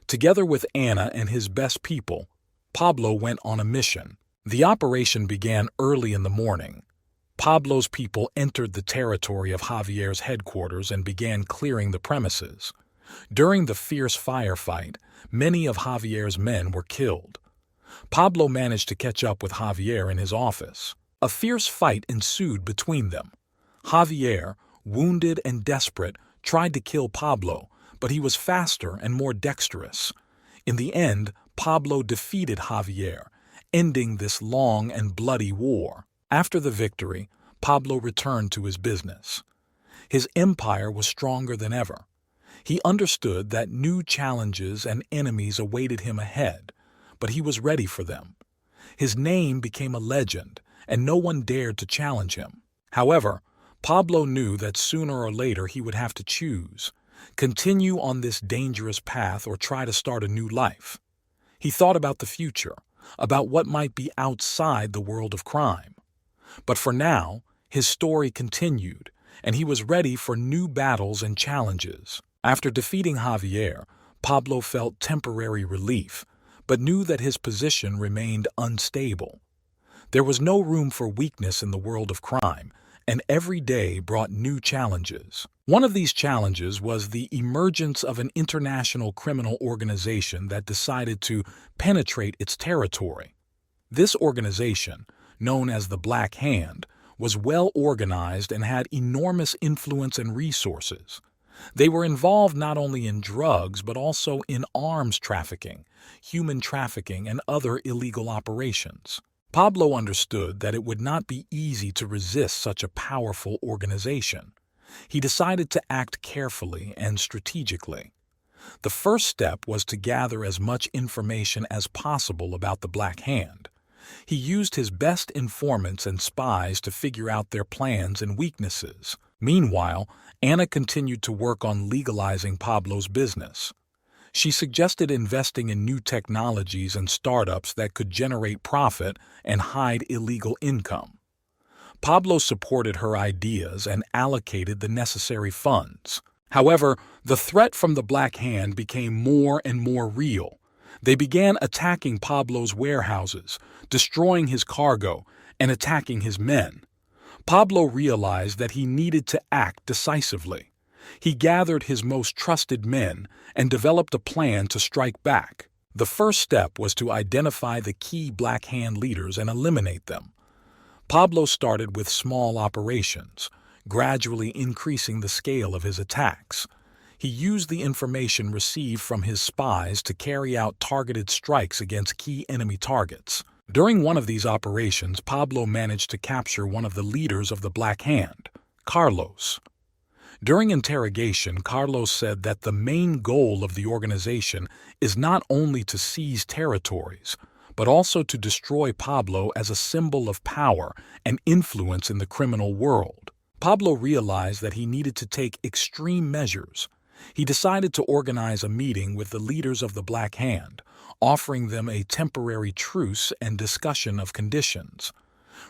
Together with Ana and his best people, Pablo went on a mission. The operation began early in the morning. Pablo's people entered the territory of Javier's headquarters and began clearing the premises. During the fierce firefight, many of Javier's men were killed. Pablo managed to catch up with Javier in his office. A fierce fight ensued between them. Javier, wounded and desperate, tried to kill Pablo, but he was faster and more dexterous. In the end, Pablo defeated Javier, ending this long and bloody war. After the victory, Pablo returned to his business. His empire was stronger than ever. He understood that new challenges and enemies awaited him ahead, but he was ready for them. His name became a legend, and no one dared to challenge him. However, Pablo knew that sooner or later he would have to choose: continue on this dangerous path or try to start a new life. He thought about the future, about what might be outside the world of crime. But for now, his story continued, and he was ready for new battles and challenges. After defeating Javier, Pablo felt temporary relief, but knew that his position remained unstable. There was no room for weakness in the world of crime, and every day brought new challenges. One of these challenges was the emergence of an international criminal organization that decided to penetrate its territory. This organization, known as the Black Hand, was well organized and had enormous influence and resources. They were involved not only in drugs but also in arms trafficking, human trafficking, and other illegal operations. Pablo understood that it would not be easy to resist such a powerful organization. He decided to act carefully and strategically. The first step was to gather as much information as possible about the Black Hand. He used his best informants and spies to figure out their plans and weaknesses. Meanwhile, Ana continued to work on legalizing Pablo's business. She suggested investing in new technologies and startups that could generate profit and hide illegal income. Pablo supported her ideas and allocated the necessary funds. However, the threat from the Black Hand became more and more real. They began attacking Pablo's warehouses, destroying his cargo, and attacking his men. Pablo realized that he needed to act decisively. He gathered his most trusted men and developed a plan to strike back. The first step was to identify the key Black Hand leaders and eliminate them. Pablo started with small operations, gradually increasing the scale of his attacks. He used the information received from his spies to carry out targeted strikes against key enemy targets. During one of these operations, Pablo managed to capture one of the leaders of the Black Hand, Carlos. During interrogation, Carlos said that the main goal of the organization is not only to seize territories, but also to destroy Pablo as a symbol of power and influence in the criminal world. Pablo realized that he needed to take extreme measures. He decided to organize a meeting with the leaders of the Black Hand, offering them a temporary truce and discussion of conditions.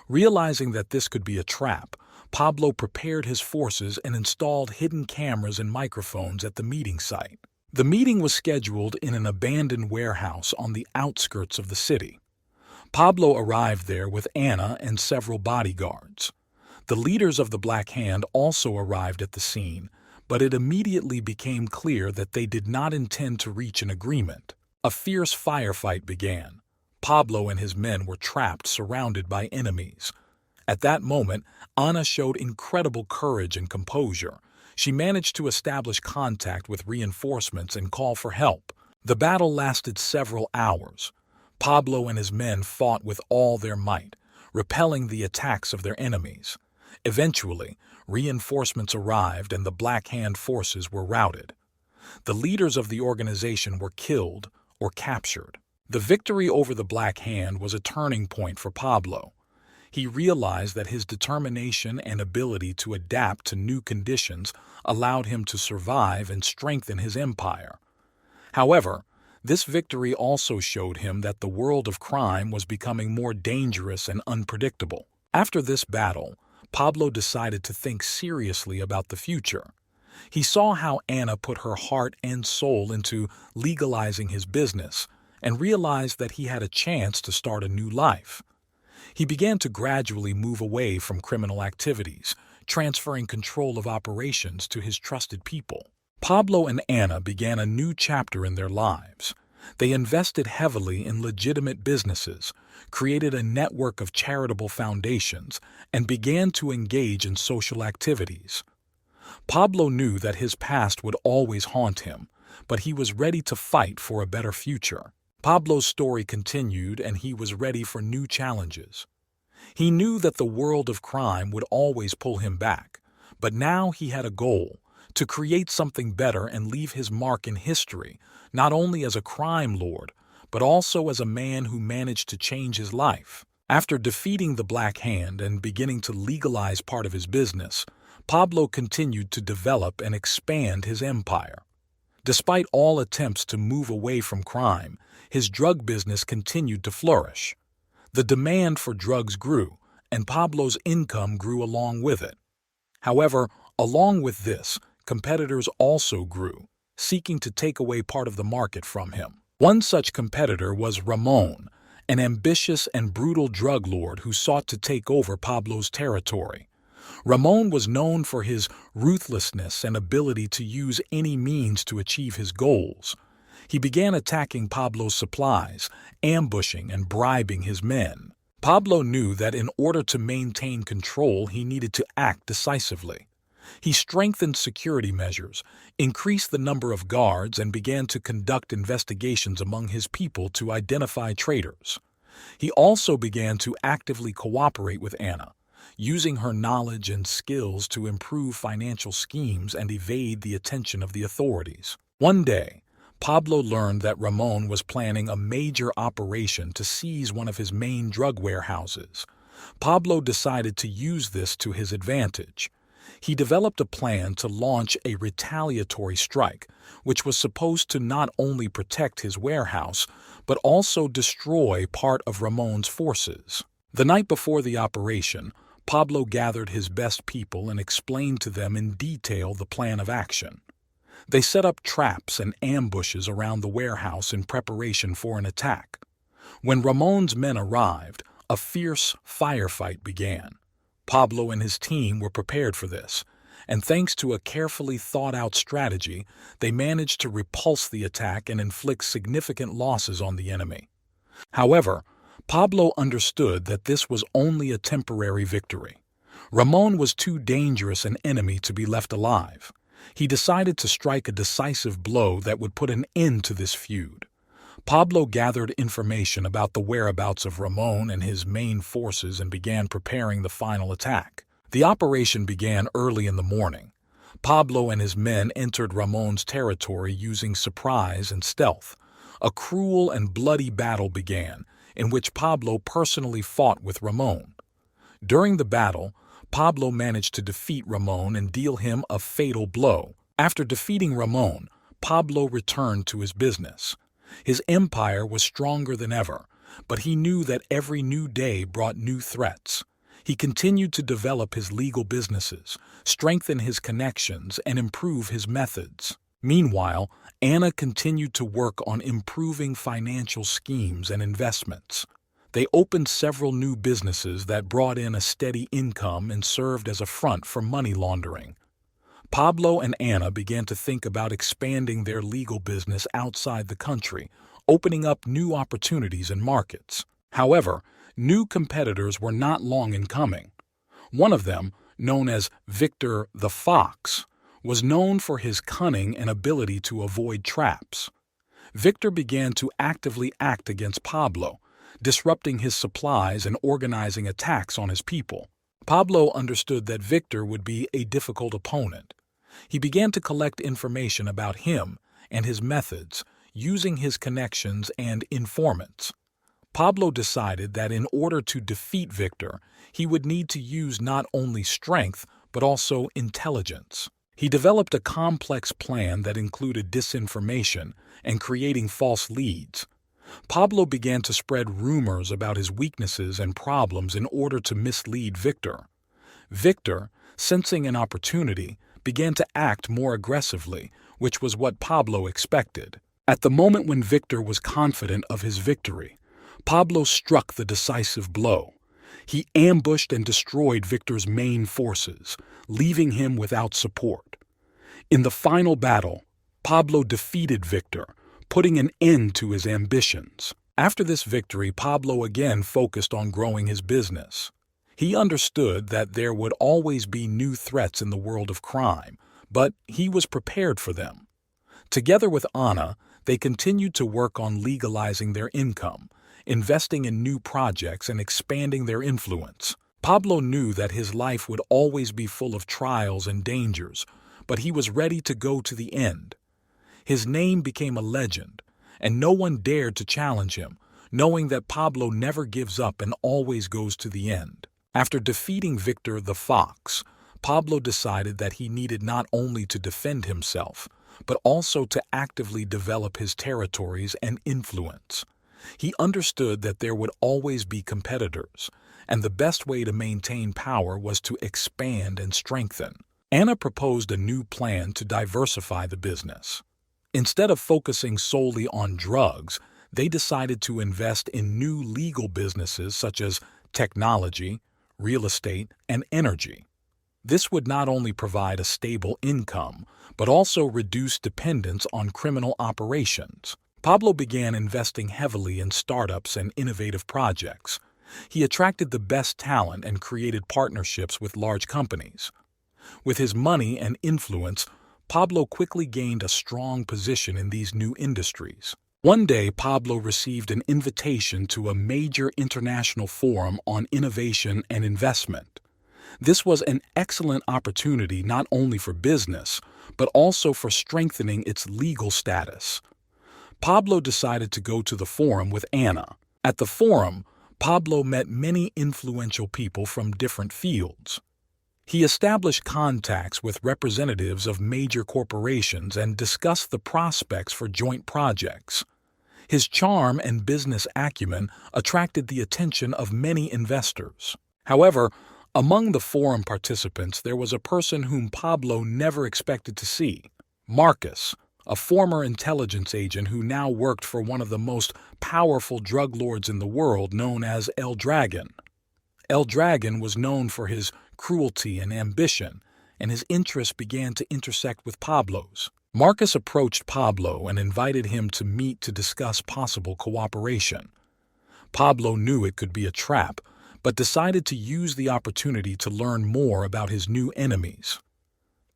Realizing that this could be a trap, Pablo prepared his forces and installed hidden cameras and microphones at the meeting site. The meeting was scheduled in an abandoned warehouse on the outskirts of the city. Pablo arrived there with Ana and several bodyguards. The leaders of the Black Hand also arrived at the scene, but it immediately became clear that they did not intend to reach an agreement. A fierce firefight began. Pablo and his men were trapped, surrounded by enemies. At that moment, Ana showed incredible courage and composure. She managed to establish contact with reinforcements and call for help. The battle lasted several hours. Pablo and his men fought with all their might, repelling the attacks of their enemies. Eventually, reinforcements arrived and the Black Hand forces were routed. The leaders of the organization were killed or captured. The victory over the Black Hand was a turning point for Pablo. He realized that his determination and ability to adapt to new conditions allowed him to survive and strengthen his empire. However, This victory also showed him that the world of crime was becoming more dangerous and unpredictable. After this battle, Pablo decided to think seriously about the future. He saw how Anna put her heart and soul into legalizing his business and realized that he had a chance to start a new life. He began to gradually move away from criminal activities, transferring control of operations to his trusted people. Pablo and Anna began a new chapter in their lives. They invested heavily in legitimate businesses, created a network of charitable foundations, and began to engage in social activities. Pablo knew that his past would always haunt him, but he was ready to fight for a better future. Pablo's story continued, and he was ready for new challenges. He knew that the world of crime would always pull him back, but now he had a goal: to create something better and leave his mark in history, not only as a crime lord, but also as a man who managed to change his life. After defeating the Black Hand and beginning to legalize part of his business, Pablo continued to develop and expand his empire. Despite all attempts to move away from crime, his drug business continued to flourish. The demand for drugs grew, and Pablo's income grew along with it. However, along with this, competitors also grew, seeking to take away part of the market from him. One such competitor was Ramon, an ambitious and brutal drug lord who sought to take over Pablo's territory. Ramon was known for his ruthlessness and ability to use any means to achieve his goals. He began attacking Pablo's supplies, ambushing and bribing his men. Pablo knew that in order to maintain control, he needed to act decisively. He strengthened security measures, increased the number of guards, and began to conduct investigations among his people to identify traitors. He also began to actively cooperate with Anna, using her knowledge and skills to improve financial schemes and evade the attention of the authorities. One day, Pablo learned that Ramon was planning a major operation to seize one of his main drug warehouses. Pablo decided to use this to his advantage. He developed a plan to launch a retaliatory strike, which was supposed to not only protect his warehouse, but also destroy part of Ramon's forces. The night before the operation, Pablo gathered his best people and explained to them in detail the plan of action. They set up traps and ambushes around the warehouse in preparation for an attack. When Ramon's men arrived, a fierce firefight began. Pablo and his team were prepared for this, and thanks to a carefully thought-out strategy, they managed to repulse the attack and inflict significant losses on the enemy. However, Pablo understood that this was only a temporary victory. Ramon was too dangerous an enemy to be left alive. He decided to strike a decisive blow that would put an end to this feud. Pablo gathered information about the whereabouts of Ramon and his main forces and began preparing the final attack. The operation began early in the morning. Pablo and his men entered Ramon's territory using surprise and stealth. A cruel and bloody battle began, in which Pablo personally fought with Ramon. During the battle, Pablo managed to defeat Ramon and deal him a fatal blow. After defeating Ramon, Pablo returned to his business. His empire was stronger than ever, but he knew that every new day brought new threats. He continued to develop his legal businesses, strengthen his connections, and improve his methods. Meanwhile, Anna continued to work on improving financial schemes and investments. They opened several new businesses that brought in a steady income and served as a front for money laundering. Pablo and Anna began to think about expanding their legal business outside the country, opening up new opportunities and markets. However, new competitors were not long in coming. One of them, known as Victor the Fox, was known for his cunning and ability to avoid traps. Victor began to actively act against Pablo, disrupting his supplies and organizing attacks on his people. Pablo understood that Victor would be a difficult opponent. He began to collect information about him and his methods, using his connections and informants. Pablo decided that in order to defeat Victor, he would need to use not only strength, but also intelligence. He developed a complex plan that included disinformation and creating false leads. Pablo began to spread rumors about his weaknesses and problems in order to mislead Victor. Victor, sensing an opportunity, began to act more aggressively, which was what Pablo expected. At the moment when Victor was confident of his victory, Pablo struck the decisive blow. He ambushed and destroyed Victor's main forces, leaving him without support. In the final battle, Pablo defeated Victor, putting an end to his ambitions. After this victory, Pablo again focused on growing his business. He understood that there would always be new threats in the world of crime, but he was prepared for them. Together with Anna, they continued to work on legalizing their income, investing in new projects and expanding their influence. Pablo knew that his life would always be full of trials and dangers, but he was ready to go to the end. His name became a legend, and no one dared to challenge him, knowing that Pablo never gives up and always goes to the end. After defeating Victor the Fox, Pablo decided that he needed not only to defend himself, but also to actively develop his territories and influence. He understood that there would always be competitors, and the best way to maintain power was to expand and strengthen. Anna proposed a new plan to diversify the business. Instead of focusing solely on drugs, they decided to invest in new legal businesses such as technology, real estate, and energy. This would not only provide a stable income, but also reduce dependence on criminal operations. Pablo began investing heavily in startups and innovative projects. He attracted the best talent and created partnerships with large companies. With his money and influence, Pablo quickly gained a strong position in these new industries. One day, Pablo received an invitation to a major international forum on innovation and investment. This was an excellent opportunity not only for business, but also for strengthening its legal status. Pablo decided to go to the forum with Anna. At the forum, Pablo met many influential people from different fields. He established contacts with representatives of major corporations and discussed the prospects for joint projects. His charm and business acumen attracted the attention of many investors. However, among the forum participants there was a person whom Pablo never expected to see: Marcus, a former intelligence agent who now worked for one of the most powerful drug lords in the world, known as El Dragon. El Dragon was known for his cruelty and ambition, and his interests began to intersect with Pablo's. Marcus approached Pablo and invited him to meet to discuss possible cooperation. Pablo knew it could be a trap, but decided to use the opportunity to learn more about his new enemies.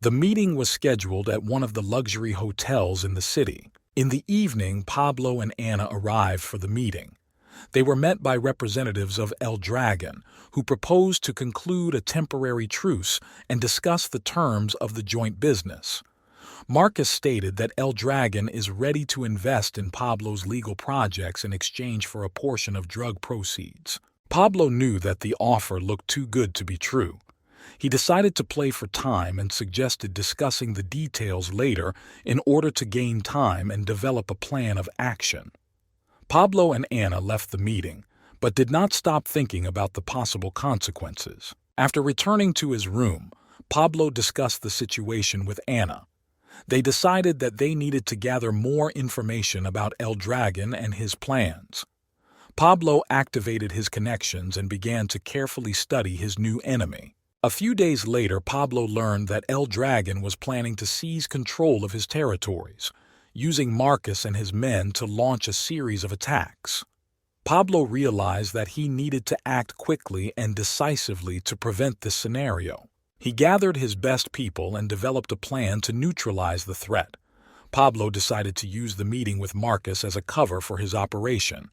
The meeting was scheduled at one of the luxury hotels in the city. In the evening, Pablo and Anna arrived for the meeting. They were met by representatives of El Dragon, who proposed to conclude a temporary truce and discuss the terms of the joint business. Marcus stated that El Dragon is ready to invest in Pablo's legal projects in exchange for a portion of drug proceeds. Pablo knew that the offer looked too good to be true. He decided to play for time and suggested discussing the details later in order to gain time and develop a plan of action. Pablo and Anna left the meeting, but did not stop thinking about the possible consequences. After returning to his room, Pablo discussed the situation with Anna. They decided that they needed to gather more information about El Dragon and his plans. Pablo activated his connections and began to carefully study his new enemy. A few days later, Pablo learned that El Dragon was planning to seize control of his territories, using Marcus and his men to launch a series of attacks. Pablo realized that he needed to act quickly and decisively to prevent this scenario. He gathered his best people and developed a plan to neutralize the threat. Pablo decided to use the meeting with Marcus as a cover for his operation.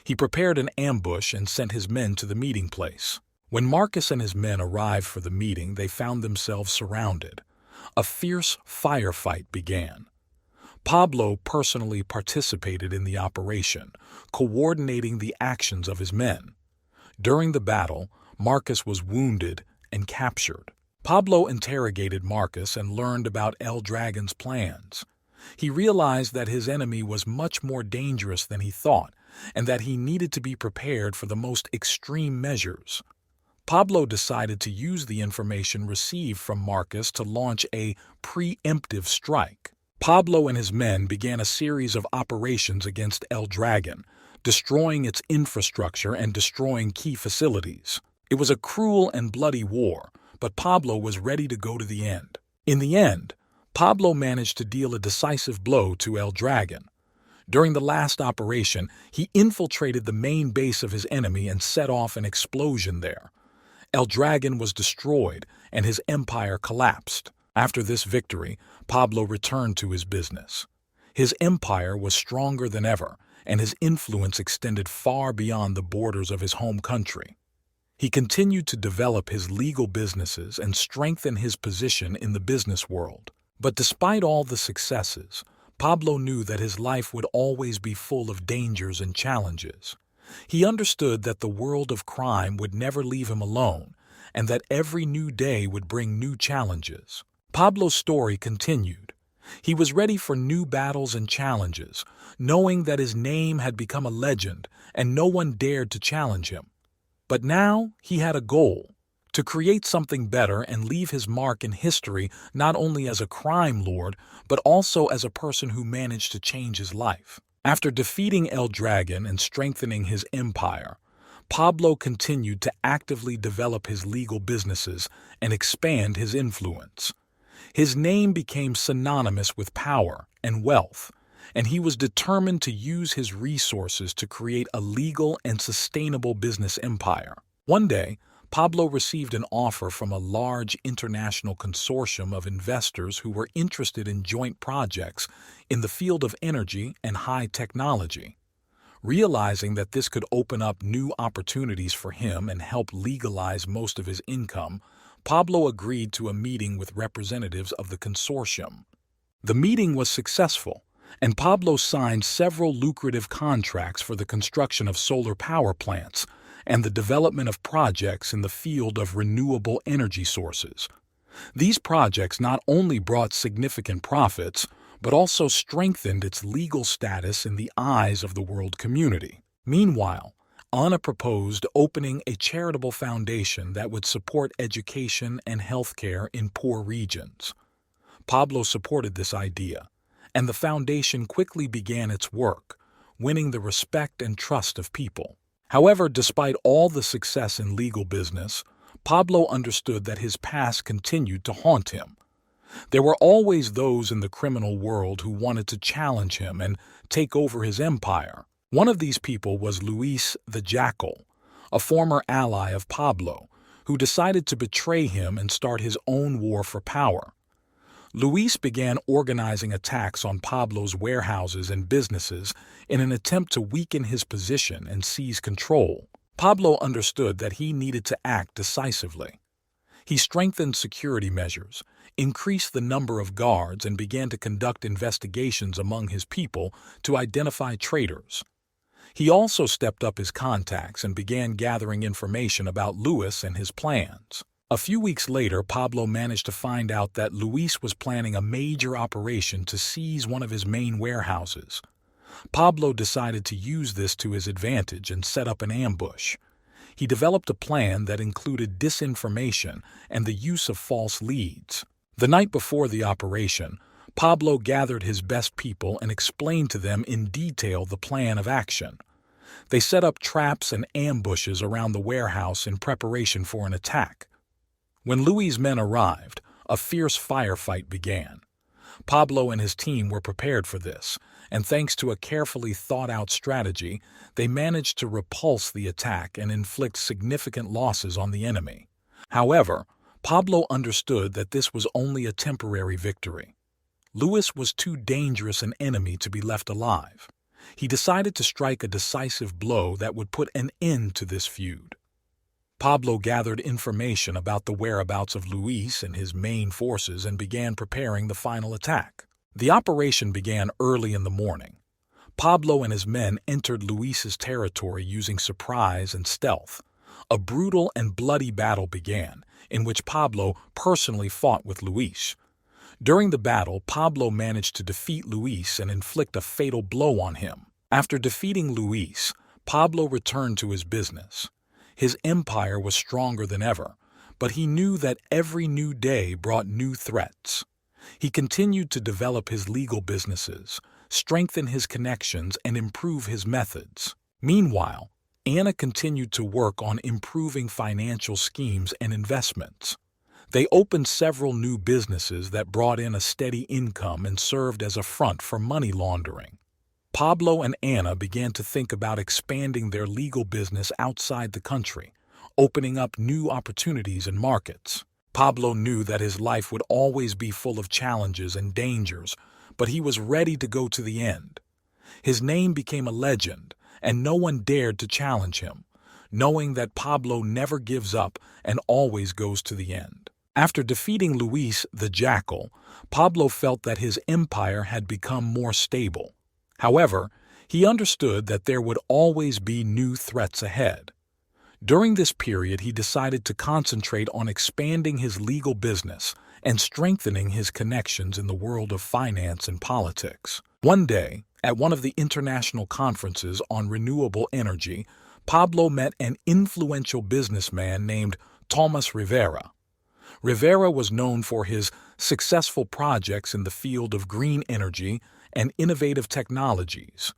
He prepared an ambush and sent his men to the meeting place. When Marcus and his men arrived for the meeting, they found themselves surrounded. A fierce firefight began. Pablo personally participated in the operation, coordinating the actions of his men. During the battle, Marcus was wounded and captured. Pablo interrogated Marcus and learned about El Dragon's plans. He realized that his enemy was much more dangerous than he thought, and that he needed to be prepared for the most extreme measures. Pablo decided to use the information received from Marcus to launch a preemptive strike. Pablo and his men began a series of operations against El Dragon, destroying its infrastructure and destroying key facilities. It was a cruel and bloody war, but Pablo was ready to go to the end. In the end, Pablo managed to deal a decisive blow to El Dragon. During the last operation, he infiltrated the main base of his enemy and set off an explosion there. El Dragon was destroyed, and his empire collapsed. After this victory, Pablo returned to his business. His empire was stronger than ever, and his influence extended far beyond the borders of his home country. He continued to develop his legal businesses and strengthen his position in the business world. But despite all the successes, Pablo knew that his life would always be full of dangers and challenges. He understood that the world of crime would never leave him alone, and that every new day would bring new challenges. Pablo's story continued. He was ready for new battles and challenges, knowing that his name had become a legend and no one dared to challenge him. But now he had a goal: to create something better and leave his mark in history, not only as a crime lord, but also as a person who managed to change his life. After defeating El Dragon and strengthening his empire, Pablo continued to actively develop his legal businesses and expand his influence. His name became synonymous with power and wealth, and he was determined to use his resources to create a legal and sustainable business empire. One day, Pablo received an offer from a large international consortium of investors who were interested in joint projects in the field of energy and high technology. Realizing that this could open up new opportunities for him and help legalize most of his income, Pablo agreed to a meeting with representatives of the consortium. The meeting was successful, and Pablo signed several lucrative contracts for the construction of solar power plants and the development of projects in the field of renewable energy sources. These projects not only brought significant profits, but also strengthened its legal status in the eyes of the world community. Meanwhile, Anna proposed opening a charitable foundation that would support education and healthcare in poor regions. Pablo supported this idea, and the foundation quickly began its work, winning the respect and trust of people. However, despite all the success in legal business, Pablo understood that his past continued to haunt him. There were always those in the criminal world who wanted to challenge him and take over his empire. One of these people was Luis the Jackal, a former ally of Pablo, who decided to betray him and start his own war for power. Luis began organizing attacks on Pablo's warehouses and businesses in an attempt to weaken his position and seize control. Pablo understood that he needed to act decisively. He strengthened security measures, increased the number of guards, and began to conduct investigations among his people to identify traitors. He also stepped up his contacts and began gathering information about Luis and his plans. A few weeks later, Pablo managed to find out that Luis was planning a major operation to seize one of his main warehouses. Pablo decided to use this to his advantage and set up an ambush. He developed a plan that included disinformation and the use of false leads. The night before the operation, Pablo gathered his best people and explained to them in detail the plan of action. They set up traps and ambushes around the warehouse in preparation for an attack. When Luis's men arrived, a fierce firefight began. Pablo and his team were prepared for this, and thanks to a carefully thought-out strategy, they managed to repulse the attack and inflict significant losses on the enemy. However, Pablo understood that this was only a temporary victory. Luis was too dangerous an enemy to be left alive. He decided to strike a decisive blow that would put an end to this feud. Pablo gathered information about the whereabouts of Luis and his main forces and began preparing the final attack. The operation began early in the morning. Pablo and his men entered Luis's territory using surprise and stealth. A brutal and bloody battle began, in which Pablo personally fought with Luis. During the battle, Pablo managed to defeat Luis and inflict a fatal blow on him. After defeating Luis, Pablo returned to his business. His empire was stronger than ever, but he knew that every new day brought new threats. He continued to develop his legal businesses, strengthen his connections, and improve his methods. Meanwhile, Anna continued to work on improving financial schemes and investments. They opened several new businesses that brought in a steady income and served as a front for money laundering. Pablo and Anna began to think about expanding their legal business outside the country, opening up new opportunities and markets. Pablo knew that his life would always be full of challenges and dangers, but he was ready to go to the end. His name became a legend, and no one dared to challenge him, knowing that Pablo never gives up and always goes to the end. After defeating Luis the Jackal, Pablo felt that his empire had become more stable. However, he understood that there would always be new threats ahead. During this period, he decided to concentrate on expanding his legal business and strengthening his connections in the world of finance and politics. One day, at one of the international conferences on renewable energy, Pablo met an influential businessman named Thomas Rivera. Rivera was known for his successful projects in the field of green energy and innovative technologies.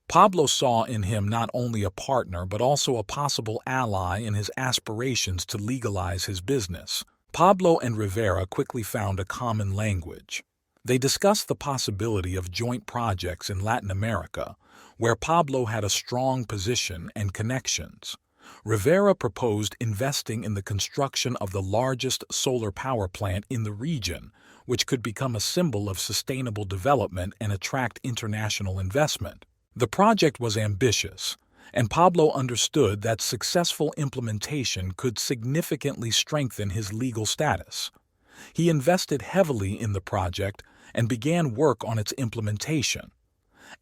Pablo saw in him not only a partner but also a possible ally in his aspirations to legalize his business. Pablo and Rivera quickly found a common language. They discussed the possibility of joint projects in Latin America, where Pablo had a strong position and connections. Rivera proposed investing in the construction of the largest solar power plant in the region, which could become a symbol of sustainable development and attract international investment. The project was ambitious, and Pablo understood that successful implementation could significantly strengthen his legal status. He invested heavily in the project and began work on its implementation.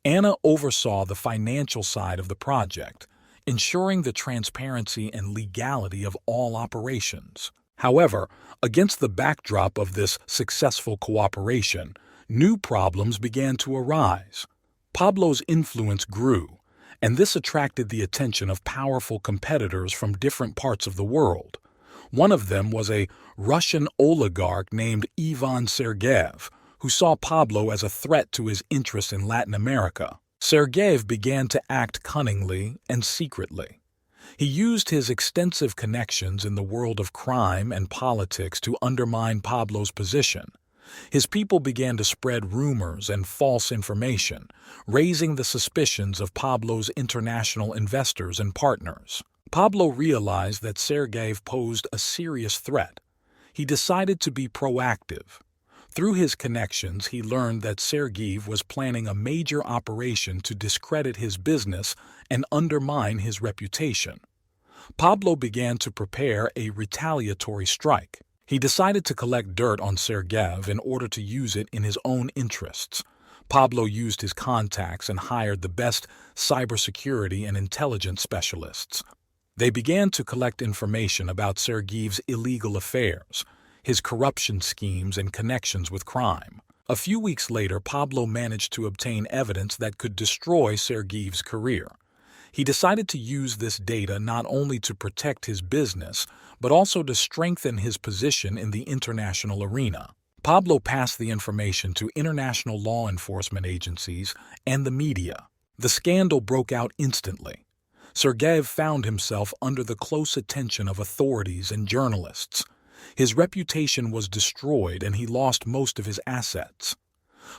Anna oversaw the financial side of the project, ensuring the transparency and legality of all operations. However, against the backdrop of this successful cooperation, new problems began to arise. Pablo's influence grew, and this attracted the attention of powerful competitors from different parts of the world. One of them was a Russian oligarch named Ivan Sergeyev, who saw Pablo as a threat to his interests in Latin America. Sergeyev began to act cunningly and secretly. He used his extensive connections in the world of crime and politics to undermine Pablo's position. His people began to spread rumors and false information, raising the suspicions of Pablo's international investors and partners. Pablo realized that Sergeyev posed a serious threat. He decided to be proactive. Through his connections, he learned that Sergeyev was planning a major operation to discredit his business and undermine his reputation. Pablo began to prepare a retaliatory strike. He decided to collect dirt on Sergeyev in order to use it in his own interests. Pablo used his contacts and hired the best cybersecurity and intelligence specialists. They began to collect information about Sergeyev's illegal affairs, his corruption schemes, and connections with crime. A few weeks later, Pablo managed to obtain evidence that could destroy Sergeyev's career. He decided to use this data not only to protect his business, but also to strengthen his position in the international arena. Pablo passed the information to international law enforcement agencies and the media. The scandal broke out instantly. Sergeyev found himself under the close attention of authorities and journalists. His reputation was destroyed and he lost most of his assets.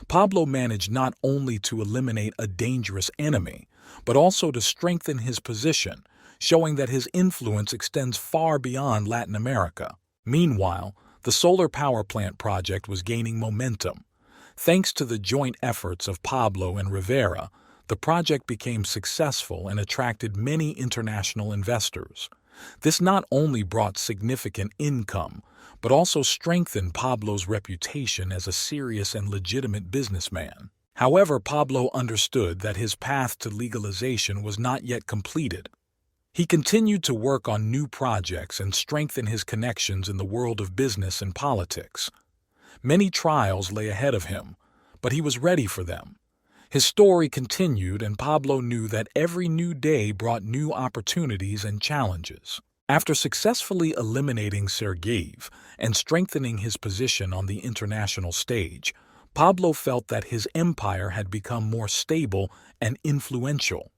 Pablo managed not only to eliminate a dangerous enemy, but also to strengthen his position, showing that his influence extends far beyond Latin America. Meanwhile, the solar power plant project was gaining momentum. Thanks to the joint efforts of Pablo and Rivera, the project became successful and attracted many international investors. This not only brought significant income, but also strengthened Pablo's reputation as a serious and legitimate businessman. However, Pablo understood that his path to legalization was not yet completed. He continued to work on new projects and strengthen his connections in the world of business and politics. Many trials lay ahead of him, but he was ready for them. His story continued, and Pablo knew that every new day brought new opportunities and challenges. After successfully eliminating Sergeyev and strengthening his position on the international stage, Pablo felt that his empire had become more stable and influential.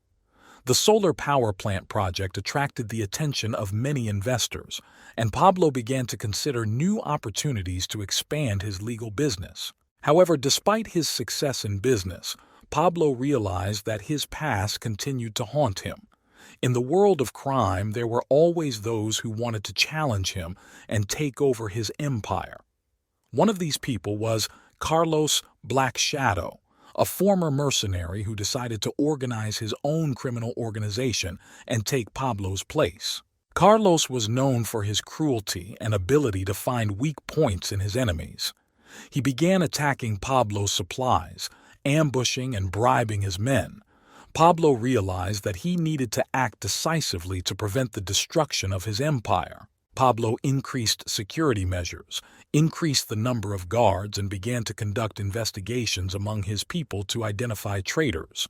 The solar power plant project attracted the attention of many investors, and Pablo began to consider new opportunities to expand his legal business. However, despite his success in business, Pablo realized that his past continued to haunt him. In the world of crime, there were always those who wanted to challenge him and take over his empire. One of these people was Carlos Black Shadow, a former mercenary who decided to organize his own criminal organization and take Pablo's place. Carlos was known for his cruelty and ability to find weak points in his enemies. He began attacking Pablo's supplies, ambushing and bribing his men. Pablo realized that he needed to act decisively to prevent the destruction of his empire. Pablo increased security measures, increased the number of guards, and began to conduct investigations among his people to identify traitors.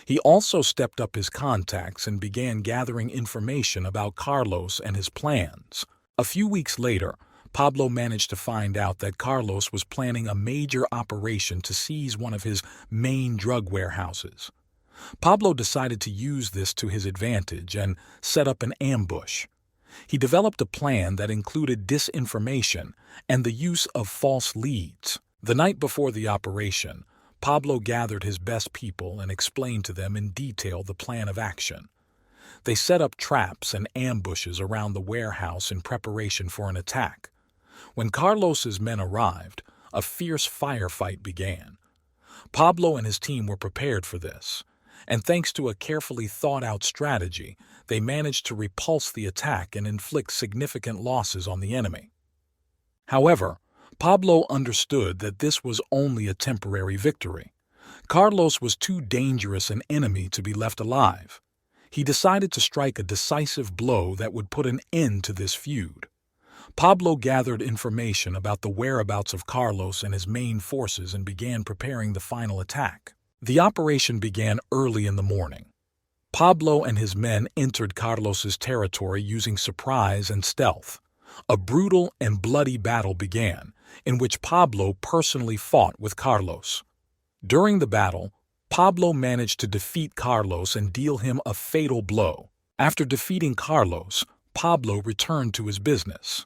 He also stepped up his contacts and began gathering information about Carlos and his plans. A few weeks later, Pablo managed to find out that Carlos was planning a major operation to seize one of his main drug warehouses. Pablo decided to use this to his advantage and set up an ambush. He developed a plan that included disinformation and the use of false leads. The night before the operation, Pablo gathered his best people and explained to them in detail the plan of action. They set up traps and ambushes around the warehouse in preparation for an attack. When Carlos's men arrived, a fierce firefight began. Pablo and his team were prepared for this, and thanks to a carefully thought-out strategy, they managed to repulse the attack and inflict significant losses on the enemy. However, Pablo understood that this was only a temporary victory. Carlos was too dangerous an enemy to be left alive. He decided to strike a decisive blow that would put an end to this feud. Pablo gathered information about the whereabouts of Carlos and his main forces and began preparing the final attack. The operation began early in the morning. Pablo and his men entered Carlos's territory using surprise and stealth. A brutal and bloody battle began, in which Pablo personally fought with Carlos. During the battle, Pablo managed to defeat Carlos and deal him a fatal blow. After defeating Carlos, Pablo returned to his business.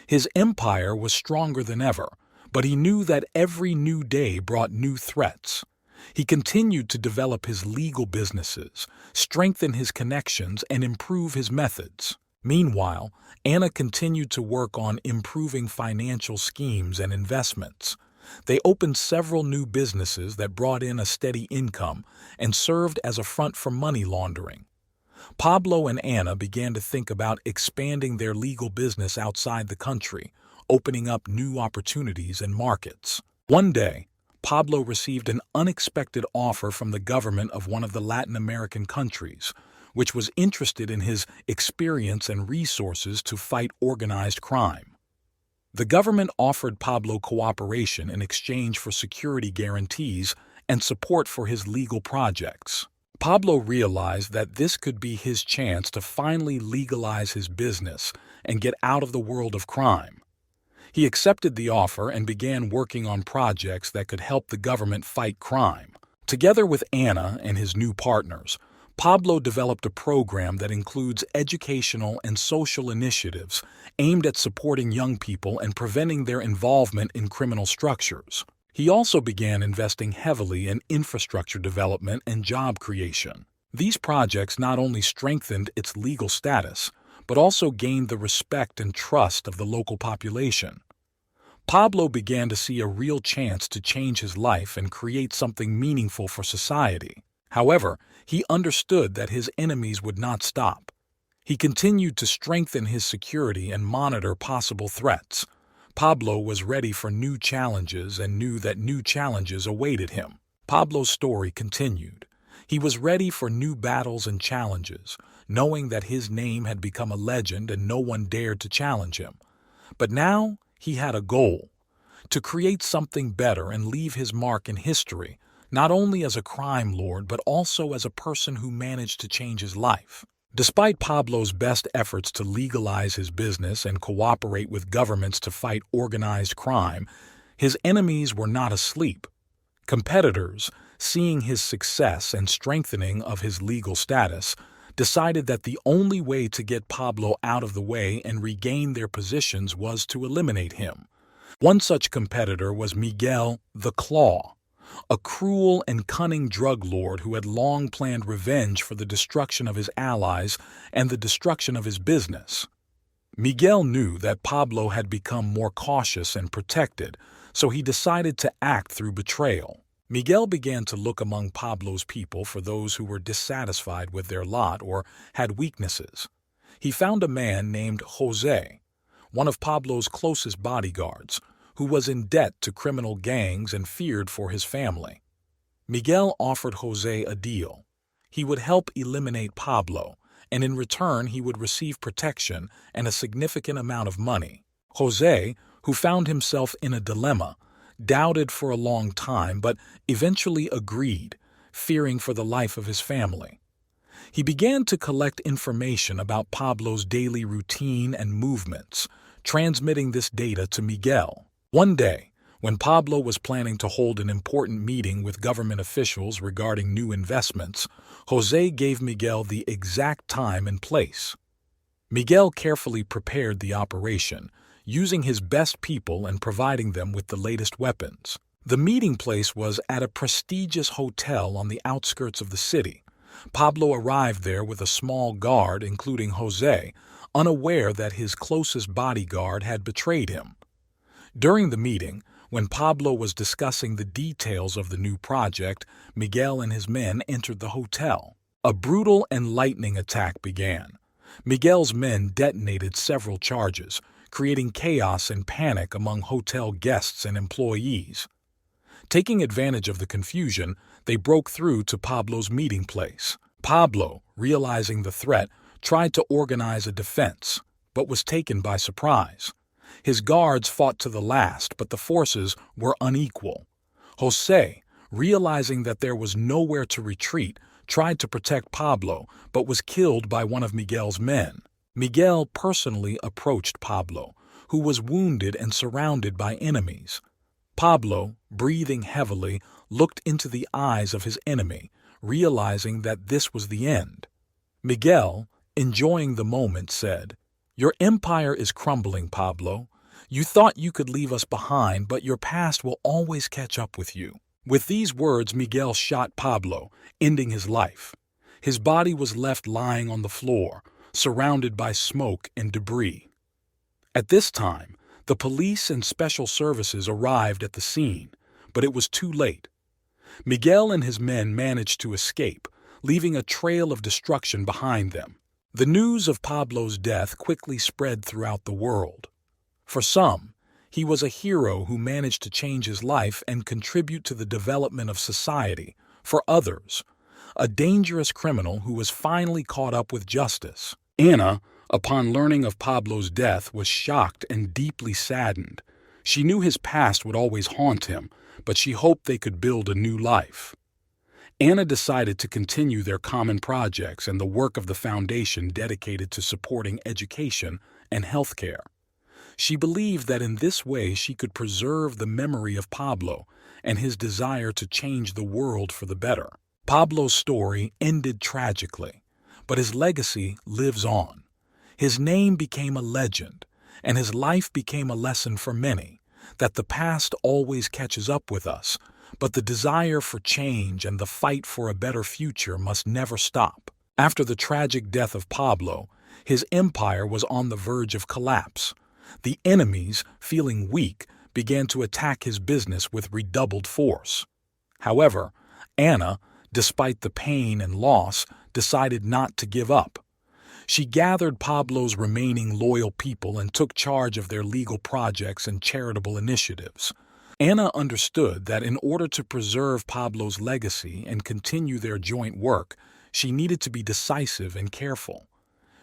His empire was stronger than ever, but he knew that every new day brought new threats. He continued to develop his legal businesses, strengthen his connections, and improve his methods. Meanwhile, Anna continued to work on improving financial schemes and investments. They opened several new businesses that brought in a steady income and served as a front for money laundering. Pablo and Anna began to think about expanding their legal business outside the country, opening up new opportunities and markets. One day, Pablo received an unexpected offer from the government of one of the Latin American countries, which was interested in his experience and resources to fight organized crime. The government offered Pablo cooperation in exchange for security guarantees and support for his legal projects. Pablo realized that this could be his chance to finally legalize his business and get out of the world of crime. He accepted the offer and began working on projects that could help the government fight crime. Together with Anna and his new partners, Pablo developed a program that includes educational and social initiatives aimed at supporting young people and preventing their involvement in criminal structures. He also began investing heavily in infrastructure development and job creation. These projects not only strengthened its legal status, but also gained the respect and trust of the local population. Pablo began to see a real chance to change his life and create something meaningful for society. However, he understood that his enemies would not stop. He continued to strengthen his security and monitor possible threats. Pablo was ready for new challenges and knew that new challenges awaited him. Pablo's story continued. He was ready for new battles and challenges, knowing that his name had become a legend and no one dared to challenge him. But now he had a goal: to create something better and leave his mark in history, not only as a crime lord but also as a person who managed to change his life. Despite Pablo's best efforts to legalize his business and cooperate with governments to fight organized crime, his enemies were not asleep. Competitors, seeing his success and strengthening of his legal status, decided that the only way to get Pablo out of the way and regain their positions was to eliminate him. One such competitor was Miguel the Claw, a cruel and cunning drug lord who had long planned revenge for the destruction of his allies and the destruction of his business. Miguel knew that Pablo had become more cautious and protected, so he decided to act through betrayal. Miguel began to look among Pablo's people for those who were dissatisfied with their lot or had weaknesses. He found a man named Jose, one of Pablo's closest bodyguards, who was in debt to criminal gangs and feared for his family. Miguel offered Jose a deal. He would help eliminate Pablo, and in return he would receive protection and a significant amount of money. Jose, who found himself in a dilemma, doubted for a long time but eventually agreed, fearing for the life of his family. He began to collect information about Pablo's daily routine and movements, transmitting this data to Miguel. One day, when Pablo was planning to hold an important meeting with government officials regarding new investments, Jose gave Miguel the exact time and place. Miguel carefully prepared the operation, using his best people and providing them with the latest weapons. The meeting place was at a prestigious hotel on the outskirts of the city. Pablo arrived there with a small guard, including Jose, unaware that his closest bodyguard had betrayed him. During the meeting, when Pablo was discussing the details of the new project, Miguel and his men entered the hotel. A brutal and lightning attack began. Miguel's men detonated several charges, creating chaos and panic among hotel guests and employees. Taking advantage of the confusion, they broke through to Pablo's meeting place. Pablo, realizing the threat, tried to organize a defense, but was taken by surprise. His guards fought to the last, but the forces were unequal. Jose, realizing that there was nowhere to retreat, tried to protect Pablo, but was killed by one of Miguel's men. Miguel personally approached Pablo, who was wounded and surrounded by enemies. Pablo, breathing heavily, looked into the eyes of his enemy, realizing that this was the end. Miguel, enjoying the moment, said, "Your empire is crumbling, Pablo. You thought you could leave us behind, but your past will always catch up with you." With these words, Miguel shot Pablo, ending his life. His body was left lying on the floor, surrounded by smoke and debris. At this time, the police and special services arrived at the scene, but it was too late. Miguel and his men managed to escape, leaving a trail of destruction behind them. The news of Pablo's death quickly spread throughout the world. For some, he was a hero who managed to change his life and contribute to the development of society. For others, a dangerous criminal who was finally caught up with justice. Anna, upon learning of Pablo's death, was shocked and deeply saddened. She knew his past would always haunt him, but she hoped they could build a new life. Anna decided to continue their common projects and the work of the foundation dedicated to supporting education and healthcare. She believed that in this way she could preserve the memory of Pablo and his desire to change the world for the better. Pablo's story ended tragically, but his legacy lives on. His name became a legend, and his life became a lesson for many, that the past always catches up with us, but the desire for change and the fight for a better future must never stop. After the tragic death of Pablo, his empire was on the verge of collapse. The enemies, feeling weak, began to attack his business with redoubled force. However, Anna, despite the pain and loss, decided not to give up. She gathered Pablo's remaining loyal people and took charge of their legal projects and charitable initiatives. Anna understood that in order to preserve Pablo's legacy and continue their joint work, she needed to be decisive and careful.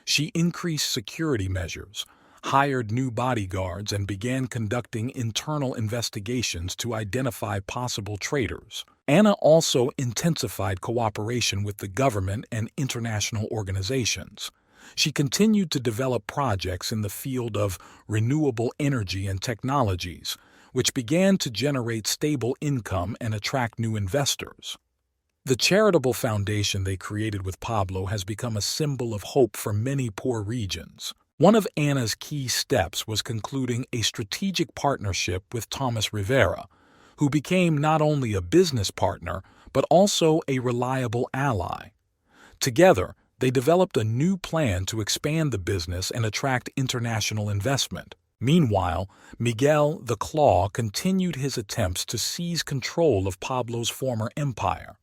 She increased security measures, hired new bodyguards, and began conducting internal investigations to identify possible traitors. Anna also intensified cooperation with the government and international organizations. She continued to develop projects in the field of renewable energy and technologies, which began to generate stable income and attract new investors. The charitable foundation they created with Pablo has become a symbol of hope for many poor regions. One of Anna's key steps was concluding a strategic partnership with Thomas Rivera, who became not only a business partner but also a reliable ally. Together, they developed a new plan to expand the business and attract international investment. Meanwhile, Miguel the Claw continued his attempts to seize control of Pablo's former empire.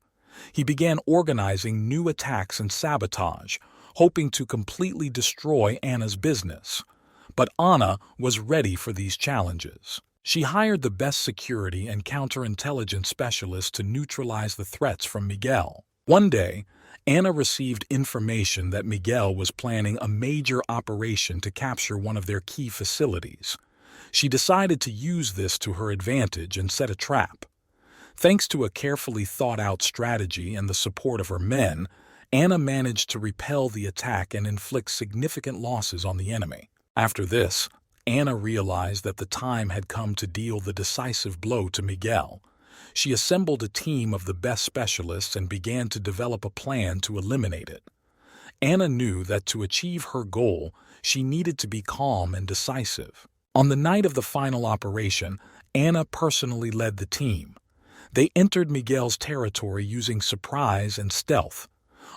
He began organizing new attacks and sabotage, hoping to completely destroy Anna's business. But Anna was ready for these challenges. She hired the best security and counterintelligence specialists to neutralize the threats from Miguel. One day, Anna received information that Miguel was planning a major operation to capture one of their key facilities. She decided to use this to her advantage and set a trap. Thanks to a carefully thought-out strategy and the support of her men, Anna managed to repel the attack and inflict significant losses on the enemy. After this, Anna realized that the time had come to deal the decisive blow to Miguel. She assembled a team of the best specialists and began to develop a plan to eliminate it. Anna knew that to achieve her goal, she needed to be calm and decisive. On the night of the final operation, Anna personally led the team. They entered Miguel's territory using surprise and stealth.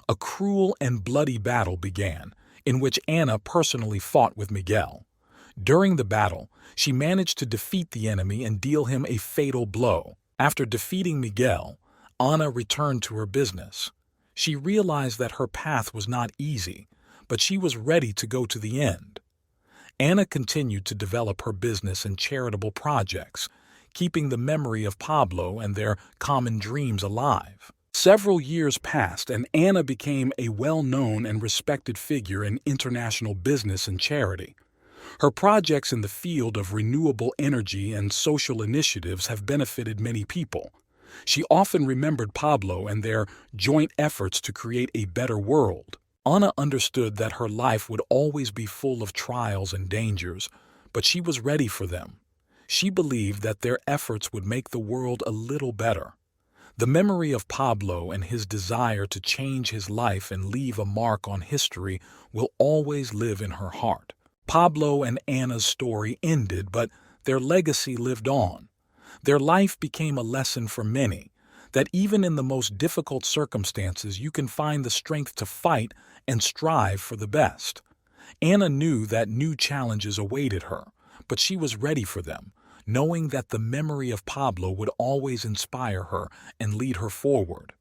A cruel and bloody battle began, in which Anna personally fought with Miguel. During the battle, she managed to defeat the enemy and deal him a fatal blow. After defeating Miguel, Anna returned to her business. She realized that her path was not easy, but she was ready to go to the end. Anna continued to develop her business and charitable projects, keeping the memory of Pablo and their common dreams alive. Several years passed, and Anna became a well-known and respected figure in international business and charity. Her projects in the field of renewable energy and social initiatives have benefited many people. She often remembered Pablo and their joint efforts to create a better world. Anna understood that her life would always be full of trials and dangers, but she was ready for them. She believed that their efforts would make the world a little better. The memory of Pablo and his desire to change his life and leave a mark on history will always live in her heart. Pablo and Anna's story ended, but their legacy lived on. Their life became a lesson for many, that even in the most difficult circumstances you can find the strength to fight and strive for the best. Anna knew that new challenges awaited her, but she was ready for them, knowing that the memory of Pablo would always inspire her and lead her forward.